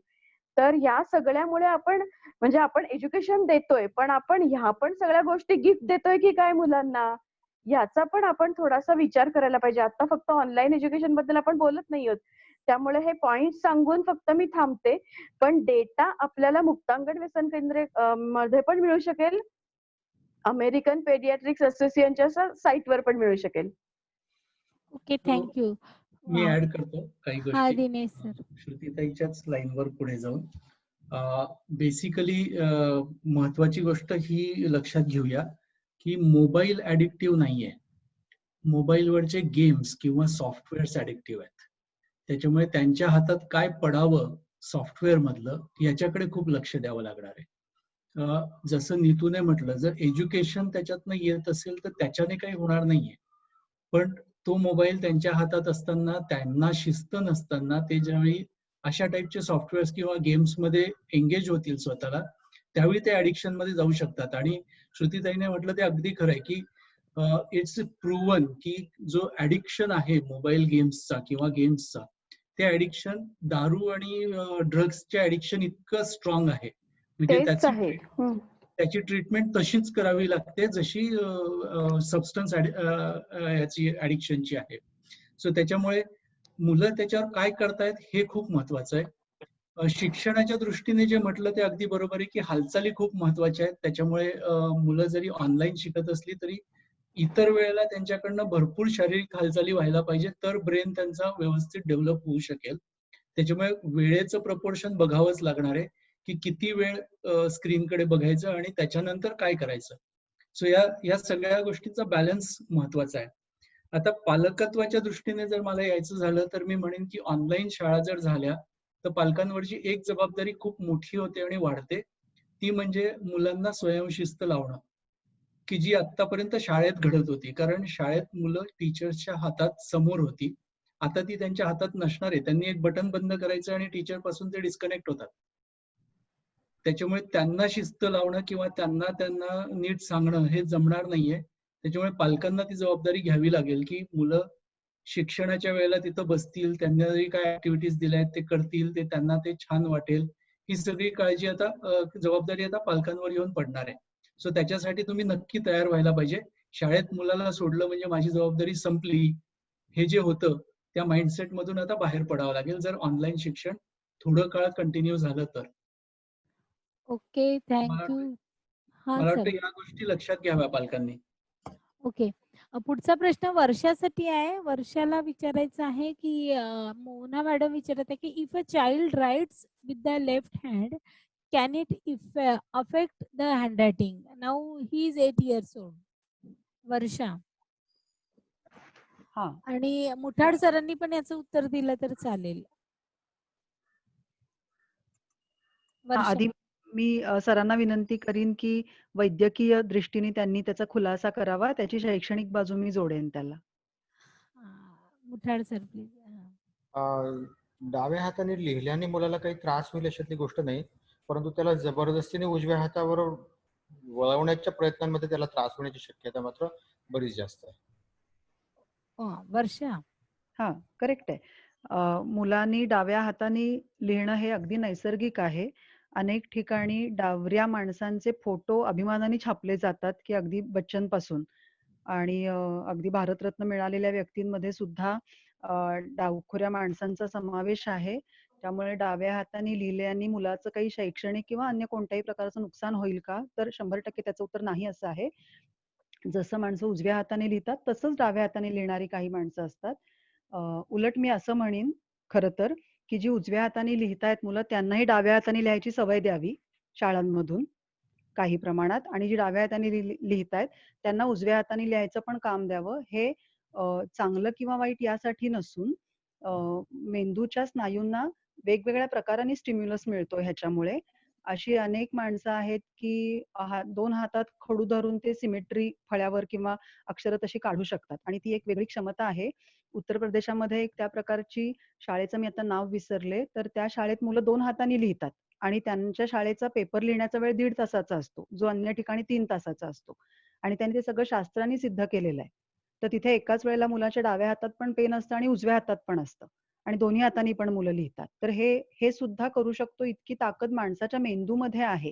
तर या सगळ्यामुळे आपण म्हणजे आपण एज्युकेशन देतोय, पण आपण ह्या पण सगळ्या गोष्टी गिफ्ट देतोय की काय मुलांना, याचा पण आपण थोडासा विचार करायला पाहिजे. आता फक्त ऑनलाईन एज्युकेशन बद्दल आपण बोलत नाही आहोत, त्यामुळे हे पॉइंट सांगून फक्त मी थांबते. पण डेटा आपल्याला मुक्तांगण व्यसन केंद्र मध्ये पण मिळू शकेल, अमेरिकन पेडियाट्रिक्स असोसिएशनच्या साईटवर पण मिळू शकेल. Okay, thank you. मी ऍड करतो काही हा गोष्टी दिनेश सर. श्रुतीताईच्याच लाईनवर पुढे जाऊन. बेसिकली महत्वाची गोष्ट ही लक्षात घेऊया की मोबाईल ऍडिक्टिव्ह नाहीये, मोबाईलवरचे गेम्स किंवा सॉफ्टवेअर्स ऍडिक्टिव्ह आहेत. त्याच्यामुळे त्यांच्या हातात काय पडावं सॉफ्टवेअर मधलं याच्याकडे खूप लक्ष द्यावं लागणार आहे. जसं नीतूने म्हटलं, जर एज्युकेशन त्याच्यातनं येत असेल तर त्याच्याने काही होणार नाहीये, पण तो मोबाईल त्यांच्या हातात असताना, त्यांना शिस्त नसताना ते ज्यावेळी अशा टाईपचे सॉफ्टवेअर्स किंवा गेम्स मध्ये एंगेज होतील स्वतःला, त्यावेळी ते ऍडिक्शन मध्ये जाऊ शकतात. आणि श्रुतीताईने म्हटलं ते अगदी खरं आहे की इट्स प्रूव्हन की जो ऍडिक्शन आहे मोबाईल गेम्सचा किंवा गेम्सचा, ते ऍडिक्शन दारू आणि ड्रग्सचे ऍडिक्शन इतकं स्ट्रॉंग आहे, म्हणजे त्याची ट्रीटमेंट तशीच करावी लागते जशी सबस्टन्स याची ऍडिक्शनची आहे. सो त्याच्यामुळे मुलं त्याच्यावर काय करतायत हे खूप महत्वाचं आहे. शिक्षणाच्या दृष्टीने जे म्हटलं ते अगदी बरोबर आहे की हालचाली खूप महत्वाच्या आहेत. त्याच्यामुळे मुलं जरी ऑनलाईन शिकत असली तरी इतर वेळेला त्यांच्याकडनं भरपूर शारीरिक हालचाली व्हायला पाहिजे, तर ब्रेन त्यांचा व्यवस्थित डेव्हलप होऊ शकेल. त्याच्यामुळे वेळेचं प्रपोर्शन बघावंच लागणार आहे की किती वेळ स्क्रीनकडे बघायचं आणि त्याच्यानंतर काय करायचं. सो या सगळ्या गोष्टींचा बॅलन्स महत्वाचा आहे. आता पालकत्वाच्या दृष्टीने जर मला यायचं झालं तर मी म्हणेन की ऑनलाईन शाळा जर झाल्या तर पालकांवरची एक जबाबदारी खूप मोठी होते आणि वाढते, ती म्हणजे मुलांना स्वयंशिस्त लावणं. की जी आतापर्यंत शाळेत घडत होती. कारण शाळेत मुलं टीचर्सच्या हातात समोर होती. आता ती त्यांच्या हातात नसणार आहे. त्यांनी एक बटन बंद करायचं आणि टीचर पासून ते डिस्कनेक्ट होतात. त्याच्यामुळे त्यांना शिस्त लावणं किंवा त्यांना त्यांना नीट सांगणं हे जमणार नाहीये. त्याच्यामुळे पालकांना ती जबाबदारी घ्यावी लागेल, की मुलं शिक्षणाच्या वेळेला तिथं बसतील, त्यांना जरी काय ऍक्टिव्हिटीज दिल्या आहेत ते करतील, ते त्यांना ते छान वाटेल. ही सगळी काळजी आता जबाबदारी आता पालकांवर येऊन पडणार आहे. सो त्याच्यासाठी तुम्ही नक्की तयार व्हायला पाहिजे. शाळेत मुलाला सोडलं म्हणजे माझी जबाबदारी संपली, हे जे होतं त्या माइंडसेट मधून आता बाहेर पडावं लागेल, जर ऑनलाईन शिक्षण थोडं काळ कंटिन्यू झालं तर. ओके, मला थँक्यू. वाटतं हा मला सर. वाटतं या गोष्टी लक्षात घ्याव्या पालकांनी. ओके. पुढचा प्रश्न वर्षासाठी आहे. वर्षाला विचारायचं आहे की मोना मॅडम विचारत आहे की if a child rights with the left hand can it affect the handwriting? Now he is 8 years old. वर्षा. हा आणि मुठाड सरांनी पण याचं उत्तर दिलं तर चालेल. वर्षा. आधी मी सरांना विनंती करीन की वैद्यकीय दृष्टीने त्यांनी त्याचा खुलासा करावा. त्याची शैक्षणिक बाजू मी जोडेन त्याला. Muthad sir please. डाव्या हाताने लिहिल्याने मुलाला काही त्रास होईल अशातली गोष्ट नाही, परंतु त्याला जबरदस्तीने उजव्या हातावर वळवण्याच्या प्रयत्नांमध्ये त्याला त्रास होण्याची शक्यता मात्र बरीच जास्त आहे. वर्षा. हा करेक्ट आहे. मुलांनी डाव्या हाताने लिहिणं हे अगदी नैसर्गिक आहे. अनेक ठिकाणी डावऱ्या माणसांचे फोटो अभिमानाने छापले जातात, की अगदी बच्चन पासून आणि अगदी भारतरत्न मिळालेल्या व्यक्तींमध्ये सुद्धा डावखुऱ्या माणसांचा समावेश आहे. त्यामुळे डाव्या हाताने लिहिल्याने मुलाचं काही शैक्षणिक किंवा अन्य कोणत्याही प्रकारचं नुकसान होईल का? तर 100% त्याचं उत्तर नाही असं आहे. जसं माणसं उजव्या हाताने लिहितात तसंच डाव्या हाताने लिहिणारी काही माणसं असतात. उलट मी असं म्हणेन खरं तर, की जी उजव्या हाताने लिहितायत मुलं त्यांनाही डाव्या हाताने लिहायची सवय द्यावी शाळांमधून काही प्रमाणात आणि जी डाव्या हाताने लिहितायत त्यांना उजव्या हाताने लिहायचं पण काम द्यावं. हे चांगलं किंवा वाईट यासाठी नसून मेंदूच्या स्नायूंना वेगवेगळ्या प्रकाराने स्टिम्युलस मिळतो ह्याच्यामुळे. अशी अनेक माणसं आहेत की दोन हातात खडू धरून ते सिमेट्री फळ्यावर किंवा अक्षरं तशी काढू शकतात आणि ती एक वेगळी क्षमता आहे. उत्तर प्रदेशामध्ये एक त्या प्रकारची शाळेचं मी आता नाव विसरले, तर त्या शाळेत मुलं 2 हातांनी लिहितात आणि त्यांच्या शाळेचा पेपर लिहिण्याचा वेळ 1.5 तासाचा असतो, जो अन्य ठिकाणी 3 तासाचा असतो आणि त्यांनी ते सगळं शास्त्रांनी सिद्ध केलेलं आहे. तर तिथे एकाच वेळेला मुलाच्या डाव्या हातात पण पेन असतं आणि उजव्या हातात पण असतं आणि दोन्ही हातांनी पण मुलं लिहितात. तर हे सुद्धा करू शकतो इतकी ताकद माणसाच्या मेंदूमध्ये आहे.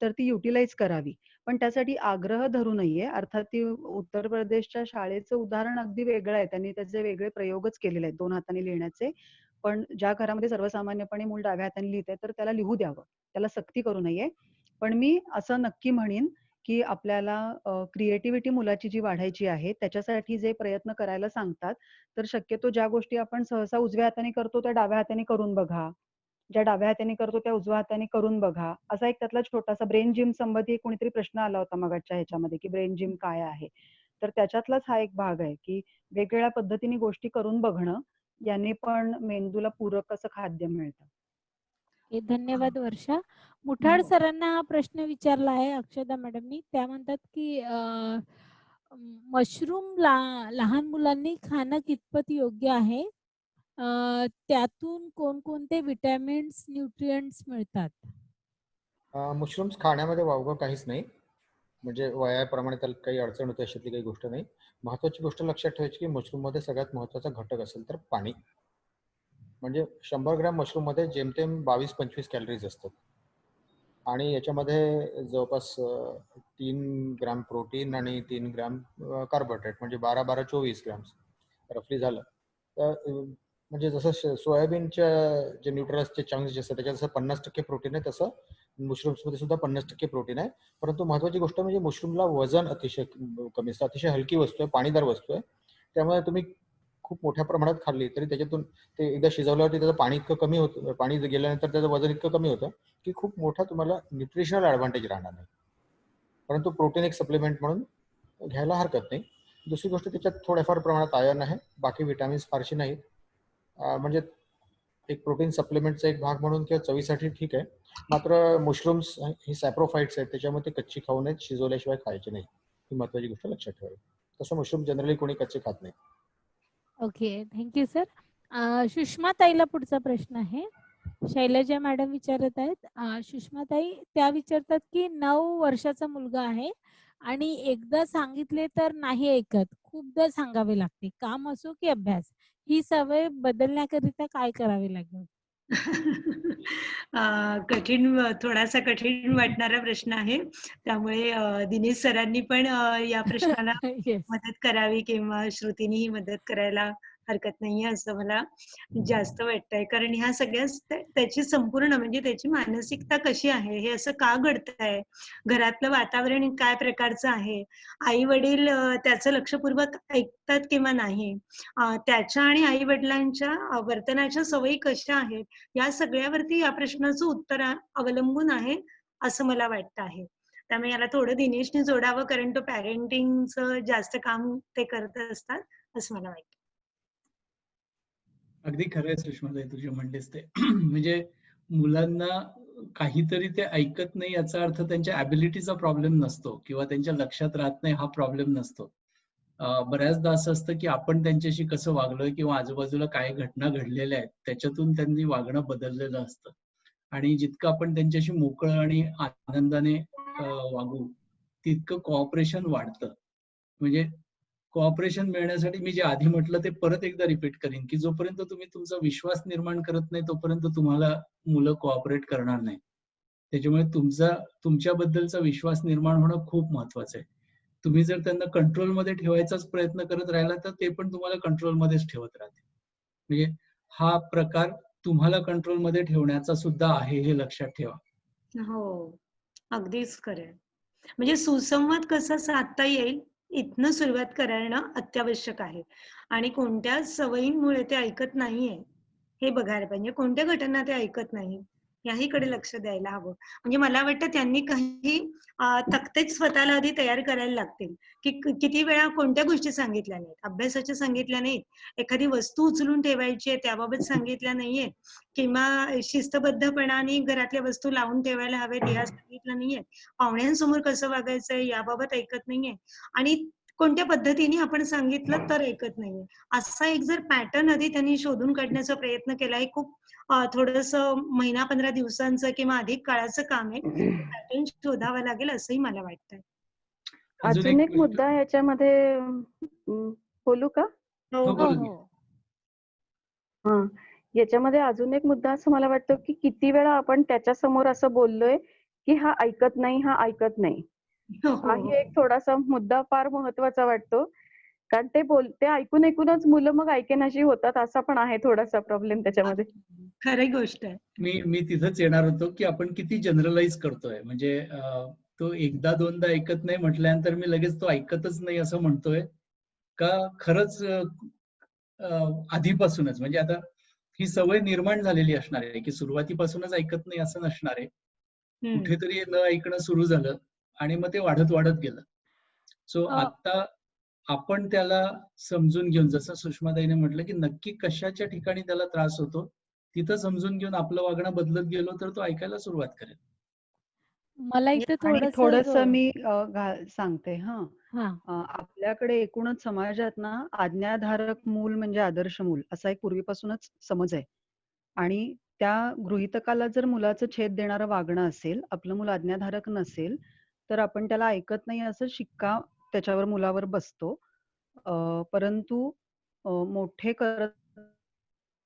तर ती युटिलाइज करावी. पण त्यासाठी आग्रह धरू नये. अर्थात ती उत्तर प्रदेशच्या शाळेचं उदाहरण अगदी वेगळं आहे. त्यांनी त्याचे वेगळे प्रयोगच केलेले आहेत 2 हातांनी लिहिण्याचे. पण ज्या घरामध्ये सर्वसामान्यपणे मूल डाव्या हाताने लिहितंय तर त्याला लिहू द्यावं. त्याला सक्ती करू नये. पण मी असं नक्की म्हणेन, की आपल्याला क्रिएटिव्हिटी मुलाची जी वाढायची आहे, त्याच्यासाठी जे प्रयत्न करायला सांगतात, तर शक्यतो ज्या गोष्टी आपण सहसा उजव्या हाताने करतो त्या डाव्या हाताने करून बघा. ज्या डाव्या हाताने करतो त्या उजव्या हाताने करून बघा. असा एक त्यातला छोटासा ब्रेन जिम संबंधी कोणीतरी प्रश्न आला होता मगाच्या ह्याच्यामध्ये, की ब्रेन जिम काय आहे? तर त्याच्यातलाच हा एक भाग आहे, की वेगवेगळ्या पद्धतीने गोष्टी करून बघणं, याने पण मेंदूला पूरक असं खाद्य मिळतं. धन्यवाद वर्षा. मुठाड सरांना हा प्रश्न विचारला आहे अक्षदा मॅडमनी. त्या म्हणतात की मशरूम लहान मुलांनी खाणं कितपत योग्य आहे? त्यातून कोणकोणते विटॅमिन्स, न्यूट्रिएंट्स मिळतात? मशरूम्स खाण्यामध्ये वावगं काहीच नाही, म्हणजे वयाप्रमाणे त्याला काही अडचण होते अशातली काही गोष्ट नाही. महत्त्वाची गोष्ट लक्षात ठेवायची की मशरूममध्ये सगळ्यात महत्त्वाचा घटक असेल तर पाणी. म्हणजे 100 ग्रॅम मशरूममध्ये जेमतेम 22-25 कॅलरीज असतात आणि याच्यामध्ये जवळपास 3 ग्रॅम प्रोटीन आणि 3 ग्रॅम कार्बोहायड्रेट, म्हणजे 12-24 ग्रॅम्स रफली झालं. तर म्हणजे जसं सोयाबीनच्या जे न्यूट्रल्सचे चंक्स जे असतात त्याच्यात जसं 50% प्रोटीन आहे, तसं मशरूम्समध्ये सुद्धा 50% प्रोटीन आहे. परंतु महत्त्वाची गोष्ट म्हणजे मशरूमला वजन अतिशय कमी असतं, अतिशय हलकी वस्तू आहे, पाणीदार वस्तू आहे. त्यामुळे तुम्ही खूप मोठ्या प्रमाणात खाल्ली तरी त्याच्यातून ते एकदा शिजवल्यावरती त्याचं पाणी इतकं कमी होतं, पाणी गेल्यानंतर त्याचं वजन इतकं कमी होतं की खूप मोठा तुम्हाला न्यूट्रिशनल ॲडव्हान्टेज राहणार नाही. परंतु प्रोटीन एक सप्लिमेंट म्हणून घ्यायला हरकत नाही. दुसरी गोष्ट, त्याच्यात थोड्याफार प्रमाणात आयर्न आहे, बाकी विटॅमिन्स फारशी नाहीत. म्हणजे एक प्रोटीन सप्लिमेंटचा एक भाग म्हणून किंवा चवीसाठी ठीक आहे. मात्र मशरूम्स ही सॅप्रोफाइट्स आहेत, त्याच्यामध्ये कच्ची खाऊ नयेत, शिजवल्याशिवाय खायचे नाही. ही महत्वाची गोष्ट लक्षात ठेवावी. तसं मशरूम जनरली कोणी कच्चे खात नाही. Okay, thank you sir. सुषमा ताईला पुढचा प्रश्न आहे. शैलजा मॅडम विचारत आहेत. सुषमा ताई त्या विचारतात की 9 वर्षाचा मुलगा आहे आणि एकदा सांगितले तर नाही ऐकत, खूपदा सांगावे लागते, काम असो की अभ्यास. ही सवय बदलण्याकरिता काय करावे लागेल? थोडासा कठीण वाटणारा प्रश्न आहे. त्यामुळे दिनेश सरांनी पण या प्रश्नाला येस. मदत करावी किंवा श्रुतीनेही मदत करायला हरकत नाहीये असं मला जास्त वाटतंय. कारण ह्या सगळ्या त्याची संपूर्ण म्हणजे त्याची मानसिकता कशी आहे, हे असं का घडतंय, घरातलं वातावरण काय प्रकारचं आहे, आई-वडील त्याचं लक्षपूर्वक ऐकतात किंवा नाही, त्याच्या आणि आई-वडिलांच्या वर्तनाच्या सवयी कशा आहेत, या सगळ्यावरती या प्रश्नाचं उत्तर अवलंबून आहे, असं मला वाटतं आहे. त्यामुळे याला थोडं दिनेशने जोडावं कारण तो पॅरेंटिंगचं जास्त काम ते करत असतात, असं मला वाटतं. अगदी खरं आहे सुषमाताई, तुझे म्हणतेस ते. म्हणजे मुलांना काहीतरी ते ऐकत नाही याचा अर्थ त्यांच्या ॲबिलिटीचा प्रॉब्लेम नसतो किंवा त्यांच्या लक्षात राहत नाही हा प्रॉब्लेम नसतो. बऱ्याचदा असं असतं की आपण त्यांच्याशी कसं वागलोय किंवा आजूबाजूला काय घटना घडलेल्या आहेत त्याच्यातून त्यांनी वागणं बदललेलं असतं. आणि जितकं आपण त्यांच्याशी मोकळं आणि आनंदाने वागू तितकं कोऑपरेशन वाढतं. म्हणजे कोऑपरेशन मिळण्यासाठी मी जे आधी म्हटलं ते परत एकदा रिपीट करीन की जोपर्यंत तुम्ही तुमचा विश्वास निर्माण करत नाही तोपर्यंत तुम्हाला मुलं कोऑपरेट करणार नाही. त्याच्यामुळे तुमच्याबद्दलचा विश्वास निर्माण होणं खूप महत्वाचं आहे. तुम्ही जर त्यांना कंट्रोलमध्ये ठेवायचाच प्रयत्न करत राहिला तर ते पण तुम्हाला कंट्रोलमध्येच ठेवत राहतील. म्हणजे हा प्रकार तुम्हाला कंट्रोलमध्ये ठेवण्याचा सुद्धा आहे हे लक्षात ठेवा. हो, अगदीच खरंय. म्हणजे सुसंवाद कसा साधता येईल इथनं सुरुवात करणं अत्यावश्यक आहे. आणि कोणत्या सवयींमुळे ते ऐकत नाहीये हे बघायला पाहिजे. कोणत्या घटना ते ऐकत नाही याहीकडे लक्ष द्यायला हवं. म्हणजे मला वाटतं त्यांनी काही तक्तेच स्वतःला आधी तयार करायला लागतील की किती वेळा कोणत्या गोष्टी सांगितल्या नाहीत, अभ्यासाच्या सांगितल्या नाहीत, एखादी वस्तू उचलून ठेवायची आहे त्याबाबत सांगितल्या नाहीये किंवा शिस्तबद्धपणाने घरातल्या वस्तू लावून ठेवायला हव्यात या सांगितलं नाहीये, पाहुण्यांसमोर कसं वागायचंय याबाबत ऐकत नाहीये आणि कोणत्या पद्धतीने आपण सांगितलं तर ऐकत नाहीये. असा एक जर पॅटर्न आधी त्यांनी शोधून काढण्याचा प्रयत्न केला, हे खूप थोडंसं महिना 15 दिवसांचं किंवा अधिक काळाचं काम आहे. पॅटर्न शोधावा लागेल असंही मला वाटतंय. अजून एक मुद्दा ह्याच्यामध्ये बोलू का? हो, हो, हो. हो. हा, याच्यामध्ये अजून एक मुद्दा असं मला वाटतं की किती वेळा आपण त्याच्या समोर असं बोललोय की हा ऐकत नाही, हा ऐकत नाही. हो, हाही हो. एक थोडासा मुद्दा फार महत्वाचा वाटतो. कारण ते ऐकून ऐकूनच मुलं मग ऐकेनाशी होतात, असा पण आहे थोडासा प्रॉब्लेम त्याच्यामध्ये. खरी गोष्ट आहे. मी तिथंच येणार होतो की आपण किती जनरलाइज करतोय. म्हणजे तो एकदा दोनदा ऐकत नाही म्हटल्यानंतर मी लगेच तो ऐकतच नाही असं म्हणतोय का खरंच आधीपासूनच. म्हणजे आता ही सवय निर्माण झालेली असणार आहे की सुरुवातीपासूनच ऐकत नाही असं नसणार आहे. कुठेतरी न ऐकणं सुरू झालं आणि मग ते वाढत वाढत गेलं. सो आता आपण त्याला समजून घेऊन, जसं सुषमाताईने म्हटलं की नक्की कशाच्या ठिकाणी त्याला त्रास होतो तिथं समजून घेऊन आपलं वागणं बदलत गेलो तर तो ऐकायला सुरुवात करेल. मला इथे आणि थोडंसं थोडंसं मी सांगते हां. आपल्याकडे एकूणच समाजात ना आज्ञाधारक मूल म्हणजे आदर्श मूल असा एक पूर्वीपासूनच समज आहे. आणि त्या गृहीतकाला जर मुलाचं छेद देणारं वागणं असेल, आपलं मूल आज्ञाधारक नसेल, तर आपण त्याला ऐकत नाही असं शिक्का त्याच्यावर मुलावर बसतो. परंतु मोठे करत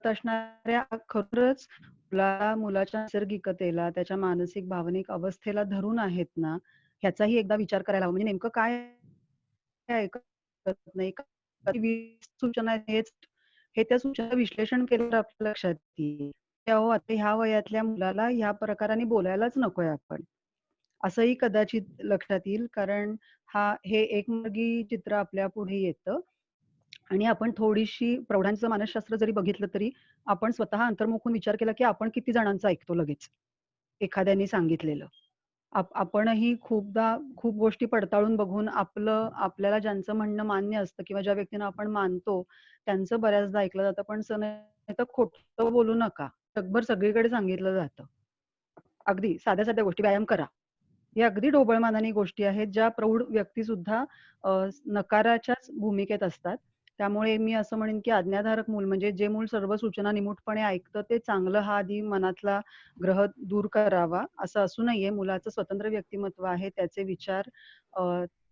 असणाऱ्या खरंच मुलाच्या नैसर्गिकतेला, त्याच्या मानसिक भावनिक अवस्थेला धरून आहेत ना, ह्याचाही एकदा विचार करायला हवा. म्हणजे नेमकं काय ऐकत नाही, 20 सूचना आहेत, हे त्या सूचना विश्लेषण केल्यावर आपल्या लक्षात येईल की अहो आता ह्या वयातल्या मुलाला ह्या प्रकाराने बोलायलाच नकोय आपण. असंही कदाचित लक्षात येईल कारण हे एकमार्गी चित्र आपल्या पुढे येतं. आणि आपण थोडीशी प्रौढांचं मानसशास्त्र जरी बघितलं तरी आपण स्वतः अंतर्मुखून विचार केला की आपण किती जणांचं ऐकतो लगेच एखाद्याने सांगितलेलं. आपणही खूपदा खूप गोष्टी पडताळून बघून आपल्याला ज्यांचं म्हणणं मान्य असतं किंवा ज्या व्यक्तींना आपण मानतो त्यांचं बऱ्याचदा ऐकलं जातं. पण नाही तर खोटं बोलू नका, जगभर सगळीकडे सांगितलं जातं. अगदी साध्या साध्या गोष्टी, व्यायाम करा, या अगदी ढोबळमानाने गोष्टी आहेत ज्या प्रौढ व्यक्ती सुद्धा नकाराच्याच भूमिकेत असतात. त्यामुळे मी असं म्हणेन की आज्ञाधारक मूल म्हणजे जे मूल सर्व सूचना निमूटपणे ऐकतं ते चांगलं, हा आधी मनातला ग्रह दूर करावा. असं असू नये. मुलाचं स्वतंत्र व्यक्तिमत्व आहे, त्याचे विचार,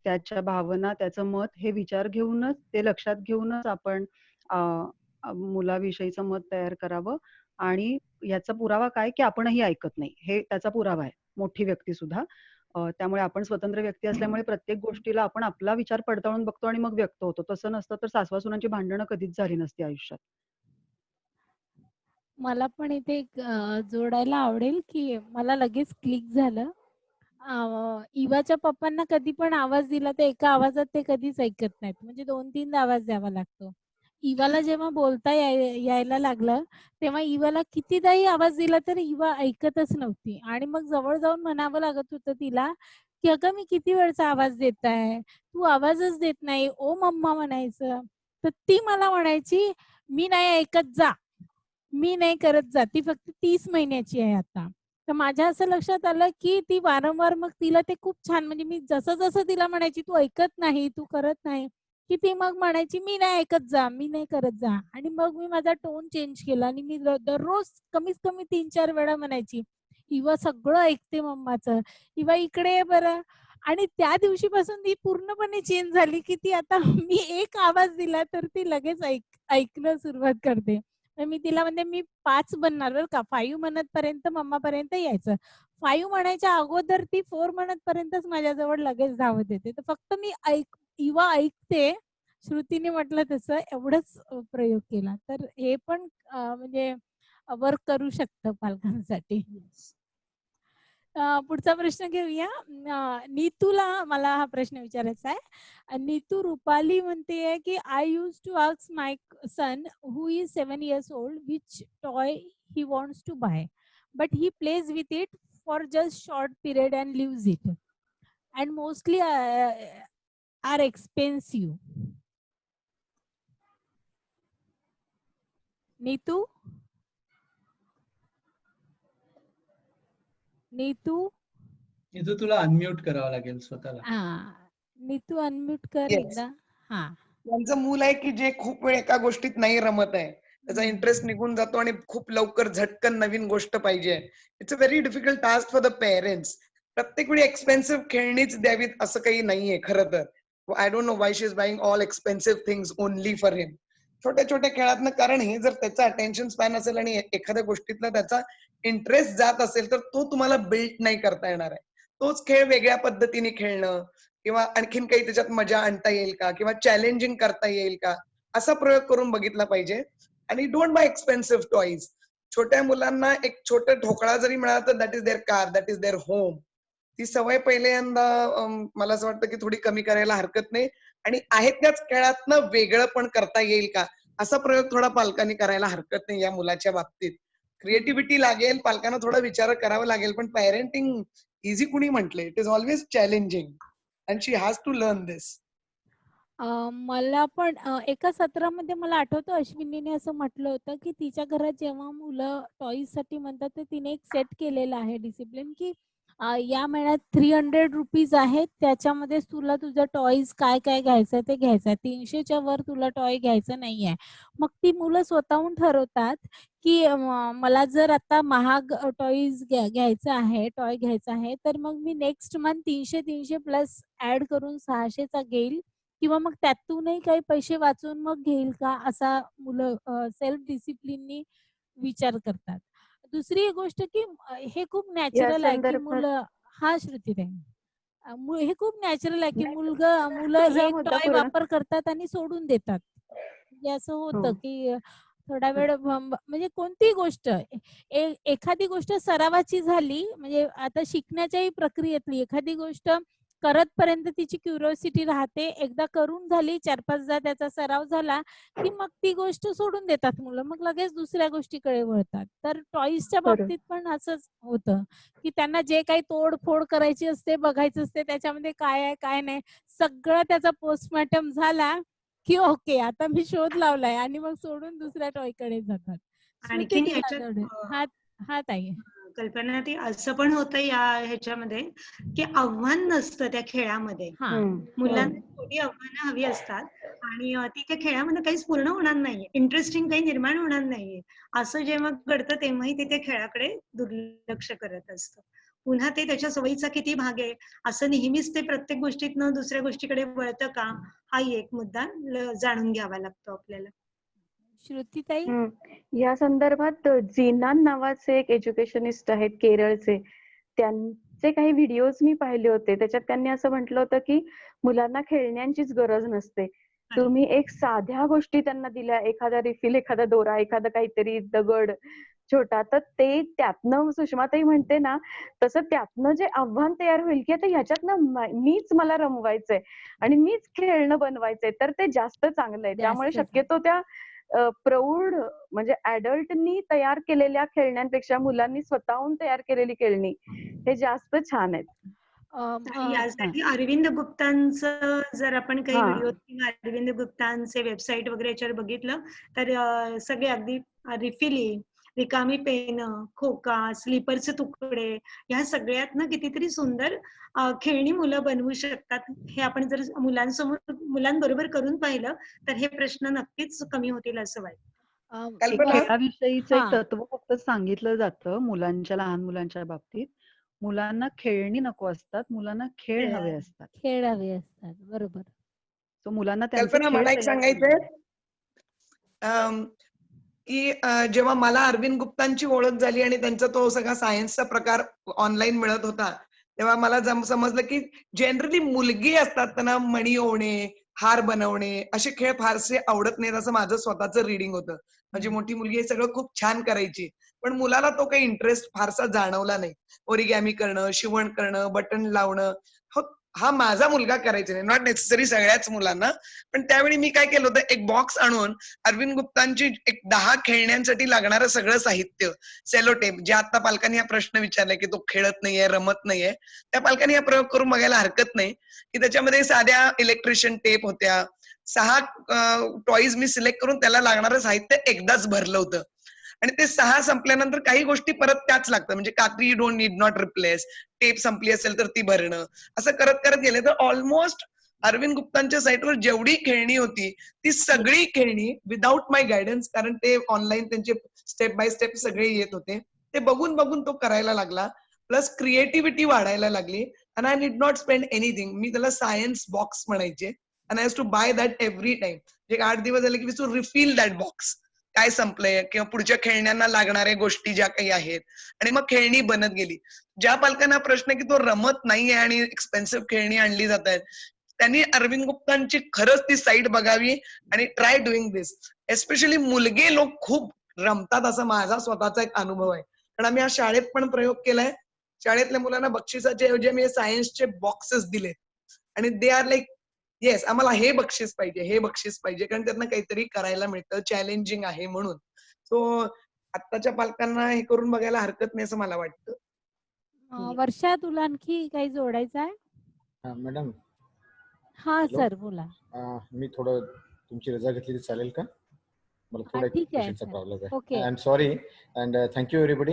त्याच्या भावना, त्याचं मत हे विचार घेऊनच, ते लक्षात घेऊनच आपण मुलाविषयीचं मत तयार करावं. आणि याचा पुरावा काय की आपणही ऐकत नाही, हे त्याचा पुरावा आहे, मोठी व्यक्ती सुद्धा. त्यामुळे आपण स्वतंत्र व्यक्ती असल्यामुळे प्रत्येक गोष्टीला आपण आपला विचार पडताळून बघतो आणि मग व्यक्त होतो. तसं नसतं तर सासवा-सुनांची भांडणं कधीच झाली नसती आयुष्यात. मला पण इथे एक जोडायला आवडेल, की मला लगेच क्लिक झालं. इवाच्या पप्पांना कधी पण आवाज दिला तर एका आवाजात ते कधीच ऐकत नाहीत. म्हणजे 2-3दा आवाज द्यावा लागतो. इवाला जेव्हा बोलता यायला लागलं, तेव्हा इवाला कितीदाही आवाज दिला तर इवा ऐकतच नव्हती. आणि मग जवळ जाऊन म्हणावं लागत होतं तिला, की "अगं मी किती वेळचा आवाज देत आहे. तू आवाजच देत नाही. ओ मम्मा" म्हणायचं. तर ती मला म्हणायची, "मी नाही ऐकत जा. मी नाही करत जा." ती फक्त 30 महिन्याची आहे आता. तर माझ्या असं लक्षात आलं, की ती वारंवार मग तिला ते खूप छान, म्हणजे मी जसं-जसं तिला म्हणायची, "तू ऐकत नाही, तू करत नाही." की ती मग म्हणायची, "मी नाही ऐकत जा, मी नाही करत जा." आणि मग मी माझा टोन चेंज केला आणि मी दररोज कमीत कमी 3-4 वेळा म्हणायची, "इवा सगळं ऐकते मम्माचं. इवा इकडे ये बरं." आणि त्या दिवशीपासून ती पूर्णपणे चेंज झाली, की ती आता मी एक आवाज दिला तर ती लगेच ऐकणं सुरुवात करते. तर मी तिला म्हणते, "मी 5 म्हणणार बरं का, 5 म्हणतपर्यंत मम्मापर्यंत यायचं." 5 म्हणायच्या अगोदर ती 4 म्हणतपर्यंतच माझ्याजवळ लगेच धावत येते. तर फक्त मी इवा ऐकते, श्रुतीने म्हटलं तसं एवढंच प्रयोग केला. तर हे पण म्हणजे वर्क करू शकतं पालकांसाठी. पुढचा प्रश्न घेऊया. नीतूला मला हा प्रश्न विचारायचा आहे. नीतू रुपाली म्हणतेय, की "I used to ask my son who is 7 years old which toy he wants to buy. But he plays with it for just short period and leaves it. And mostly are expensive." Neetu? Neetu? इथं तुला unmute करावं लागेल स्वतःला. हां. Neetu unmute कर yes. एकदा. हां. त्यांचं मूल आहे की जे खूप वेळ एका गोष्टीत नाही रमत आहे. त्याचा इंटरेस्ट निघून जातो आणि खूप लवकर झटकन नवीन गोष्ट पाहिजे. It's a very difficult task for the parents. प्रत्येक वेळी एक्सपेन्सिव्ह खेळणीच द्यावीत असं काही नाहीये खरं तर. I don't know why she is buying all expensive things only for him. छोट्या छोट्या खेळातनं, कारण हे जर त्याचा अटेन्शन स्पॅन असेल आणि एखाद्या गोष्टीतला त्याचा इंटरेस्ट जात असेल तर तो तुम्हाला बिल्ड नाही करता येणार आहे. तोच खेळ वेगळ्या पद्धतीने खेळणं किंवा आणखीन काही त्याच्यात मजा आणता येईल का किंवा चॅलेंजिंग करता येईल का, असा प्रयोग करून बघितला पाहिजे. आणि डोंट बाय एक्सपेन्सिव्ह टॉईज. छोट्या मुलांना एक छोटा ठोकळा जरी मिळाला तर that is their car, that is their home. ती सवय पहिल्यांदा मला असं वाटतं की थोडी कमी करायला हरकत नाही. आणि आहे त्याच खेळातनं वेगळं पण करता येईल का, असा प्रयोग थोडा पालकांनी करायला हरकत नाही या मुलाच्या बाबतीत. क्रिएटिव्हिटी लागेल, पालकांना थोडा विचार करावा लागेल, पण पॅरेंटिंग इझी कुणी म्हटलंय? It is always challenging and she has to learn this. मला पण एका सत्रामध्ये मला आठवतं अश्विनीने असं म्हटलं होतं, की तिच्या घरात जेव्हा मुलं टॉईजसाठी म्हणतात, तर तिने एक सेट केलेला आहे डिसिप्लिन, की या महिन्यात ₹300 आहेत. त्याच्यामध्येच तुला तुझं टॉईज काय-काय घ्यायचं ते घ्यायचं. 300च्या वर तुला टॉय घ्यायचं नाहीये. मग ती मुलं स्वतःहून ठरवतात, की मला जर आता महाग टॉईज घ्यायचं आहे, टॉय घ्यायचा आहे, तर मग मी नेक्स्ट मंथ 300 प्लस ॲड करून 600चा घेईल किंवा मग त्यातूनही काही पैसे वाचून मग घेईल का, असा मुलं सेल्फ डिसिप्लिननी विचार करतात. दुसरी एक गोष्ट, की हे खूप या नॅचरल आहे, की संदर्भात मुलं हां, श्रुतीताई. हे खूप नॅचरल आहे, की नाही, मुलं तुझा एक मुद्दा टॉय पूर्ण. वापर करतात आणि सोडून देतात. म्हणजे असं हो. होतं, की थोडा वेळ म्हणजे कोणतीही गोष्ट एखादी गोष्ट सरावाची झाली, म्हणजे आता शिकण्याच्याही प्रक्रियेतली एखादी गोष्ट करतपर्यंत तिची क्युरिओसिटी राहते. एकदा करून झाली, 4-5दा त्याचा सराव झाला, की मग ती गोष्ट सोडून देतात मुलं. मग लगेच दुसऱ्या गोष्टीकडे वळतात. तर टॉईजच्या बरोबर. बाबतीत पण असंच होतं, की त्यांना जे काही तोडफोड करायची असते, बघायचं असते, त्याच्यामध्ये काय आहे, काय नाही, सगळं त्याचा पोस्टमॉर्टम झाला, की ओके आता मी शोध लावलाय आणि मग सोडून दुसऱ्या टॉयकडे जातात. श्रुती आणखीन तुला ह्याच्यात हां, हां ताई. कल्पना ती असं पण होतं या ह्याच्यामध्ये की आव्हान नसतं त्या खेळामध्ये. हा मुलांना थोडी आव्हानं हवी असतात आणि ती त्या खेळामध्ये काहीच पूर्ण होणार नाहीये, इंटरेस्टिंग काही निर्माण होणार नाहीये. असं जेव्हा घडतं तेव्हाही ते त्या खेळाकडे दुर्लक्ष करत असतं. पुन्हा ते त्याच्या सवयीचा किती भाग आहे, असं नेहमीच ते प्रत्येक गोष्टीतनं दुसऱ्या गोष्टीकडे वळतं का, हाही एक मुद्दा जाणून घ्यावा लागतो आपल्याला. श्रुतीताई. या संदर्भात झीनान नावाचे एक एज्युकेशनिस्ट आहेत केरळचे, त्यांचे काही व्हिडिओज मी पाहिले होते. त्याच्यात त्यांनी असं म्हटलं होतं की मुलांना खेळण्यांचीच गरज नसते. तुम्ही एक साध्या गोष्टी त्यांना दिल्या, एखादा रिफिल, एखादा दोरा, एखादा काहीतरी दगड छोटा, तर ते त्यातनं सुषमाताई म्हणते ना, तसं त्यातनं जे आव्हान तयार होईल की आता ह्याच्यातनं मीच मला रमवायचंय आणि मीच खेळणं बनवायचंय, तर ते जास्त चांगलं आहे. त्यामुळे शक्यतो त्या प्रौढ म्हणजे अडल्टनी तयार केलेल्या खेळण्यांपेक्षा मुलांनी स्वतःहून तयार केलेली खेळणी हे जास्त छान आहेत. यासाठी अरविंद गुप्तांचं जर आपण काही हा. व्हिडिओ किंवा अरविंद गुप्तांचे वेबसाईट वगैरे याच्यावर बघितलं तर सगळे अगदी रिफिली, रिकामी पेन, खोका, स्लीपरचे तुकडे, ह्या सगळ्यातनं कितीतरी सुंदर खेळणी मुलं बनवू शकतात. हे आपण जर मुलांबरोबर करून पाहिलं तर हे प्रश्न नक्कीच कमी होतील असं वाटतं. खेळाविषयीचं एक तत्व फक्त सांगितलं जातं मुलांच्या, लहान मुलांच्या बाबतीत. मुलांना खेळणी नको असतात, मुलांना खेळ हवे असतात. खेळ हवे असतात, बरोबर. तो मुलांना त्यांचे कल्पना, खेळ मला एक तयार सांगायचंय करायचे. की जेव्हा मला अरविंद गुप्तांची ओळख झाली आणि त्यांचा तो सगळा सायन्सचा प्रकार ऑनलाईन मिळत होता, तेव्हा मला समजलं की जनरली मुलगी असतात त्यांना मणी ओवणे, हार बनवणे असे खेळ फारसे आवडत नाहीत, असं माझं स्वतःचं रिडिंग होतं. माझी मोठी मुलगी हे सगळं खूप छान करायची, पण मुलाला तो काही इंटरेस्ट फारसा जाणवला नाही. ओरिगॅमी करणं, शिवण करणं, बटन लावणं, हा माझा मुलगा करायचा नाही, नॉट नेसेसरी सगळ्याच मुलांना. पण त्यावेळी मी काय केलं होतं, एक बॉक्स आणून अरविंद गुप्तांची एक 10 खेळण्यांसाठी लागणारं सगळं साहित्य, सेलोटेप, जे आता पालकांनी हा प्रश्न विचारलाय की तो खेळत नाहीये, रमत नाहीये, त्या पालकांनी हा प्रयोग करून बघायला हरकत नाही की त्याच्यामध्ये साध्या इलेक्ट्रिशियन टेप होत्या, 6 टॉईज मी सिलेक्ट करून त्याला लागणारं साहित्य एकदाच भरलं होतं. आणि ते 6 संपल्यानंतर काही गोष्टी परत त्याच लागतात, म्हणजे कात्री you don't need not replace, tape संपली असेल तर ती भरणं, असं करत करत गेले तर ऑलमोस्ट अरविंद गुप्तांच्या साईटवर जेवढी खेळणी होती ती सगळी खेळणी विदाऊट माय गायडन्स, कारण ते ऑनलाईन त्यांचे स्टेप बाय स्टेप सगळे येत होते, ते बघून बघून तो करायला लागला. प्लस क्रिएटिव्हिटी वाढायला लागली. And I need not spend anything. मी त्याला सायन्स बॉक्स म्हणायचे. And I has to buy that every time. एक 8 दिवस झाले की we to refill that box, काय संपलंय किंवा पुढच्या खेळण्यांना लागणाऱ्या गोष्टी ज्या काही आहेत, आणि मग खेळणी बनत गेली. ज्या पालकांना प्रश्न आहे की तो रमत नाहीये आणि एक्सपेन्सिव्ह खेळणी आणली जात आहेत, त्यांनी अरविंद गुप्तांची खरंच ती साईट बघावी आणि ट्राय डुईंग दिस. एस्पेशली मुलगे लोक खूप रमतात, असा माझा स्वतःचा एक अनुभव आहे. कारण आम्ही आज शाळेत पण प्रयोग केलाय. शाळेतल्या मुलांना बक्षिसाच्या ऐवजी मी सायन्सचे बॉक्सेस दिले आणि दे आर लाईक येस, आम्हाला हे बक्षीस पाहिजे, हे बक्षीस पाहिजे, कारण त्यातनं काहीतरी करायला मिळतं, चॅलेंजिंग आहे म्हणून. सो आत्ताच्या पालकांना हे करून बघायला हरकत नाही असं मला वाटतं. वर्षा, तुला आणखी काही जोडायचं आहे? मॅडम. हा सर, बोला. मी थोडं तुमची रजा घेतली तर चालेल का? मला थोडा ठीक आहे पेशंटचा प्रॉब्लेम आहे. Okay. I am sorry and thank you everybody.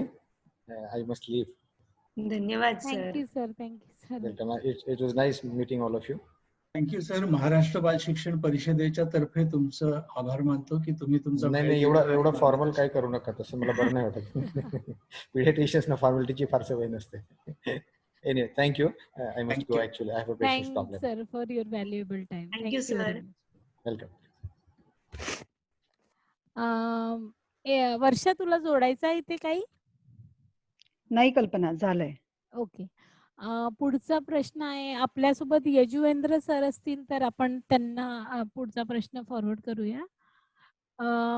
I must leave. धन्यवाद sir. Thank you sir. Thank you sir. Welcome. It was nice meeting all of you. Thank you sir. Maharashtra बाल शिक्षण परिषदेच्या तर्फे तुमचं आभार मानतो की तुम्ही तुमचा नाही एवढं फॉर्मल काय करू नका, तसं मला बरं नाही वाटत. पिडियाट्रिशियन्स ना फॉर्मॅलिटीची फार सवय नसते. Anyway, thank you. I must go actually. I have a patient's problem. Thanks sir for your valuable time. Thank you sir. Welcome. वर्षा, तुला जोडायचं आहे इथे काही? नाही कल्पना, झालंय. ओके. पुढचा प्रश्न आहे आपल्यासोबत यजुवेंद्र सर असतील तर आपण त्यांना पुढचा प्रश्न फॉरवर्ड करूया.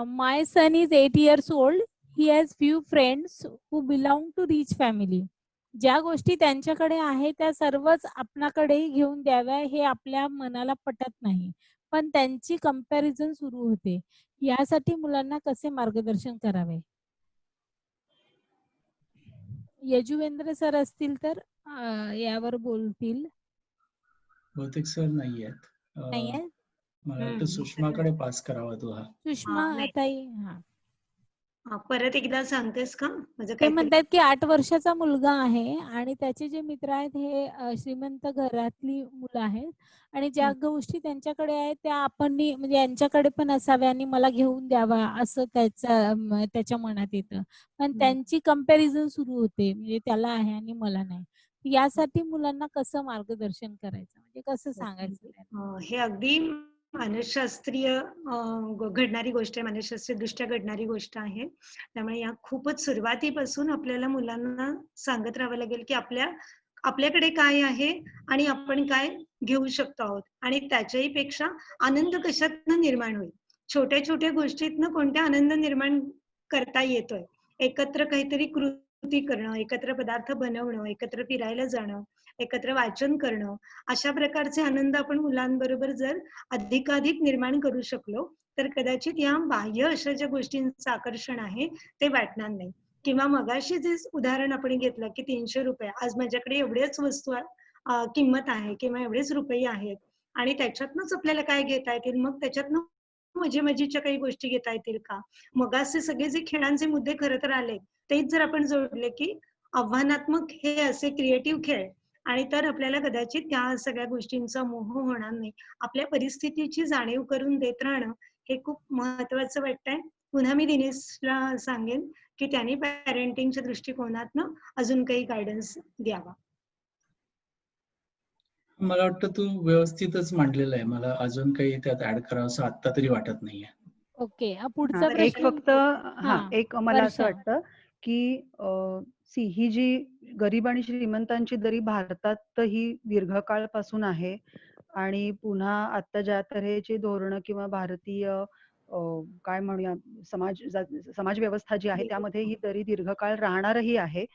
My son is 8 years old. He has few friends who belong to rich family. ज्या गोष्टी त्यांच्याकडे आहे त्या सर्वच आपल्याकडेही घेऊन द्याव्या हे आपल्या मनाला पटत नाही, पण त्यांची कंपॅरिझन सुरू होते. यासाठी मुलांना कसे मार्गदर्शन करावे? यजुवेंद्र सर असतील तर यावर बोलतील. बहुतेक सर नाही आहेत. नाहीये? मला वाटतं सुषमाकडे पास करावा तो. हा सुषमा ताई. हा परत एकदा सांगतेस का? माझं ते काहीतरी म्हणतात की 8 वर्षाचा मुलगा आहे आणि त्याचे जे मित्र आहेत हे श्रीमंत घरातली मुलं आहेत आणि ज्या गोष्टी त्यांच्याकडे आहेत त्या आपण म्हणजे यांच्याकडे पण असाव्या आणि मला घेऊन द्यावा असं त्याच्या मनात येतं. पण त्यांची कंपॅरिझन सुरू होते म्हणजे त्याला आहे आणि मला नाही. यासाठी मुलांना कसं मार्गदर्शन करायचं म्हणजे कसं सांगायचं त्यांना? हे अगदी मानसशास्त्रीय घडणारी गोष्ट आहे, मानसशास्त्रीयदृष्ट्या घडणारी गोष्ट आहे. त्यामुळे या खूपच सुरुवातीपासून आपल्याला मुलांना सांगत राहावं लागेल, की आपल्याकडे काय आहे आणि आपण काय घेऊ शकतो आहोत आणि त्याच्याही पेक्षा आनंद कशातनं निर्माण होईल. छोट्या छोट्या गोष्टीतनं कोणत्या आनंद निर्माण करता येतोय. एकत्र काहीतरी कृती करणं, एकत्र पदार्थ बनवणं, एकत्र फिरायला जाणं, एकत्र वाचन करणं, अशा प्रकारचे आनंद आपण मुलांबरोबर जर अधिकाधिक निर्माण करू शकलो, तर कदाचित या बाह्य अशा ज्या गोष्टींचं आकर्षण आहे, ते वाटणार नाही. किंवा मगाशी जे उदाहरण आपण घेतलं, की ₹300 आज माझ्याकडे एवढ्याच वस्तू किंमत आहे किंवा एवढेच रुपये आहेत आणि त्याच्यातनंच आपल्याला काय घेता येतील, मग त्याच्यातनं मजेमजेच्या काही गोष्टी घेता येतील का? मगाचे सगळे जे खेळांचे मुद्दे खरं तर आले, तेच जर आपण जोडले, की आव्हानात्मक हे असे क्रिएटिव्ह खेळ आणि तर आपल्याला कदाचित त्या सगळ्या गोष्टींचा मोह होणार नाही. आपल्या परिस्थितीची जाणीव करून देत राहणं हे खूप महत्वाचं वाटतंय. पुन्हा मी दिनेशला सांगेन, की त्यांनी पॅरेंटिंगच्या दृष्टिकोनातनं अजून काही गाईडन्स द्यावा. मला वाटतं तू व्यवस्थितच मांडलेलं आहे. मला अजून काही त्यात ऍड करावंसं आता तरी वाटत नाहीये. ओके. हां, पुढचा एक प्रश्न फक्त एक मला असं वर्षा. वाटतं, की ही जी गरीब आणि श्रीमंतांची दरी भारतातही दीर्घकाळपासून आहे आणि पुन्हा आता ज्या तऱ्हेची धोरणं किंवा भारतीय काय म्हणूया समाज व्यवस्था जी आहे त्यामध्ये ही दरी दीर्घकाळ राहणारही आहे,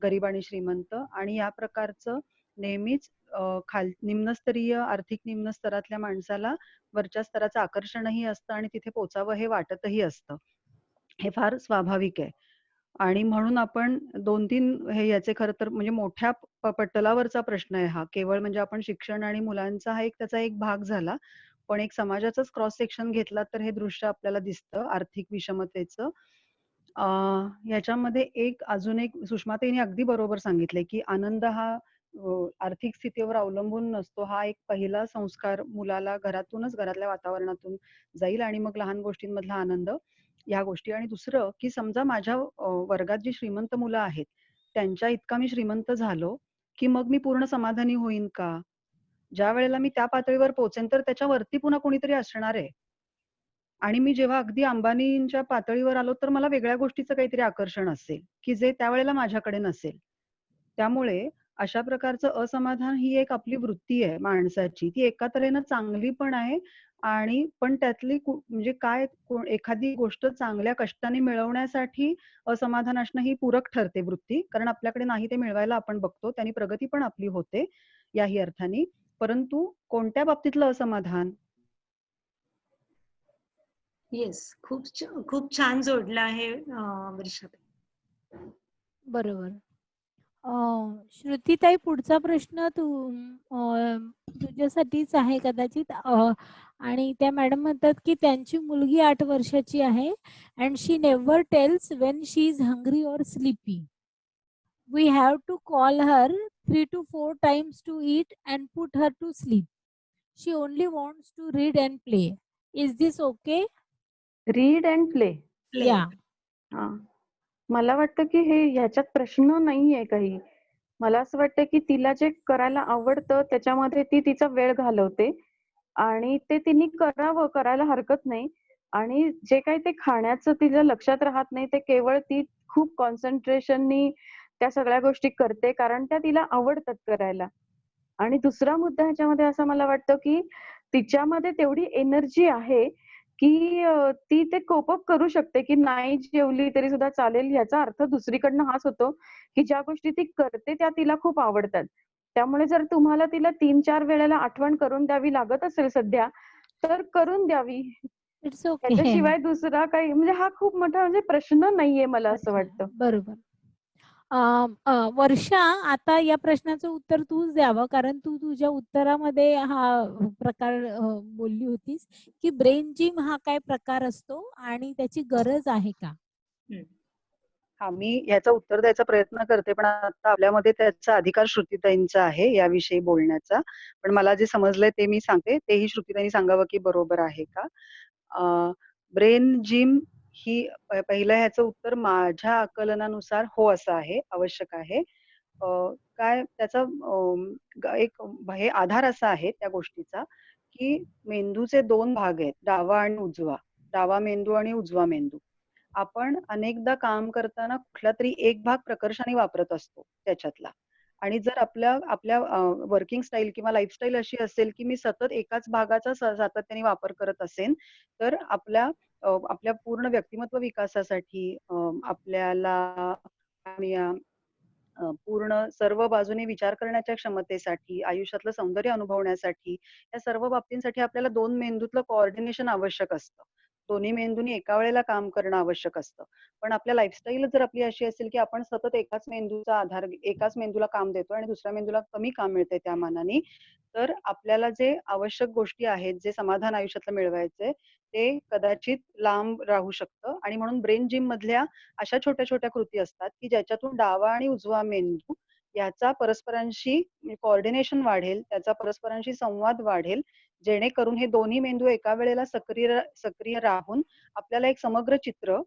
गरीब आणि श्रीमंत आणि या प्रकारचं नेहमीच निम्नस्तरीय आर्थिक निम्न स्तरातल्या माणसाला वरच्या स्तराचं आकर्षणही असतं आणि तिथे पोचावं हे वाटतही असतं. हे फार स्वाभाविक आहे. आणि म्हणून आपण 2-3 हे याचे खरं तर म्हणजे मोठ्या पटलावरचा प्रश्न आहे हा. केवळ म्हणजे आपण शिक्षण आणि मुलांचा हा त्याचा एक भाग झाला. पण एक समाजाचाच क्रॉस सेक्शन घेतला तर हे दृश्य आपल्याला दिसतं आर्थिक विषमतेचं. ह्याच्यामध्ये अजून एक सुषमाताईंनी अगदी बरोबर सांगितलंय, की आनंद हा आर्थिक स्थितीवर अवलंबून नसतो. हा एक पहिला संस्कार मुलाला घरातूनच, घरातल्या वातावरणातून जाईल आणि मग लहान गोष्टींमधला आनंद या गोष्टी. आणि दुसरं, की समजा माझ्या वर्गात जी श्रीमंत मुलं आहेत, त्यांच्या इतका मी श्रीमंत झालो, की मग मी पूर्ण समाधानी होईन का? ज्यावेळेला मी त्या पातळीवर पोहोचेन, तर त्याच्यावरती पुन्हा कोणीतरी असणार आहे. आणि मी जेव्हा अगदी अंबानींच्या पातळीवर आलो, तर मला वेगळ्या गोष्टीचं काहीतरी आकर्षण असेल, की जे त्यावेळेला माझ्याकडे नसेल. त्यामुळे अशा प्रकारचं असमाधान ही एक आपली वृत्ती आहे माणसाची. ती एका तऱ्हेनं चांगली पण आहे आणि पण त्यातली म्हणजे एखादी गोष्ट चांगल्या कष्टाने मिळवण्यासाठी असमाधान असणं ही पूरक ठरते वृत्ती. कारण आपल्याकडे नाही ते मिळवायला आपण बघतो. त्यानी प्रगती पण आपली होते याही अर्थाने. परंतु कोणत्या बाबतीतलं असमाधान? येस, खूप छान जोडलं आहे वर्षाताई. बरोबर. श्रुतीताई पुढचा प्रश्न तुझ्यासाठीच आहे कदाचित. आणि त्या मॅडम म्हणतात की त्यांची मुलगी 8 वर्षाची आहे and she never tells when she is hungry or sleepy. We have to call her 3 to 4 times to eat and put her to sleep. She only wants to read and play. Is this okay? Read and play. Yeah. हा, मला वाटतं की ह्याच्यात प्रश्न नाहीये काही. मला असं वाटतं की तिला जे करायला आवडतं त्याच्यामध्ये ती तिचा वेळ घालवते आणि ते तिने करायला हरकत नाही. आणि जे काही ते खाण्याचं तिच्या लक्षात राहत नाही ते केवळ ती खूप कॉन्सन्ट्रेशननी त्या सगळ्या गोष्टी करते कारण त्या तिला आवडतात करायला. आणि दुसरा मुद्दा ह्याच्यामध्ये असा मला वाटतं की तिच्यामध्ये तेवढी एनर्जी आहे की ती ते कोप अप करू शकते की नाही जेवली तरी सुद्धा चालेल. ह्याचा अर्थ दुसरीकडनं हाच होतो की ज्या गोष्टी ती करते त्या तिला खूप आवडतात. त्यामुळे जर तुम्हाला तिला 3-4 वेळेला आठवण करून द्यावी लागत असेल सध्या तर करून द्यावी. It's okay. त्याच्याशिवाय दुसरा काही म्हणजे हा खूप मोठा म्हणजे प्रश्न नाहीये मला असं वाटतं. बरोबर. वर्षा, आता या प्रश्नाचं उत्तर तूच द्यावं कारण तू तुझ्या उत्तरामध्ये हा प्रकार बोलली होतीस की ब्रेन जिम हा काय प्रकार असतो आणि त्याची गरज आहे का? हा, मी ह्याचं उत्तर द्यायचा प्रयत्न करते, पण आता आपल्यामध्ये त्याचा अधिकार श्रुतीताईंचा आहे याविषयी बोलण्याचा. पण मला जे समजलंय ते मी सांगते, तेही श्रुतीताईंनी सांगावं की बरोबर आहे का. ब्रेन जिम ही पहिलं ह्याचं उत्तर माझ्या आकलनानुसार हो असं आहे, आवश्यक आहे. काय त्याचा एक हे आधार असा आहे त्या गोष्टीचा की मेंदूचे 2 भाग आहेत, डावा आणि उजवा. डावा मेंदू आणि उजवा मेंदू. आपण अनेकदा काम करताना कुठला तरी एक भाग प्रकर्षाने वापरत असतो त्याच्यातला. आणि जर आपल्या वर्किंग स्टाईल किंवा लाईफस्टाईल अशी असेल की मी सतत एकाच भागाचा सातत्याने वापर करत असेन, तर आपल्या पूर्ण व्यक्तिमत्व विकासासाठी आपल्याला पूर्ण सर्व बाजूने विचार करण्याच्या क्षमतेसाठी, आयुष्यातलं सौंदर्य अनुभवण्यासाठी, या सर्व बाबतींसाठी आपल्याला 2 मेंदूतलं कोऑर्डिनेशन आवश्यक असतं. दोन्ही मेंदूंनी एका वेळेला काम करणं आवश्यक असतं. पण आपल्या लाईफस्टाईल जर आपली अशी असेल की आपण सतत एकाच मेंदूला काम देतो आणि दुसऱ्या मेंदूला कमी काम मिळतंय त्या मानाने, तर आपल्याला जे आवश्यक गोष्टी आहेत, जे समाधान आयुष्यातलं मिळवायचंय, ते कदाचित लांब राहू शकतं. आणि म्हणून ब्रेन जिम मधल्या अशा छोट्या-छोट्या कृती असतात की ज्याच्यातून डावा आणि उजवा मेंदू याचा परस्परांशी कोऑर्डिनेशन वाढेल, त्याचा परस्परांशी संवाद वाढेल, जेणेकरून हे दोन्ही मेंदू एका वेळेला सक्रिय राहून आपल्याला एक समग्र चित्र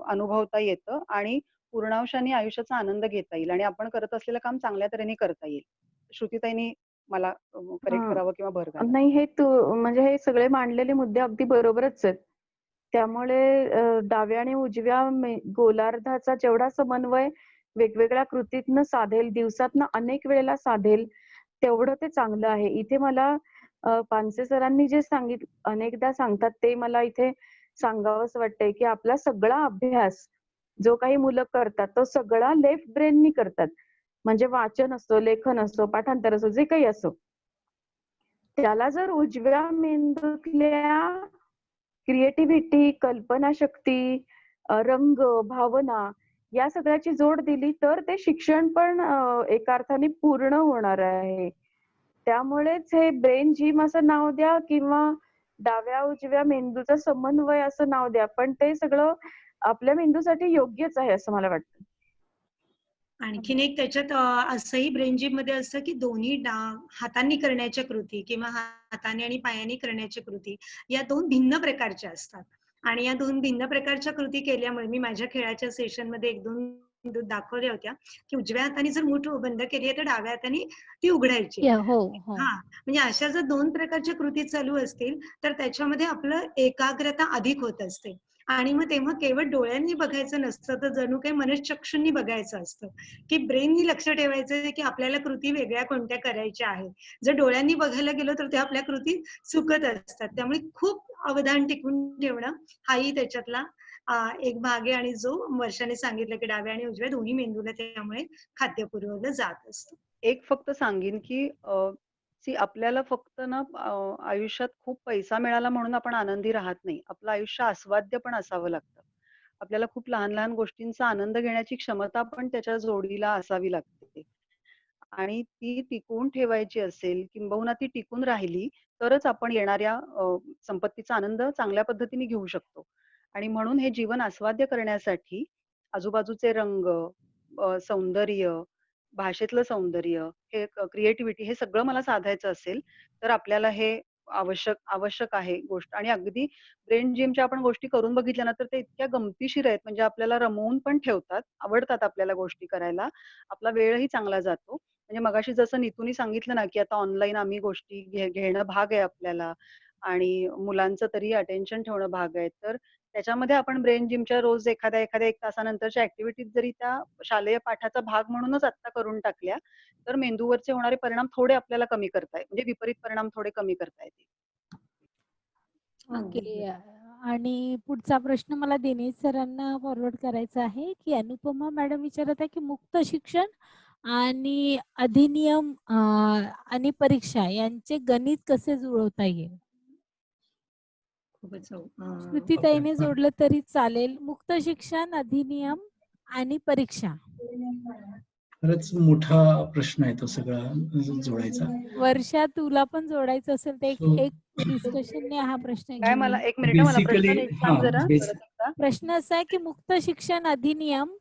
अनुभवता येतं आणि पूर्णांशाने आयुष्याचा आनंद घेता येईल आणि आपण करत असलेलं काम चांगल्या तऱ्हेने करता येईल. श्रुतीताईंनी मला करेक्ट करावं किंवा भर घालावं. नाही, हे म्हणजे हे सगळे मांडलेले मुद्दे अगदी बरोबरच आहेत. त्यामुळे डाव्या आणि उजव्या गोलार्धाचा जेवढा समन्वय वेगवेगळ्या कृतीतनं साधेल, दिवसातनं अनेक वेळेला साधेल, तेवढं ते चांगलं आहे. इथे मला पानसे सरांनी जे अनेकदा सांगतात ते मला इथे सांगावंसं वाटतंय की आपला सगळा अभ्यास जो काही मुलं करतात तो सगळा लेफ्ट ब्रेननी करतात. म्हणजे वाचन असो, लेखन असो, पाठांतर असो, जे काही असो. त्याला जर उजव्या मेंदूतल्या क्रिएटिव्हिटी, कल्पनाशक्ती, रंग, भावना या सगळ्याची जोड दिली तर ते शिक्षण पण एका अर्थाने पूर्ण होणार आहे. त्यामुळेच हे ब्रेन जिम असं नाव द्या किंवा डाव्या उजव्या मेंदूचा समन्वय असं नाव द्या, पण ते सगळं आपल्या मेंदूसाठी योग्यच आहे असं मला वाटतं. आणखीन एक त्याच्यात असंही ब्रेन जिम मध्ये असतं की दोन्ही हातांनी करण्याच्या कृती किंवा हाताने आणि पायाने करण्याच्या कृती या 2 भिन्न प्रकारच्या असतात. आणि या 2 भिन्न प्रकारच्या कृती केल्यामुळे मी माझ्या खेळाच्या सेशन मध्ये 1-2 दाखवल्या होत्या की उजव्या हाताने जर मूठ बंद केली आहे तर डाव्या हाताने ती उघडायची. हो हो. हा, म्हणजे अशा जर 2 प्रकारच्या कृती चालू असतील तर त्याच्यामध्ये आपलं एकाग्रता अधिक होत असते. आणि मग तेव्हा केवळ डोळ्यांनी बघायचं नसतं, तर जणू काही मनःचक्षूंनी बघायचं असतं की ब्रेननी लक्ष ठेवायचं की आपल्याला कृती वेगळ्या कोणत्या करायच्या आहेत. जर डोळ्यांनी बघायला गेलो तर त्या आपल्या कृती चुकत असतात. त्यामुळे खूप अवधान टिकवून ठेवणं हाही त्याच्यातला एक भाग आहे. आणि जो वर्षाने सांगितलं की डाव्या आणि उजव्या दोन्ही मेंदूला त्यामुळे खाद्य पुरवलं जात असतं. एक फक्त सांगेन की आपल्याला फक्त ना आयुष्यात खूप पैसा मिळाला म्हणून आपण आनंदी राहत नाही. आपलं आयुष्य आस्वाद्य पण असावं लागतं. आपल्याला खूप लहान-लहान गोष्टींचा आनंद घेण्याची क्षमता पण त्याच्या जोडीला असावी लागते. आणि ती टिकवून ठेवायची असेल, किंबहुना ती टिकून राहिली, तरच आपण येणाऱ्या संपत्तीचा आनंद चांगल्या पद्धतीने घेऊ शकतो. आणि म्हणून हे जीवन आस्वाद्य करण्यासाठी आजूबाजूचे रंग, सौंदर्य, भाषेतलं सौंदर्य, हे क्रिएटिव्हिटी हे सगळं मला साधायचं असेल, तर आपल्याला हे आवश्यक आहे गोष्ट. आणि अगदी ब्रेन जिमच्या आपण गोष्टी करून बघितल्या ना, तर ते इतक्या गमतीशीर आहेत, म्हणजे आपल्याला रमवून पण ठेवतात, आवडतात आपल्याला गोष्टी करायला. आपला वेळही चांगला जातो. म्हणजे मगाशी जसं नीतूनी सांगितलं ना, की आता ऑनलाईन आम्ही गोष्टी घेणं भाग आहे आपल्याला आणि मुलांचं तरी अटेन्शन ठेवणं भाग आहे. तर त्याच्यामध्ये आपण ब्रेन जिमच्या रोज एखाद्या 1 तासानंतरच्या ऍक्टिव्हिटीज जरी त्या शालेय पाठाचा भाग म्हणूनच आत्ता करून टाकल्या, तर मेंदूवरचे होणारे परिणाम थोडे आपल्याला कमी करता येईल. म्हणजे विपरीत परिणाम थोडे कमी करता येतील. ओके. आणि पुढचा प्रश्न मला दिनेश सरांना फॉरवर्ड करायचा आहे की अनुपमा मॅडम विचारत आहे की मुक्त शिक्षण आणि अधिनियम आणि परीक्षा यांचे गणित कसे जुळवता येईल. श्रुतीताईने जोडलं तरी चालेल. मुक्त शिक्षण, अधिनियम आणि परीक्षा. खरंच मोठा प्रश्न आहे तो सगळा जोडायचा. वर्षा, तुला पण जोडायचं असेल तर So, एक डिस्कशनने हा प्रश्न काय मला घेऊया. एक मिनिट मला प्रश्न बेसिकली नीट सांग जरा परत एकदा. प्रश्न असा आहे की मुक्त शिक्षण अधिनियम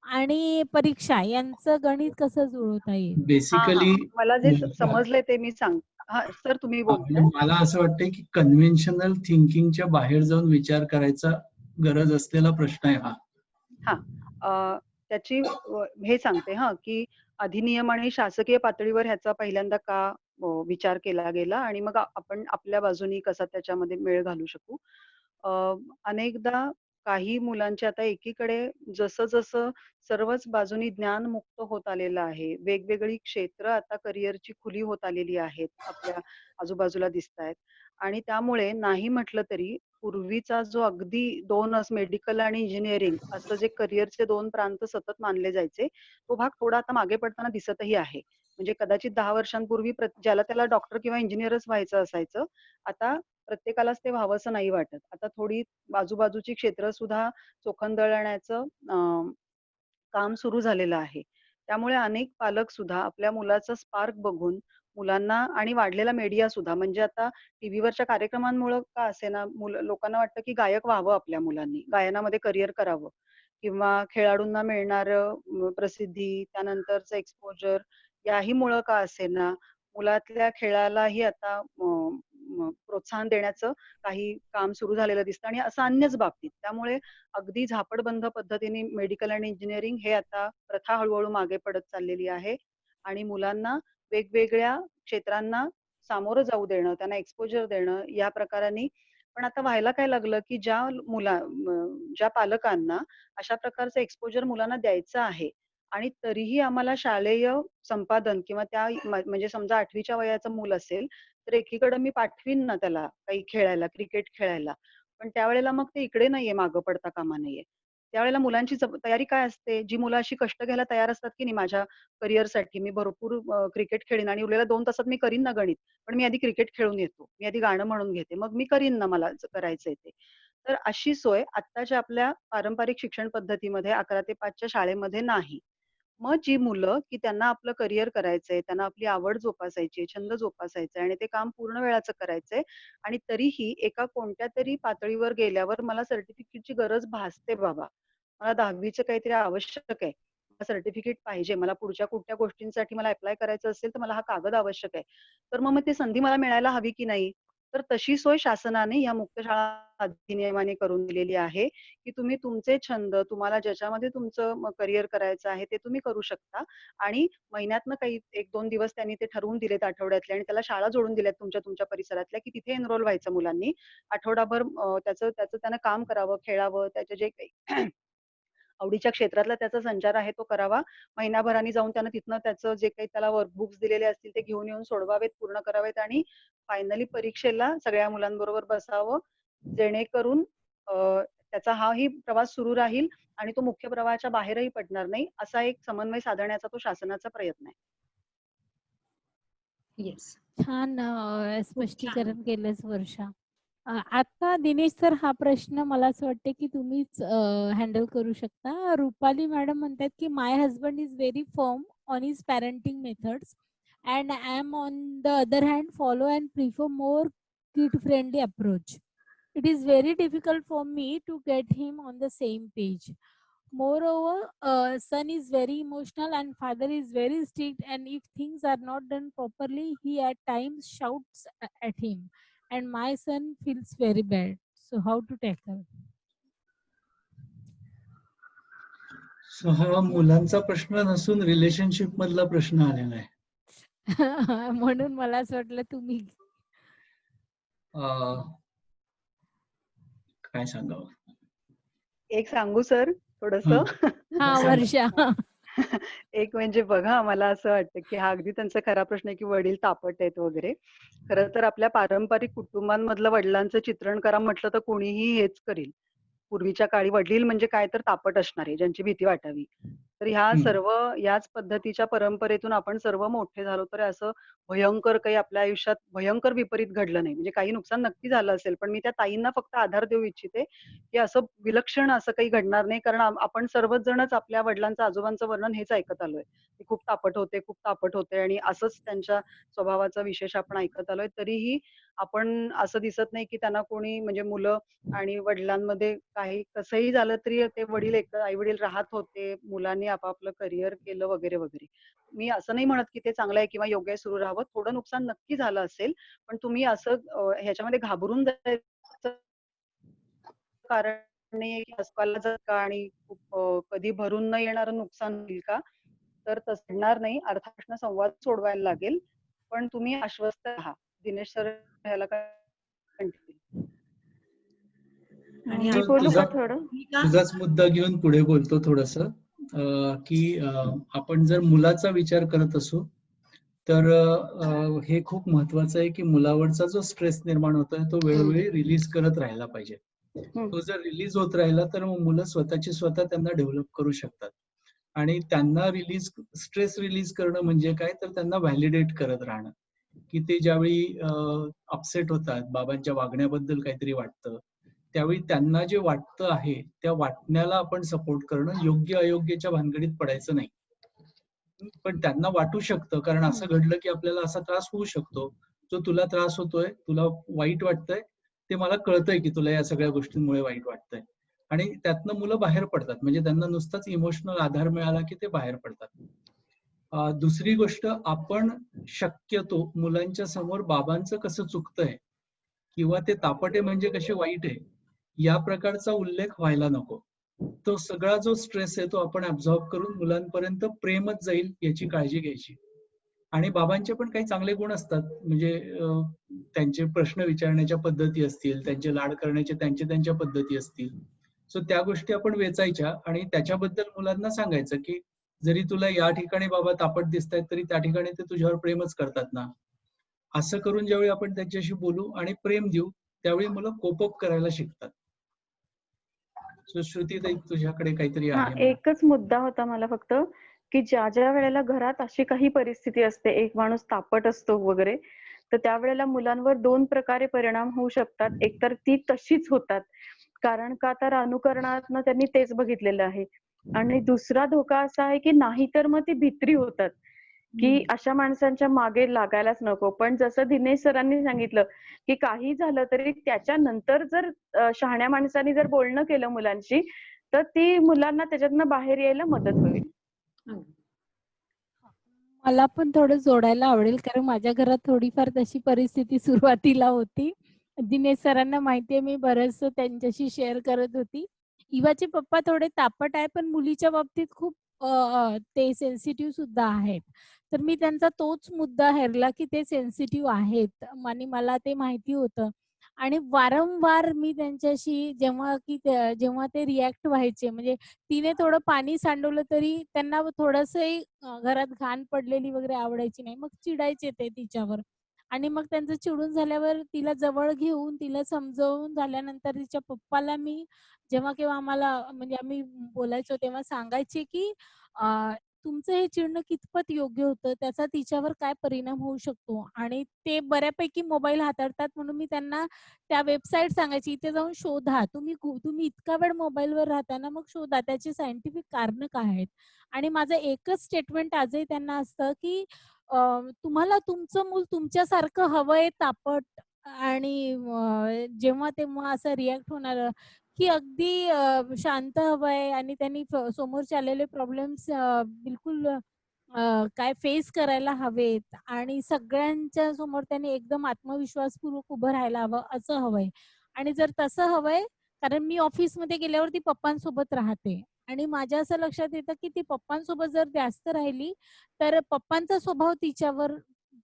आणि परीक्षा यांचं गणित कसं जुळवता येईल? बेसिकली मला जे समजलंय ते मी सांग. हा सर तुम्ही म्हणजे बोलताय. मला असं वाटतंय की कन्व्हेन्शनल थिंकिंगच्या बाहेर जाऊन विचार करायचा गरज असलेला प्रश्न आहे हा. त्याची हे सांगते की अधिनियम आणि शासकीय पातळीवर ह्याचा पहिल्यांदा का विचार केला गेला आणि मग आपण आपल्या बाजूनी कसा त्याच्यामध्ये मेळ घालू शकू. अनेकदा काही मुलांचे आता एकीकडे जसं जसं सर्वच बाजूनी ज्ञान मुक्त होत आलेलं आहे, वेगवेगळी क्षेत्र आता करिअरची खुली होत आलेली आहेत, आपल्या आजूबाजूला दिसतायत आणि त्यामुळे नाही म्हटलं तरी पूर्वीचा जो अगदी दोनच मेडिकल आणि इंजिनिअरिंग असं जे करिअरचे दोन प्रांत सतत मानले जायचे, तो भाग थोडा आता मागे पडताना दिसतही आहे. म्हणजे कदाचित 10 वर्षांपूर्वी ज्याला त्याला डॉक्टर किंवा इंजिनिअरच व्हायचं असायचं, आता प्रत्येकालाच ते व्हावंसं नाही वाटत. आता थोडी आजूबाजूची क्षेत्र सुद्धा चोखंदळण्याचं काम सुरू झालेलं आहे. त्यामुळे अनेक पालक सुद्धा आपल्या मुलाचा स्पार्क बघून मुलांना आणि वाढलेला मीडिया सुद्धा म्हणजे आता टीव्हीवरच्या कार्यक्रमांमुळे का असेना लोकांना वाटतं की गायक व्हावं आपल्या मुलांनी, गायनामध्ये करिअर करावं किंवा खेळाडूंना मिळणारं प्रसिद्धी, त्यानंतरचं एक्सपोजर याही मुळे का असेना मुलातल्या खेळालाही आता प्रोत्साहन देण्याचं काही काम सुरू झालेलं दिसतं आणि असं अन्यच बाबतीत. त्यामुळे अगदी झापडबंद पद्धतीने मेडिकल आणि इंजिनिअरिंग हे आता प्रथा हळूहळू मागे पडत चाललेली आहे आणि मुलांना वेगवेगळ्या क्षेत्रांना सामोरं जाऊ देणं, त्यांना एक्सपोजर देणं या प्रकाराने. पण आता व्हायला काय लागलं की ज्या पालकांना अशा प्रकारचं एक्सपोजर मुलांना द्यायचं आहे आणि तरीही आम्हाला शालेय संपादन किंवा त्या म्हणजे समजा 8वीच्या वयाचं मूल असेल तर एकीकडे मी पाठवीन ना त्याला काही खेळायला, क्रिकेट खेळायला, पण त्यावेळेला मग ते इकडे नाहीये, मागं पडता कामा नये. त्यावेळेला मुलांची तयारी काय असते, जी मुलं अशी कष्ट घ्यायला तयार असतात की नाही माझ्या करिअरसाठी मी भरपूर क्रिकेट खेळीन आणि उरलेल्या 2 तासात मी करीन ना गणित, पण मी आधी क्रिकेट खेळून येतो, मी आधी गाणं म्हणून घेते, मग मी करीन ना मला करायचंय ते. तर अशी सोय आत्ताच्या आपल्या पारंपरिक शिक्षण पद्धतीमध्ये 11 ते 5च्या शाळेमध्ये नाही. मग जी मुलं की त्यांना आपलं करिअर करायचंय, त्यांना आपली आवड जोपासायची, छंद जोपासायचा आणि ते काम पूर्ण वेळाचं करायचंय आणि तरीही एका कोणत्यातरी पातळीवर गेल्यावर मला सर्टिफिकेटची गरज भासते बाबा. मला 10वीचं काहीतरी आवश्यक आहे. सर्टिफिकेट पाहिजे. मला पुढच्या कुठल्या गोष्टींसाठी मला अप्लाय करायचं असेल तर मला हा कागद आवश्यक आहे. तर मग ती संधी मला मिळायला हवी की नाही? तर तशी सोय शासनाने या मुक्त शाळा अधिनियमाने करून दिलेली आहे, की तुम्ही तुमचे छंद, तुम्हाला ज्याच्यामध्ये तुमचं करिअर करायचं आहे ते तुम्ही करू शकता आणि महिन्यातनं काही 1-2 दिवस त्यांनी ते ठरवून दिलेत आठवड्यातले आणि त्याला शाळा जोडून दिल्यात तुमच्या परिसरातल्या, की तिथे एनरोल व्हायचं मुलांनी. आठवडाभर त्याचं त्यानं काम करावं, खेळावं, त्याचे जे काही आवडीच्या क्षेत्रातला त्याचा संचार आहे तो करावा. महिनाभराने जाऊन त्यानं तिथनं त्याचं जे काही त्याला वर्कबुक्स दिलेले असतील ते घेऊन येऊन सोडवावेत, पूर्ण करावेत आणि फायनली परीक्षेला सगळ्या मुलांबरोबर बसावं. जेणेकरून त्याचा हाही प्रवास सुरू राहील आणि तो मुख्य प्रवाहाच्या बाहेरही पडणार नाही. असा एक समन्वय साधण्याचा तो शासनाचा प्रयत्न आहे. येस. छान स्पष्टीकरण केलंस वर्षा. आता दिनेश सर हा प्रश्न मला असं वाटतं की तुम्हीच हँडल करू शकता. रुपाली मॅडम म्हणतात की my husband is very firm on his parenting methods and I am on the other hand follow and prefer more kid friendly approach. It is very difficult for me to get him on the same page. Moreover, son is very emotional and father is very strict, and if things are not done properly, he at times shouts at him, and my son feels very bad. So how to tackle? So हा मुलांचा प्रश्न नसून relationship मधला प्रश्न आलेला आहे. म्हणून मला असं वाटलं तुम्ही काय सांगावं. एक सांगू सर थोडस. हा वर्षा. एक म्हणजे बघा मला असं वाटतं की हा अगदी त्यांचा खरा प्रश्न आहे की वडील तापट आहेत वगैरे. खरं तर आपल्या पारंपरिक कुटुंबांमधलं वडिलांचं चित्रण करा म्हटलं तर कोणीही हेच करील. पूर्वीच्या काळी वडील म्हणजे काय तर तापट असणारे, ज्यांची भीती वाटावी. तर ह्या हम्म. सर्व याच पद्धतीच्या परंपरेतून आपण सर्व मोठे झालो, तर असं भयंकर काही आपल्या आयुष्यात भयंकर विपरीत घडलं नाही. म्हणजे काही नुकसान नक्की झालं असेल, पण मी त्या ताईंना फक्त आधार देऊ इच्छिते, की असं विलक्षण असं काही घडणार नाही. कारण आपण सर्वच जणच आपल्या वडिलांचं, आजोबांचं वर्णन हेच ऐकत आलोय. ते खूप तापट होते, खूप तापट होते आणि असंच त्यांच्या स्वभावाचा विशेष आपण ऐकत आलोय. तरीही आपण असं दिसत नाही, की त्यांना कोणी म्हणजे मुलं आणि वडिलांमध्ये काही कसंही झालं तरी ते वडील आई-वडील राहत होते. मुलांनी आपापलं करिअर केलं वगैरे, वगैरे. मी असं नाही म्हणत, की ते चांगलं आहे किंवा योग्य आहे सुरू राहावं. थोडं नुकसान नक्की झालं असेल, पण तुम्ही असं ह्याच्यामध्ये घाबरून जायचं कारण नाहीये, की अस्वलाला जर का आणि खूप कधी भरून न येणारं नुकसान होईल का? तर तसं घडणार नाही. अर्थात संवाद सोडवायला लागेल. पण तुम्ही आश्वस्त राहा. दिनेश सर ह्याला काय म्हणतील? आणि मी तर बोलू तुझा का थोडं? तुझाच मुद्दा घेऊन पुढे बोलतो थोडस, की आपण जर मुलाचा विचार करत असू तर हे खूप महत्वाचं आहे की मुलावरचा जो स्ट्रेस निर्माण होतोय तो वेळोवेळी रिलीज करत राहायला पाहिजे. तो जर रिलीज होत राहिला तर मग मुलं स्वतःची स्वतः त्यांना डेव्हलप करू शकतात. आणि त्यांना स्ट्रेस रिलीज करणं म्हणजे काय, तर त्यांना व्हॅलिडेट करत राहणं, की ते ज्यावेळी अपसेट होतात, बाबांच्या वागण्याबद्दल काहीतरी वाटतं, त्यावेळी त्यांना जे वाटतं आहे त्या वाटण्याला आपण सपोर्ट करणं, योग्य अयोग्यच्या भानगडीत पडायचं नाही. पण त्यांना वाटू शकतं, कारण असं घडलं की आपल्याला असा त्रास होऊ शकतो. जो तुला त्रास होतोय, तुला वाईट वाटतंय, ते मला कळतंय की तुला या सगळ्या गोष्टींमुळे वाईट वाटतंय. आणि त्यातनं मुलं बाहेर पडतात, म्हणजे त्यांना नुसताच इमोशनल आधार मिळाला की ते बाहेर पडतात. दुसरी गोष्ट, आपण शक्यतो मुलांच्या समोर बाबांचं कसं चुकतंय किंवा ते तापटे म्हणजे कसे वाईट आहे, या प्रकारचा उल्लेख व्हायला नको. तो सगळा जो स्ट्रेस आहे तो आपण ऍब्झॉर्ब करून मुलांपर्यंत प्रेमच जाईल याची काळजी घ्यायची. आणि बाबांचे पण काही चांगले गुण असतात, म्हणजे त्यांचे प्रश्न विचारण्याच्या पद्धती असतील, त्यांचे लाड करण्याच्या त्यांच्या पद्धती असतील. सो त्या गोष्टी आपण वेचायच्या आणि त्याच्याबद्दल मुलांना सांगायचं, की जरी तुला या ठिकाणी बाबा तापट दिसतायत तरी त्या ठिकाणी ते तुझ्यावर प्रेमच करतात ना. असं करून ज्यावेळी आपण त्यांच्याशी बोलू आणि प्रेम देऊ, त्यावेळी मुलं कोप अप करायला शिकतात. सो श्रुतीताई, तुझ्याकडे काहीतरी हा, आहे मला. एकच मुद्दा होता मला फक्त, की ज्या ज्या वेळेला घरात अशी काही परिस्थिती असते, एक माणूस तापट असतो वगैरे, तर त्यावेळेला मुलांवर 2 प्रकारे परिणाम होऊ शकतात. एक तर ती तशीच होतात, कारण का तर अनुकरणातनं त्यांनी तेच बघितलेलं आहे. आणि दुसरा धोका असा आहे की नाहीतर मग ती भित्री होतात, की अशा माणसांच्या मागे लागायलाच नको. पण जसं दिनेश सरांनी सांगितलं, की काही झालं तरी त्याच्यानंतर जर शहाण्या माणसाने जर बोलणं केलं मुलांशी, तर ती मुलांना त्याच्यातनं बाहेर यायला मदत होईल. मला पण थोडं जोडायला आवडेल, कारण माझ्या घरात थोडीफार तशी परिस्थिती सुरुवातीला होती. दिनेश सरांना माहिती आहे, मी बरंचसं त्यांच्याशी शेअर करत होती. इवाचे पप्पा थोडे तापट आहे, पण मुलीच्या बाबतीत खूप ते सेन्सिटिव्ह सुद्धा आहेत. तर मी त्यांचा तोच मुद्दा हेरला, की ते सेन्सिटिव्ह आहेत आणि मला ते माहिती होतं. आणि वारंवार मी त्यांच्याशी जेव्हा ते रिएक्ट व्हायचे, म्हणजे तिने थोडं पाणी सांडवलं तरी त्यांना थोडंसंही घरात घाण पडलेली वगैरे आवडायची नाही. मग चिडायचे ते तिच्यावर. आणि मग त्यांचं चिडून झाल्यावर तिला जवळ घेऊन, तिला समजावून झाल्यानंतर तिच्या पप्पाला मी जेव्हा केव्हा आम्हाला म्हणजे आम्ही बोलायचो तेव्हा सांगायचे, की तुमचं हे चिडणं कितपत योग्य होतं, त्याचा तिच्यावर काय परिणाम होऊ शकतो. आणि ते बऱ्यापैकी मोबाईल हाताळतात म्हणून मी त्यांना त्या वेबसाईट सांगायची, इथे जाऊन शोधा. तुम्ही इतका वेळ मोबाईलवर राहता ना, मग शोधा त्याची सायंटिफिक कारणं काय आहेत. आणि माझं एकच स्टेटमेंट आजही त्यांना असतं, की तुम्हाला तुमचं मूल तुमच्यासारखं हवंय तापट आणि जेव्हा तेव्हा असं रिएक्ट होणारं, की अगदी शांत हवंय आणि त्यांनी समोरचे आलेले प्रॉब्लेम्स बिलकुल काय फेस करायला हवेत आणि सगळ्यांच्या समोर त्यांनी एकदम आत्मविश्वासपूर्वक उभं राहायला हवं, असं हवंय. आणि जर तसं हवंय, कारण मी ऑफिसमध्ये गेल्यावर ती पप्पांसोबत राहते आणि माझ्या असं लक्षात येतं, की ती पप्पांसोबत जर जास्त राहिली, तर पप्पांचा स्वभाव तिच्यावर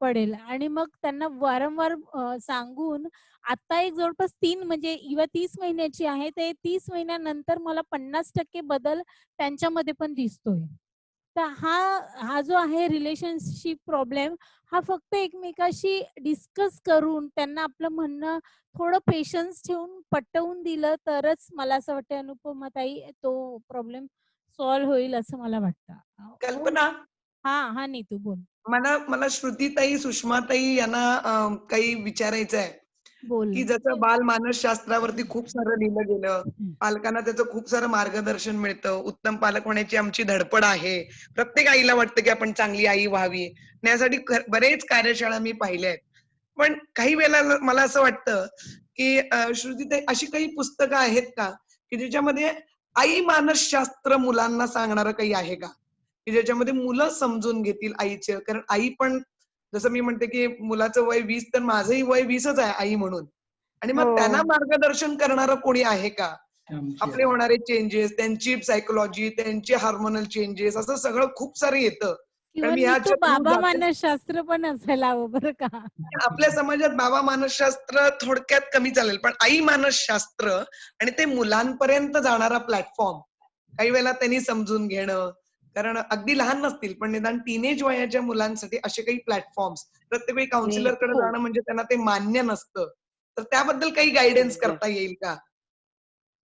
पडेल आणि मग त्यांना वारंवार सांगून आता एक जवळपास 3 म्हणजे इवा 30 महिन्याची आहे, ते 30 महिन्यानंतर मला 50% बदल त्यांच्यामध्ये पण दिसतोय. तर हा जो आहे रिलेशनशिप प्रॉब्लेम, हा फक्त एकमेकाशी डिस्कस करून त्यांना आपलं म्हणणं थोडं पेशन्स ठेवून पटवून दिलं तरच मला असं वाटतं अनुपमाताई तो प्रॉब्लेम सॉल्व्ह होईल असं मला वाटतं. कल्पना, हा नीतू बोल. मला श्रुतीताई, सुषमाताई यांना काही विचारायचं आहे, बोल. की जसं बाल मानसशास्त्रावरती खूप सारं लिहिलं गेलं, पालकांना त्याचं खूप सारं मार्गदर्शन मिळतं, उत्तम पालक होण्याची आमची धडपड आहे, प्रत्येक आईला वाटतं की आपण चांगली आई व्हावी, आणि यासाठी बरेच कार्यशाळा मी पाहिल्या आहेत. पण काही वेळेला मला असं वाटतं की श्रुतीताई, अशी काही पुस्तकं आहेत का की ज्याच्यामध्ये आई मानसशास्त्र मुलांना सांगणारं काही आहे का, की ज्याच्यामध्ये मुलं समजून घेतील आईचं? कारण आई पण, जसं मी म्हणते की मुलाचं वय 20, तर माझंही वय 20च आहे आई म्हणून, आणि मग त्यांना मार्गदर्शन करणारं कोणी आहे का? आमची आपले होणारे चेंजेस, त्यांची सायकोलॉजी, त्यांचे हार्मोनल चेंजेस, असं सगळं खूप सारं येतं. कारण किंवा मी नीतू ह्याच्या बाबा मानसशास्त्र पण असायला हवं बरं का. आपल्या समाजात बाबा मानसशास्त्र थोडक्यात कमी चालेल, पण आई मानसशास्त्र आणि ते मुलांपर्यंत जाणारा प्लॅटफॉर्म काही वेळेला त्यांनी समजून घेणं, कारण अगदी लहान नसतील पण निदान टीनेज वयाच्या मुलांसाठी असे काही प्लॅटफॉर्म्स, प्रत्येक वेळी काउन्सिलर कडे जाणं म्हणजे त्यांना ते मान्य नसतं, तर त्याबद्दल काही गायडन्स करता येईल का?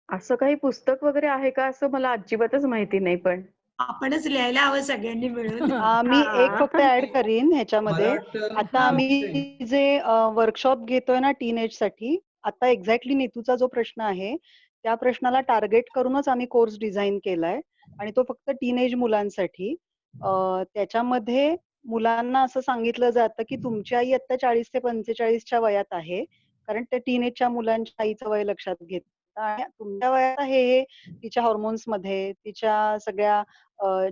असं काही पुस्तक वगैरे आहे का असं मला अजिबातच माहिती नाही. पण आपणच लिहायला हवं सगळ्यांनी मिळून. मी एक फक्त ऍड करीन मला ह्याच्यामध्ये. वाटतं आता हा. आम्ही जे वर्कशॉप घेतोय ना टीनेज साठी, आता एक्झॅक्टली नीतूचा जो प्रश्न आहे त्या प्रश्नाला टार्गेट करूनच आम्ही कोर्स डिझाईन केलाय, आणि तो फक्त टीनेज मुलांसाठी. त्याच्यामध्ये मुलांना असं सांगितलं जातं की तुमची आई आता 40 ते 45च्या वयात आहे, कारण त्या टीनेजच्या मुलांच्या आईचं वय लक्षात घेतात, आणि तुमच्या वयात हे तिच्या हॉर्मोन्स मध्ये, तिच्या सगळ्या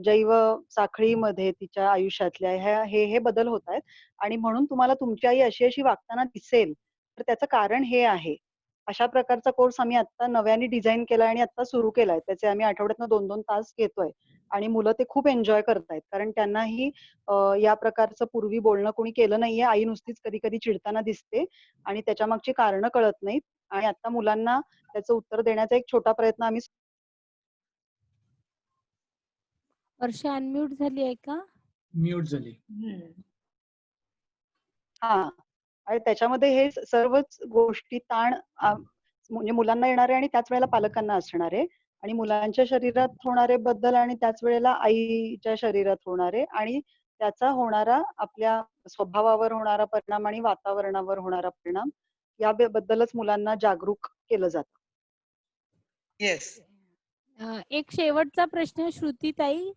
जैव साखळीमध्ये, तिच्या आयुष्यातल्या हे बदल होत आहेत, आणि म्हणून तुम्हाला तुमची आई अशी अशी वागताना दिसेल, तर त्याचं कारण हे आहे. अशा प्रकारचा कोर्स आम्ही आता नव्याने डिझाईन केलाय आणि आता सुरू केलाय. त्याचे आम्ही आठवड्यातनं 2-2 तास घेतोय, आणि मुलं ते खूप एन्जॉय करतायत, कारण त्यांनाही या प्रकारचं पूर्वी बोलणं कोणी केलं नाहीये. आई नुसतीच कधी कधी चिडताना दिसते आणि त्याच्या मागची कारणं कळत नाहीत, आणि आता मुलांना त्याचं उत्तर देण्याचा एक छोटा प्रयत्न आम्ही. वर्षा अनम्यूट झाली आहे का? म्यूट झाली. हा, आणि त्याच्यामध्ये हे सर्वच गोष्टी ताण म्हणजे मुलांना येणारे आणि त्याच वेळेला पालकांना असणारे, आणि मुलांच्या शरीरात होणारे बदल आणि त्याच वेळेला आईच्या शरीरात होणारे, आणि त्याचा होणारा आपल्या स्वभावावर होणारा परिणाम आणि वातावरणावर होणारा परिणाम, याबद्दलच मुलांना जागरूक केलं जातं. येस. एक शेवटचा प्रश्न श्रुतीताई,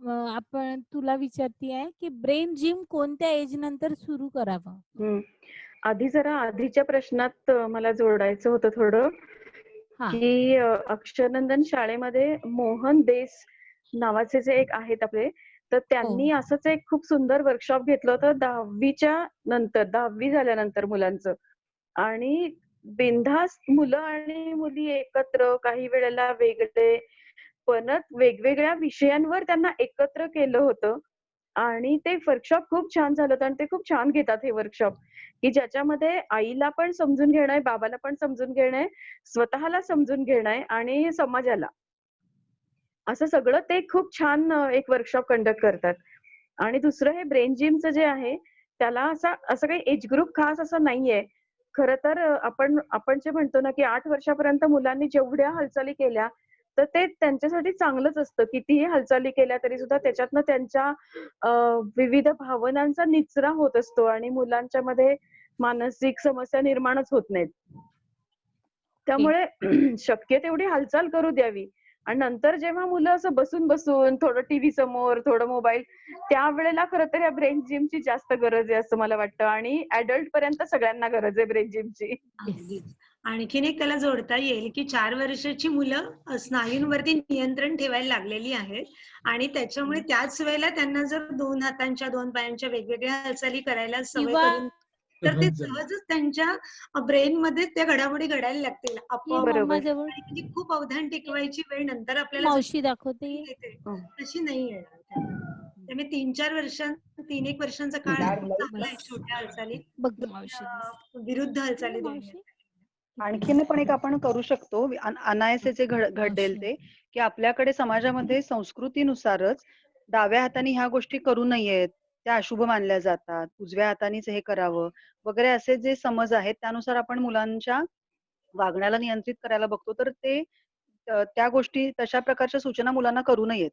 आपण तुला विचारते आहे की ब्रेन जिम कोणत्या एज नंतर सुरू करावं? आधी जरा आधीच्या प्रश्नात मला जोडायचं होतं थोडं, हा. की अक्षरनंदन शाळेमध्ये मोहन देस नावाचे जे एक आहेत आपले, तर त्यांनी असंच एक खूप सुंदर वर्कशॉप घेतलं होतं 10वी झाल्यानंतर मुलांचं, आणि बिनधास्त मुलं आणि मुली एकत्र, काही वेळेला वेगळे, पण वेगवेगळ्या विषयांवर त्यांना एकत्र केलं होतं, आणि ते वर्कशॉप खूप छान झालं होतं. आणि ते खूप छान घेतात हे वर्कशॉप, की ज्याच्यामध्ये आईला पण समजून घेणं आहे, बाबाला पण समजून घेणं आहे, स्वतःला समजून घेणं आहे, आणि समाजाला, असं सगळं ते खूप छान एक वर्कशॉप कंडक्ट करतात. आणि दुसरं हे ब्रेन जिमचं जे आहे, त्याला असं काही एज ग्रुप खास असं नाहीये. खरं तर आपण जे म्हणतो ना, की 8 वर्षापर्यंत मुलांनी जेवढ्या हालचाली केल्या, तर ते त्यांच्यासाठी चांगलंच असतं. कितीही हालचाली केल्या तरी सुद्धा त्याच्यातनं त्यांच्या विविध भावनांचा निचरा होत असतो, आणि मुलांच्या मध्ये मानसिक समस्या निर्माणच होत नाहीत. त्यामुळे शक्य तेवढी हालचाल करू द्यावी. आणि नंतर जेव्हा मुलं असं बसून थोडं टीव्ही समोर, थोडं मोबाईल, त्यावेळेला खरं तर या ब्रेन जिमची जास्त गरज आहे असं मला वाटतं, आणि ऍडल्ट पर्यंत सगळ्यांना गरज आहे ब्रेन जिमची. अगदीच. आणखीन एक त्याला जोडता येईल की 4 वर्षाची मुलं स्नायूंवरती नियंत्रण ठेवायला लागलेली आहेत, आणि त्याच्यामुळे त्याच वेळेला त्यांना जर 2 हातांच्या 2 पायांच्या वेगवेगळ्या हालचाली करायला सवय किंवा करून, तर ते सहज झालं. सहजच त्यांच्या ब्रेन मध्ये त्या घडामोडी घडायला लागतील आपोआप. मम्मा जवळ आणि म्हणजे खूप अवधान टिकवायची वेळ नंतर आपल्याला मावशी दाखवते. येते तशी नाही येणार त्यांना. त्यामुळे 3-1 वर्षांचा काळ खूप चांगला आहे छोट्या हालचाली बघ मावशी दिसते. विरुद्ध हालचाली मावशी देण्यासाठी. आणखीन पण एक आपण करू शकतो, अनायसेचे घडेल मावशी. ते, की आपल्याकडे समाजामध्ये संस्कृतीनुसारच डाव्या हाताने ह्या गोष्टी करू नयेत, त्या अशुभ मानल्या जातात, उजव्या हातानेच हे करावं वगैरे, असे जे समज आहेत त्यानुसार आपण मुलांच्या वागण्याला नियंत्रित करायला बघतो. तर ते त्या गोष्टी तशा प्रकारच्या सूचना मुलांना करू नयेत.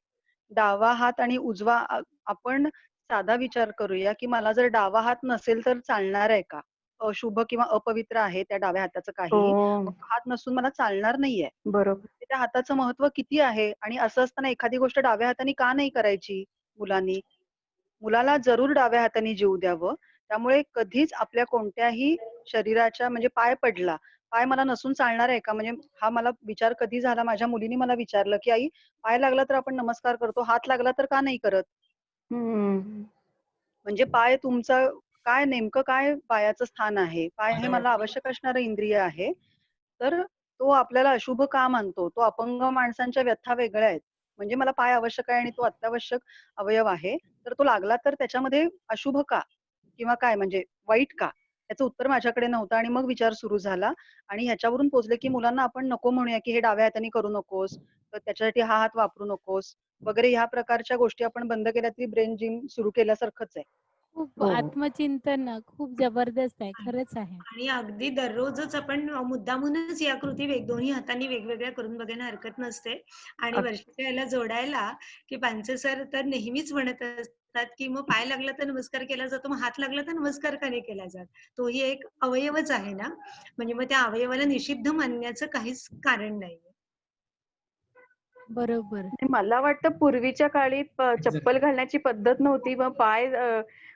डावा हात आणि उजवा आपण साधा विचार करूया, की मला जर डावा हात नसेल तर चालणार आहे का? अशुभ किंवा अपवित्र आहे त्या डाव्या हाताचं काही. हो मग हात नसून मला चालणार नाहीये. बरोबर. त्या हाताचं महत्व किती आहे आणि असं असताना एखादी गोष्ट डाव्या हाताने का नाही करायची मुलांनी? मुलाला जरूर डाव्या हाताने जीव द्यावं. त्यामुळे कधीच आपल्या कोणत्याही शरीराच्या म्हणजे पाय पडला, पाय मला नसून चालणार आहे का? म्हणजे हा मला विचार कधी झाला, माझ्या मुलीने मला विचारलं, की "आई, पाय लागला तर आपण नमस्कार करतो, हात लागला तर का नाही करत?" हम्म. म्हणजे पाय तुमचा काय नेमकं काय पायाचं स्थान आहे? पाय हे मला मला वाटतं आवश्यक असणारं इंद्रिय आहे. तर तो आपल्याला अशुभ का मानतो? तो अपंग माणसांच्या व्यथा वेगळ्या आहेत. म्हणजे मला पाय आवश्यक आहे आणि तो अत्यावश्यक अवयव आहे. तर तो लागला तर त्याच्यामध्ये अशुभ का? किंवा काय म्हणजे वाईट का? याचं उत्तर माझ्याकडे नव्हतं आणि मग विचार सुरू झाला आणि ह्याच्यावरून पोहोचले, की मुलांना आपण नको म्हणूया, की हे डाव्या हाताने करू नकोस, तर त्याच्यासाठी हा हात वापरू नकोस वगैरे ह्या प्रकारच्या गोष्टी आपण बंद केल्या तरी ब्रेन जिम सुरू केल्यासारखंच आहे. खूप हो. आत्मचिंतन खूप जबरदस्त आहे. खरंच आहे. आणि अगदी दररोजच आपण मुद्दामूनच या कृती दोन्ही हातांनी वेगवेगळ्या करून बघायला हरकत नसते. आणि अग- वर्षाच्या याला जोडायला की पांचे सर तर नेहमीच म्हणत असतात की मग पाय लागला तर नमस्कार केला जातो, मग हात लागला तर नमस्कार का नाही केला जात? तोही एक अवयवच आहे ना, म्हणजे मग त्या अवयवाला निषिद्ध मानण्याचं काहीच कारण नाहीये. बरोबर. आणि मला वाटतं पूर्वीच्या काळी चप्पल घालण्याची पद्धत नव्हती, मग पाय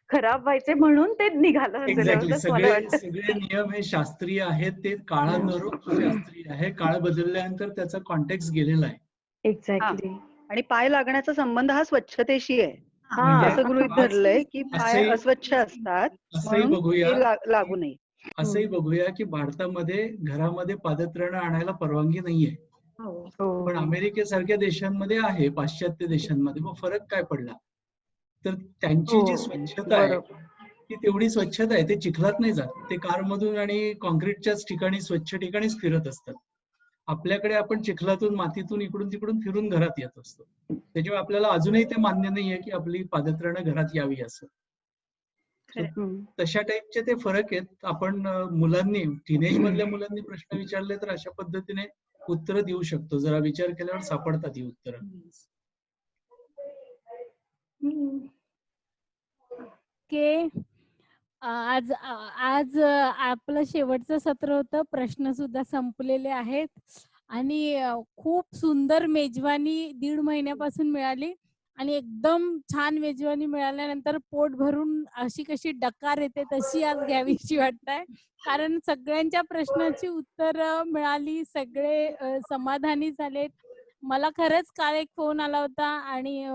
खराब व्हायचे म्हणून ते निघालं असेल एक्झॅक्टली. एवढंच मला वाटतं. सगळे नियम हे शास्त्रीय आहेत, ते काळानुरूप शास्त्रीय आहे. काळ बदलल्यानंतर त्याचा कॉन्टेक्स्ट गेलेला आहे. हां. एक्झॅक्टली. आणि पाय लागण्याचा संबंध हा स्वच्छतेशी आहे. हा असं गृहीत आज धरलंय, की पाय असंही अस्वच्छ असतात असंही म्हणून बघूया ते लागू नये. असंही बघूया की भारतामध्ये घरामध्ये पादत्राणं आणायला परवानगी नाहीये. हो. पण हो. अमेरिकेसारख्या देशांमध्ये आहे, पाश्चात्य देशांमध्ये. मग फरक काय पडला? तर त्यांची जी हो स्वच्छता आहे बरोबर. ती तेवढी स्वच्छता आहे. ते चिखलात नाही जात. ते कारमधून आणि कॉन्क्रीटच्याच ठिकाणी, स्वच्छ ठिकाणीच फिरत असतात. आपल्याकडे आपण चिखलातून, मातीतून इकडून तिकडून फिरून घरात येत असतो. त्याच्यामुळे आपल्याला अजूनही ते मान्य नाहीये की आपली पादत्राणं घरात यावी असं. So, हम्म. तशा टाईपचे ते फरक आहेत. आपण मुलांनी, टीनेज मधल्या मुलांनी प्रश्न विचारले तर अशा पद्धतीने उत्तरं देऊ शकतो. जरा विचार केल्यावर सापडतात ही उत्तरं. के आज आपलं शेवटचं सत्र होतं. प्रश्न सुद्धा संपलेले आहेत आणि खूप सुंदर मेजवानी 1.5 महिन्यापासून मिळाली आणि एकदम छान मेजवानी मिळाल्यानंतर पोट भरून अशी कशी डकार येते तशी आज घ्यावीशी वाटतंय. कारण सगळ्यांच्या प्रश्नाची उत्तरं मिळाली. सगळे समाधानी झालेत. मला खरंच काल एक फोन आला होता आणि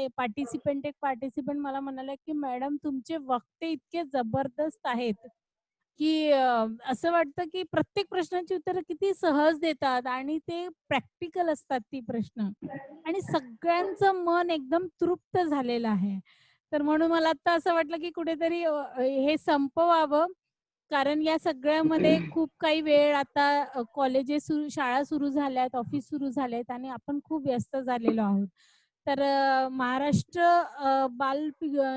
एक पार्टिसिपंट मला म्हणाले, की "मॅडम तुमचे वक्ते इतके जबरदस्त आहेत, की असं वाटतं, की प्रत्येक प्रश्नाची उत्तरं किती सहज देतात आणि ते प्रॅक्टिकल असतात ती प्रश्न आणि सगळ्यांचं मन एकदम तृप्त झालेलं आहे." तर म्हणून मला आता असं वाटलं, की कुठेतरी हे संपवावं. कारण या सगळ्यामध्ये खूप काही वेळ आता शाळा सुरू झाल्यात, ऑफिस सुरू झालेत आणि आपण खूप व्यस्त झालेलो आहोत. तर महाराष्ट्र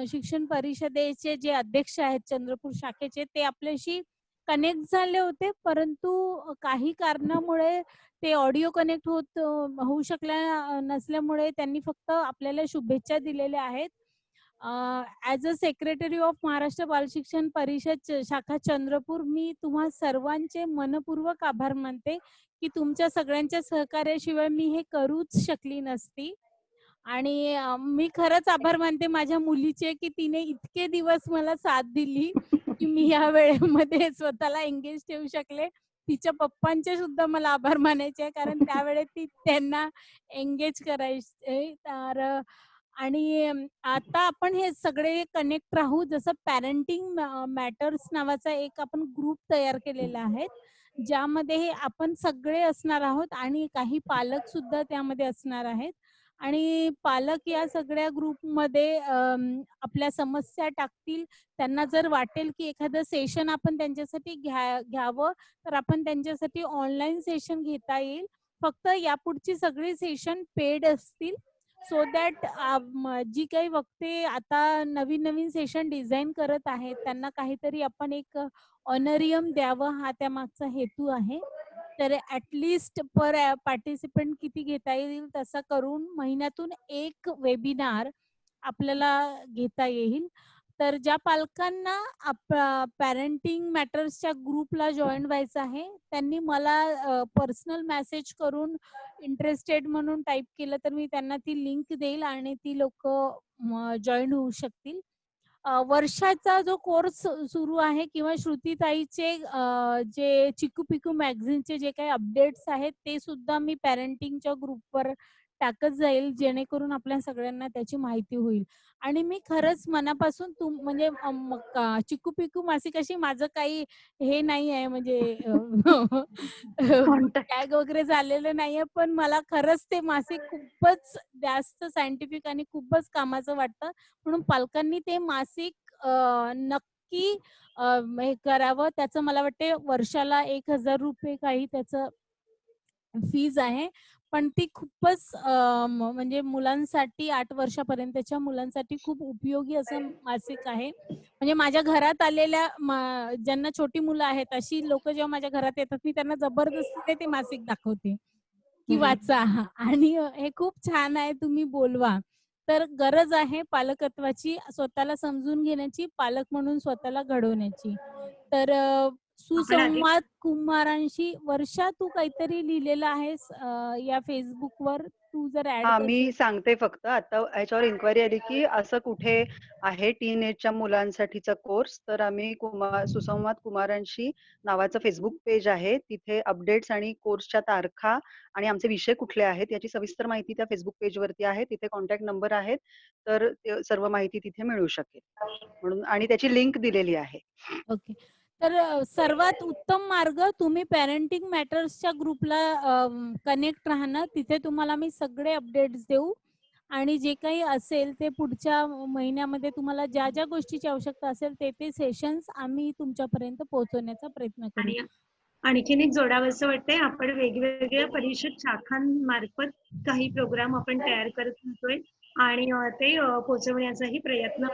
शिक्षण परिषदेचे जे अध्यक्ष आहेत चंद्रपूर शाखेचे, ते आपल्याशी कनेक्ट झाले होते. परंतु काही कारणामुळे ते ऑडिओ कनेक्ट होऊ शकल्या नसल्यामुळे त्यांनी फक्त आपल्याला शुभेच्छा दिलेल्या आहेत. As a secretary of Maharashtra Balshikshan Parishad शाखा चंद्रपूर, मी तुम्हा सर्वांचे मनःपूर्वक आभार मानते, की तुमच्या सगळ्यांच्या सहकार्याशिवाय मी हे करूच शकली नसती. आणि मी खरंच आभार मानते माझ्या मुलीचे, की तिने इतके दिवस मला साथ दिली, की मी या वेळेमध्ये स्वतःला एंगेज ठेवू शकले. तिच्या पप्पांचे सुद्धा मला आभार मानायचे आहे, कारण त्यावेळेत ती त्यांना एंगेज करायचे. तर आणि आता आपण हे सगळे कनेक्ट राहू. जसं पॅरेंटिंग मॅटर्स नावाचा एक आपण ग्रुप तयार केलेला आहे, ज्यामध्ये आपण सगळे असणार आहोत आणि काही पालक सुद्धा त्यामध्ये असणार आहेत. आणि पालक या सगळ्या ग्रुपमध्ये आपल्या समस्या टाकतील. त्यांना जर वाटेल, की एखादं सेशन आपण त्यांच्यासाठी घ्यावं, तर आपण त्यांच्यासाठी ऑनलाईन सेशन घेता येईल. फक्त यापुढची सगळी सेशन पेड असतील. सो दॅट जी काही वक्ते आता नवीन नवीन सेशन डिझाईन करत आहेत त्यांना काहीतरी आपण एक ऑनरियम द्यावं, हा त्या मागचा हेतू आहे. तर ॲटलिस्ट पर पार्टिसिपंट किती घेता येईल तसा करून महिन्यातून एक वेबिनार आपल्याला घेता येईल. तर ज्या पालकांना पॅरेंटिंग मॅटर्सच्या ग्रुपला जॉईन व्हायचं आहे त्यांनी मला पर्सनल मेसेज करून इंटरेस्टेड म्हणून टाईप केलं तर मी त्यांना ती लिंक देईल आणि ती लोक जॉईन होऊ शकतील. वर्षाचा जो कोर्स सुरू आहे किंवा श्रुतीताईचे जे चिकू पिकू मॅगझिनचे जे काही अपडेट्स आहेत ते सुद्धा मी पॅरेंटिंगच्या ग्रुपवर टाकत जाईल जेणेकरून आपल्या सगळ्यांना त्याची माहिती होईल. आणि मी खरंच मनापासून म्हणजे चिकू पिकू मासिक अशी माझं काही हे नाही आहे म्हणजे टॅग वगैरे झालेलं नाहीये, पण मला खरंच ते मासिक खूपच जास्त सायंटिफिक आणि खूपच कामाचं वाटतं. म्हणून पालकांनी ते मासिक नक्की हे करावं. त्याचं मला वाटते वर्षाला 1,000 रुपये काही त्याचं फीज आहे. पण ती खूपच म्हणजे मुलांसाठी 8 वर्षापर्यंतच्या मुलांसाठी खूप उपयोगी असं मासिक आहे. म्हणजे माझ्या घरात आलेल्या ज्यांना छोटी मुलं आहेत अशी लोक जेव्हा माझ्या घरात येतात मी त्यांना जबरदस्तीने ते मासिक दाखवते की वाचा. आणि हे खूप छान आहे, तुम्ही बोलवा. तर गरज आहे पालकत्वाची, स्वतःला समजून घेण्याची, पालक म्हणून स्वतःला घडवण्याची. तर सुसंवाद कुमारांशी वर्षा तू काहीतरी लिहिलेलं आहेस या फेसबुकवर, तू जर ऍड मी करशील. सांगते फक्त आता याच्यावर इन्क्वायरी आली की असं कुठे आहे टीन एजच्या मुलांसाठीचा कोर्स. तर आम्ही सुसंवाद कुमारांशी नावाचं फेसबुक पेज आहे, तिथे अपडेट्स आणि कोर्सच्या तारखा आणि आमचे विषय कुठले आहेत याची सविस्तर माहिती त्या फेसबुक पेजवरती आहे. तिथे कॉन्टॅक्ट नंबर आहेत, तर सर्व माहिती तिथे मिळू शकेल म्हणून, आणि त्याची लिंक दिलेली आहे. ओके. तर सर्वात उत्तम मार्ग तुम्ही पॅरेंटिंग मॅटर्सच्या ग्रुपला कनेक्ट राहणं. तिथे तुम्हाला मी सगळे अपडेट्स देऊ आणि जे काही असेल ते पुढच्या महिन्यामध्ये तुम्हाला ज्या ज्या गोष्टीची आवश्यकता असेल ते सेशन्स आम्ही तुमच्यापर्यंत पोहोचवण्याचा प्रयत्न करू. आणि आणखीन एक जोडावंसं वाटतंय, आपण वेगवेगळ्या परिषद शाखांमार्फत काही प्रोग्राम आपण तयार करत होतोय आणि ते पोहोचवण्याचाही प्रयत्न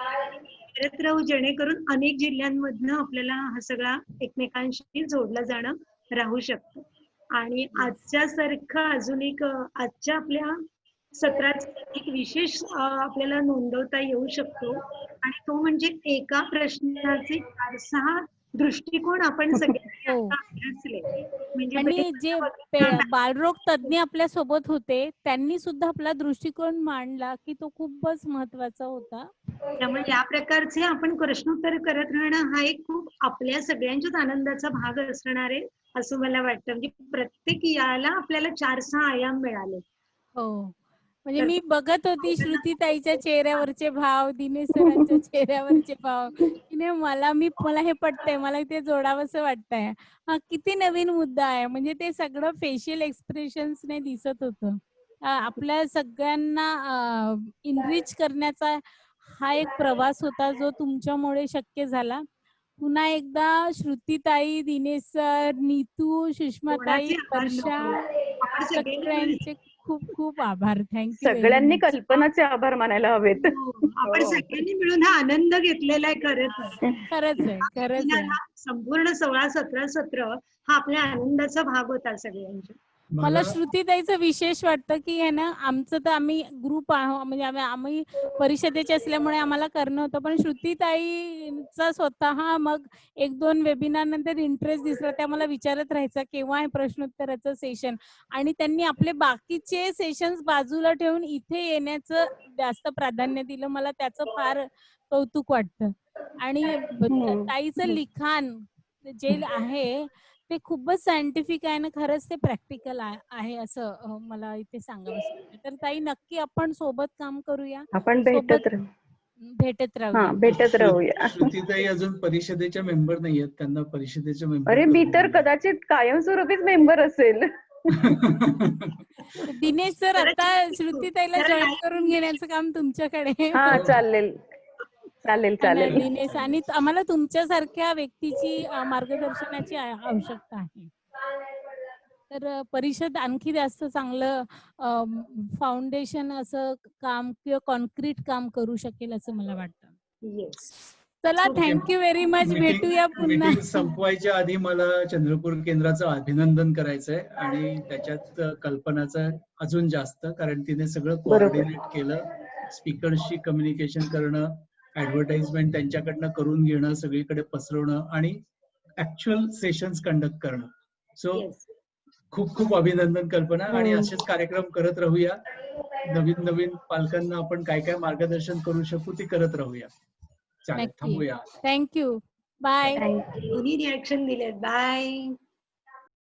करत राहू, जेणेकरून अनेक जिल्ह्यांमधनं आपल्याला हा सगळा एकमेकांशी जोडला जाणं राहू शकतं. आणि आजच्या सारखं अजून एक आजच्या आपल्या सत्राचा एक विशेष आपल्याला नोंदवता येऊ शकतो आणि तो म्हणजे एका प्रश्नाचे 4-6 दृष्टिकोन आपण सगळ्यांनी आता अभ्यासले. म्हणजे आणि जे बालरोग तज्ञ आपल्या सोबत होते त्यांनी सुद्धा आपला दृष्टिकोन मांडला की तो खूपच महत्वाचा होता. त्यामुळे या प्रकारचे आपण प्रश्नोत्तर करत राहणं हा एक खूप आपल्या सगळ्यांच्याच आनंदाचा भाग असणार आहे असं मला वाटतं. म्हणजे प्रत्येक याला आपल्याला 4-6 आयाम मिळाले. हो, म्हणजे मी बघत होती श्रुतीताईच्या चेहऱ्यावरचे भाव, दिनेश सरांच्या चेहऱ्यावरचे भाव, की नाही मला हे पटतंय, मला ते जोडावंसं वाटतंय. हा किती नवीन मुद्दा आहे. म्हणजे ते सगळं फेशियल एक्सप्रेशन्सने दिसत होतं. आपल्या सगळ्यांना इनरिच करण्याचा हा एक प्रवास होता जो तुमच्यामुळे शक्य झाला. पुन्हा एकदा श्रुतीताई, दिनेश सर, नीतू, सुषमाताई, वर्षा, सगळ्यांचे खूप खूप आभार. थँक्यू व्हेरी सगळ्यांनी मच. कल्पनाचे आभार मानायला हवेत. आपण सगळ्यांनी मिळून हा आनंद घेतलेला आहे खरंच आहे, खरंच आहे. संपूर्ण 16-17 सत्र हा आपल्या आनंदाचा भाग होता सगळ्यांच्या. मला श्रुतीताईचं विशेष वाटतं की आहे ना, आमचं तर आम्ही ग्रुप आहोत म्हणजे आम्ही परिषदेचे असल्यामुळे आम्हाला करणं होतं, पण श्रुतीताईचा स्वतः मग 1-2 वेबिनार नंतर इंटरेस्ट दिसला. त्या मला विचारत राहायचा केव्हा आहे प्रश्नोत्तराचं सेशन, आणि त्यांनी आपले बाकीचे सेशन्स बाजूला ठेवून इथे येण्याचं जास्त प्राधान्य दिलं. मला त्याचं फार कौतुक वाटतं. आणि ताईचं लिखाण जे आहे ते खूपच सायंटिफिक आहे ना, खरंच ते प्रॅक्टिकल आहे असं मला इथे सांगावंसं वाटतं. तर ताई नक्की आपण सोबत काम करूया, आपण भेटत राहूया. भेटत राहूया. श्रुतीताई अजून परिषदेच्या मेंबर नाहीयेत, त्यांना परिषदेच्या मेंबर. अरे मी तर कदाचित कायमस्वरूपीच मेंबर असेल. दिनेश सर आता श्रुतीताईला जॉईन करून घेण्याचं काम तुमच्याकडे. हा चालेल चालेल चालेल. दिनेश, आणि आम्हाला तुमच्यासारख्या व्यक्तीची मार्गदर्शनाची आवश्यकता आहे. तर परिषद आणखी जास्त चांगलं फाउंडेशन असं काम किंवा कॉन्क्रीट काम करू शकेल असं मला वाटतं. येस. चला, थँक्यू व्हेरी मच. भेटूया पुन्हा. मीटिंग संपवायच्या आधी मला चंद्रपूर केंद्राचं अभिनंदन करायचंय आणि त्याच्यात कल्पनाचं अजून जास्त, कारण तिने सगळं कोऑर्डिनेट केलं. स्पीकर्सशी कम्युनिकेशन करणं, ऍडव्हर्टाइजमेंट त्यांच्याकडनं करून घेणं, सगळीकडे पसरवणं आणि ऍक्च्युअल सेशन्स कंडक्ट करणं. सो खूप खूप अभिनंदन कल्पना, आणि असेच कार्यक्रम करत राहूया. नवीन नवीन पालकांना आपण काय काय मार्गदर्शन करू शकू ते करत राहूया. चालेल, नक्की. थांबूया. थँक्यू. बाय. दोन्ही रिॲक्शन दिलेत. बाय.